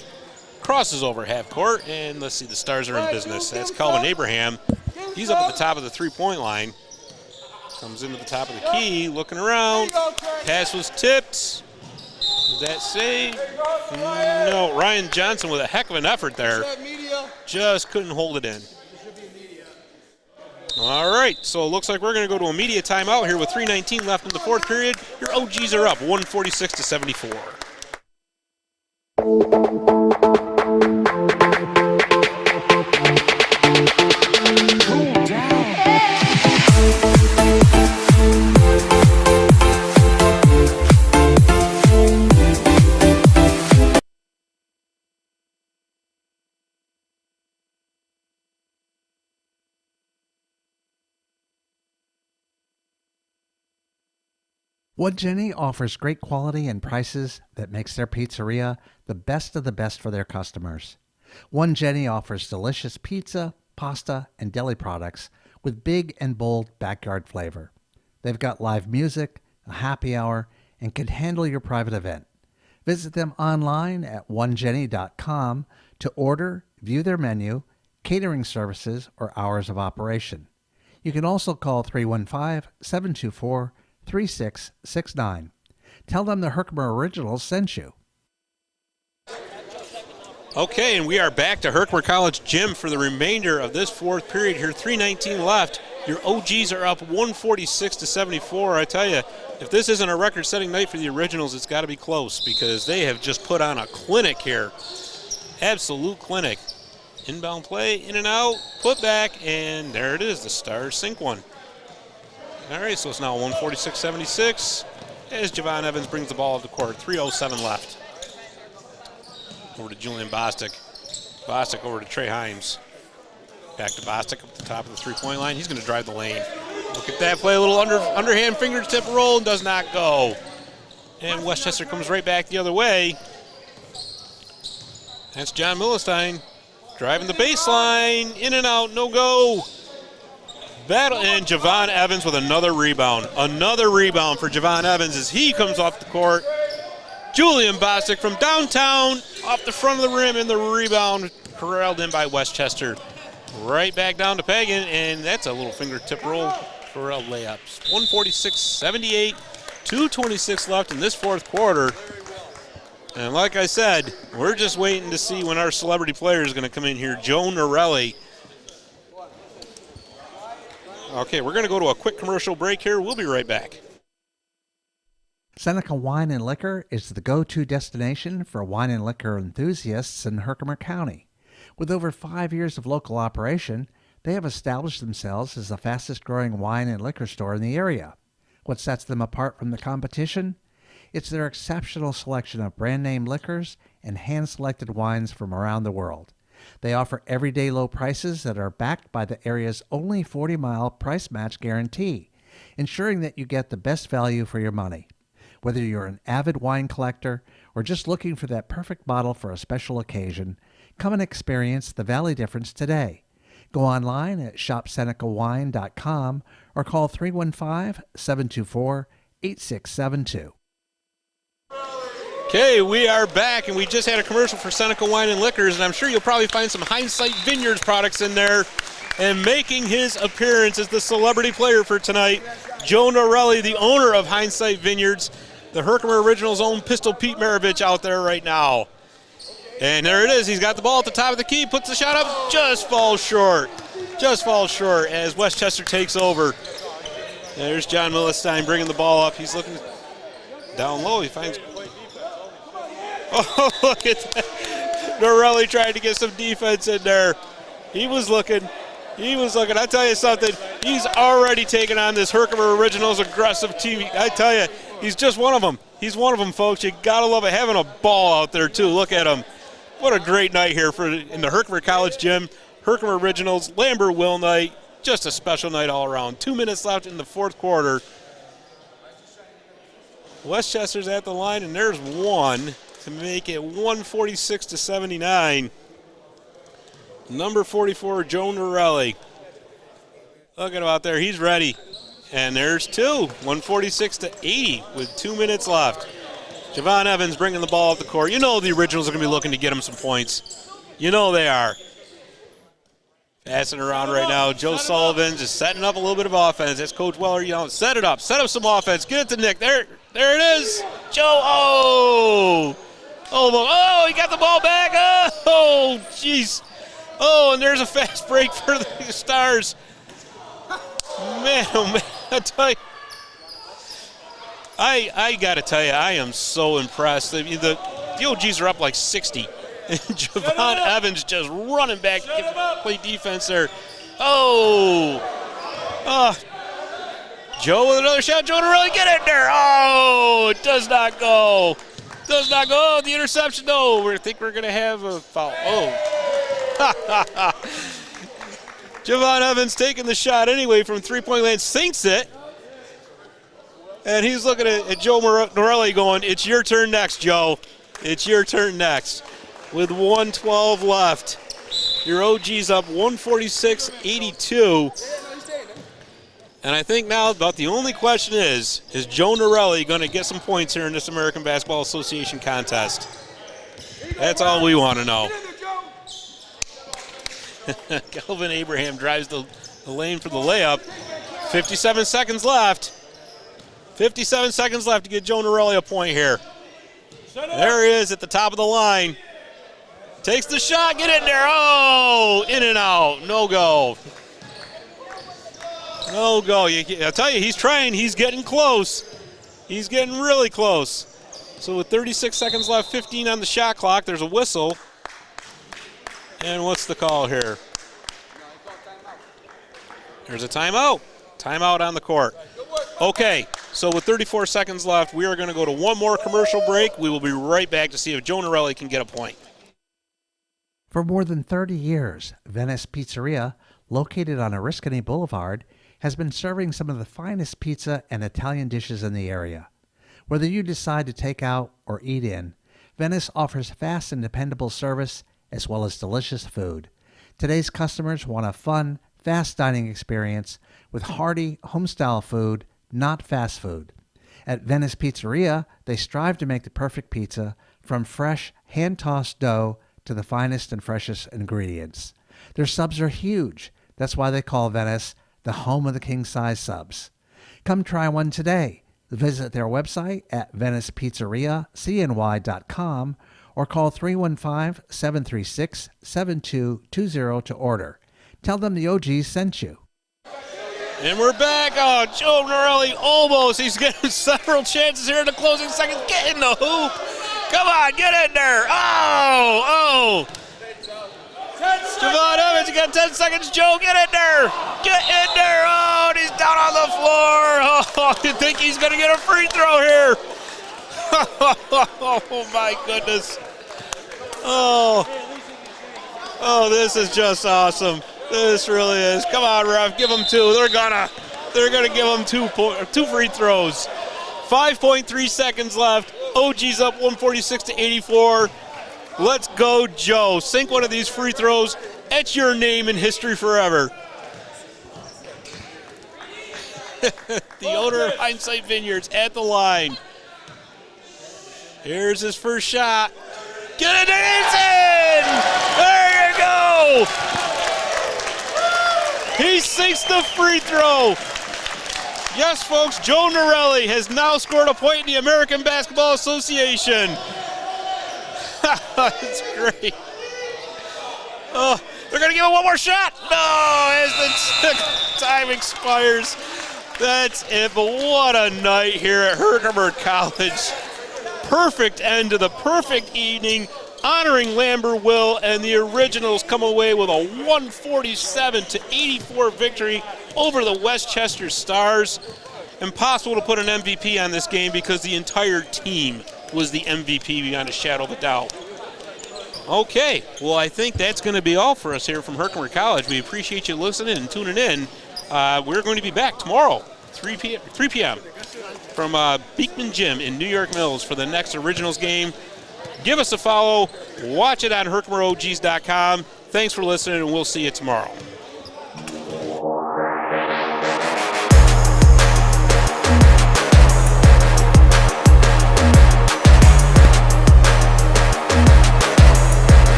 Crosses over half court, and let's see, the Stars are in business. That's Calvin Abraham. He's up at the top of the three-point line. Comes into the top of the key, looking around. Pass was tipped. Does that say? No, Ryan Johnson with a heck of an effort there. Just couldn't hold it in. All right, so it looks like we're going to go to a media timeout here with 3:19 left in the fourth period. Your OGs are up 146-74. One Jenny offers great quality and prices that makes their pizzeria the best of the best for their customers. One Jenny offers delicious pizza, pasta, and deli products with big and bold backyard flavor. They've got live music, a happy hour, and can handle your private event. Visit them online at onejenny.com to order, view their menu, catering services, or hours of operation. You can also call 315-724-3669. Tell them the Herkimer Originals sent you. Okay, and we are back to Herkimer College Gym for the remainder of this fourth period here. 3:19 left. Your OGs are up 146-74. I tell you, if this isn't a record-setting night for the Originals, it's got to be close because they have just put on a clinic here. Absolute clinic. Inbound play, in and out, put back, and there it is. The Stars sink one. All right, so it's now 146-76 as Javon Evans brings the ball up the court. 3:07 left. Over to Julian Bostic. Bostic over to Trey Himes. Back to Bostic up the top of the three-point line. He's going to drive the lane. Look at that play. A little underhand fingertip roll and does not go. And Westchester comes right back the other way. That's John Millenstein driving the baseline. In and out, no go. Battle, and Javon Evans with another rebound. Another rebound for Javon Evans as he comes off the court. Julian Bostic from downtown, off the front of the rim, and the rebound corralled in by Westchester. Right back down to Pagan, and that's a little fingertip roll for a layup. 146-78, 2:26 left in this fourth quarter. And like I said, we're just waiting to see when our celebrity player is going to come in here, Joe Norelli. Okay, we're going to go to a quick commercial break here. We'll be right back. Seneca Wine and Liquor is the go-to destination for wine and liquor enthusiasts in Herkimer County. With over 5 years of local operation, they have established themselves as the fastest-growing wine and liquor store in the area. What sets them apart from the competition? It's their exceptional selection of brand-name liquors and hand-selected wines from around the world. They offer everyday low prices that are backed by the area's only 40-mile price match guarantee, ensuring that you get the best value for your money. Whether you're an avid wine collector or just looking for that perfect bottle for a special occasion, come and experience the Valley difference today. Go online at shopsenecawine.com or call 315-724-8672. Okay, we are back, and we just had a commercial for Seneca Wine and Liquors, and I'm sure you'll probably find some Hindsight Vineyards products in there. And making his appearance is the celebrity player for tonight, Joe Norelli, the owner of Hindsight Vineyards, the Herkimer Originals' own Pistol Pete Maravich out there right now. And there it is. He's got the ball at the top of the key, puts the shot up, just falls short. Just falls short as Westchester takes over. There's John Millenstein bringing the ball up. He's looking down low. He finds... Oh, look at that. Norelli trying to get some defense in there. He was looking. I'll tell you something. He's already taken on this Herkimer Originals aggressive team. I tell you, he's just one of them. He's one of them, folks. You got to love it. Having a ball out there, too. Look at him. What a great night here in the Herkimer College Gym. Herkimer Originals, Lambert Will night. Just a special night all around. 2 minutes left in the fourth quarter. Westchester's at the line, and there's one to make it 146-79. Number 44, Joe Norelli. Look at him out there. He's ready. And there's two. 146-80 with 2 minutes left. Javon Evans bringing the ball up the court. You know the Originals are going to be looking to get him some points. You know they are. Passing around right now. Joe Sullivan just setting up a little bit of offense. That's Coach Weller yelling, set it up. Set up some offense. Get it to Nick. There it is. Joe. Oh, he got the ball back. Oh, jeez. Oh, and there's a fast break for the Stars. Man, oh, man, I tell you. I got to tell you, I am so impressed. The OGs are up like 60. And Javon Evans just running back, play defense there. Oh. Joe with another shot. Joe Norelli, get it there. Oh, it does not go. Does not go. The interception, no. I think we're going to have a foul. Oh. Javon Evans taking the shot anyway from three-point land, sinks it. And he's looking at Joe Norelli going, it's your turn next, Joe. It's your turn next. With 1:12 left. Your OG's up 146-82. And I think now about the only question is Joe Norelli going to get some points here in this American Basketball Association contest? That's all we want to know. Kelvin Abraham drives the lane for the layup. 57 seconds left. 57 seconds left to get Joe Norelli a point here. There he is at the top of the line. Takes the shot, get in there. Oh, in and out, no go. No go. I'll tell you, he's trying. He's getting close. He's getting really close. So with 36 seconds left, 15 on the shot clock, there's a whistle. And what's the call here? There's a timeout. Timeout on the court. Okay, so with 34 seconds left, we are going to go to one more commercial break. We will be right back to see if Joe Norelli can get a point. For more than 30 years, Venice Pizzeria, located on Oriskany Boulevard, has been serving some of the finest pizza and Italian dishes in the area. Whether you decide to take out or eat in, Venice offers fast and dependable service as well as delicious food. Today's customers want a fun, fast dining experience with hearty, home-style food, not fast food. At Venice Pizzeria, they strive to make the perfect pizza, from fresh, hand-tossed dough to the finest and freshest ingredients. Their subs are huge. That's why they call Venice the home of the king-size subs. Come try one today. Visit their website at venicepizzeriacny.com or call 315-736-7220 to order. Tell them the OGs sent you. And we're back. Oh, Joe Norelli almost. He's getting several chances here in the closing seconds. Get in the hoop. Come on, get in there. Oh. Javon Evans, you got 10 seconds. Joe, get in there. Get in there. Oh, and he's down on the floor. Oh, you think he's going to get a free throw here? Oh, my goodness. Oh, this is just awesome. This really is. Come on, ref, give them two. They're gonna give them two free throws. 5.3 seconds left. OG's up 146-84. Let's go, Joe. Sink one of these free throws. Etch your name in history forever. The owner of Hindsight Vineyards at the line. Here's his first shot. Get it, it's in! There you go! He sinks the free throw. Yes, folks, Joe Norelli has now scored a point in the American Basketball Association. That's great. Oh, they're going to give him one more shot. No, as the time expires. That's it, but what a night here at Herkimer College. Perfect end to the perfect evening, honoring Lambert Will, and the Originals come away with a 147-84 victory over the Westchester Stars. Impossible to put an MVP on this game because the entire team was the MVP beyond a shadow of a doubt. Okay, well, I think that's going to be all for us here from Herkimer College. We appreciate you listening and tuning in. We're going to be back tomorrow, 3 p.m. from Beekman Gym in New York Mills for the next Originals game. Give us a follow. Watch it on HerkimerOGs.com. Thanks for listening, and we'll see you tomorrow.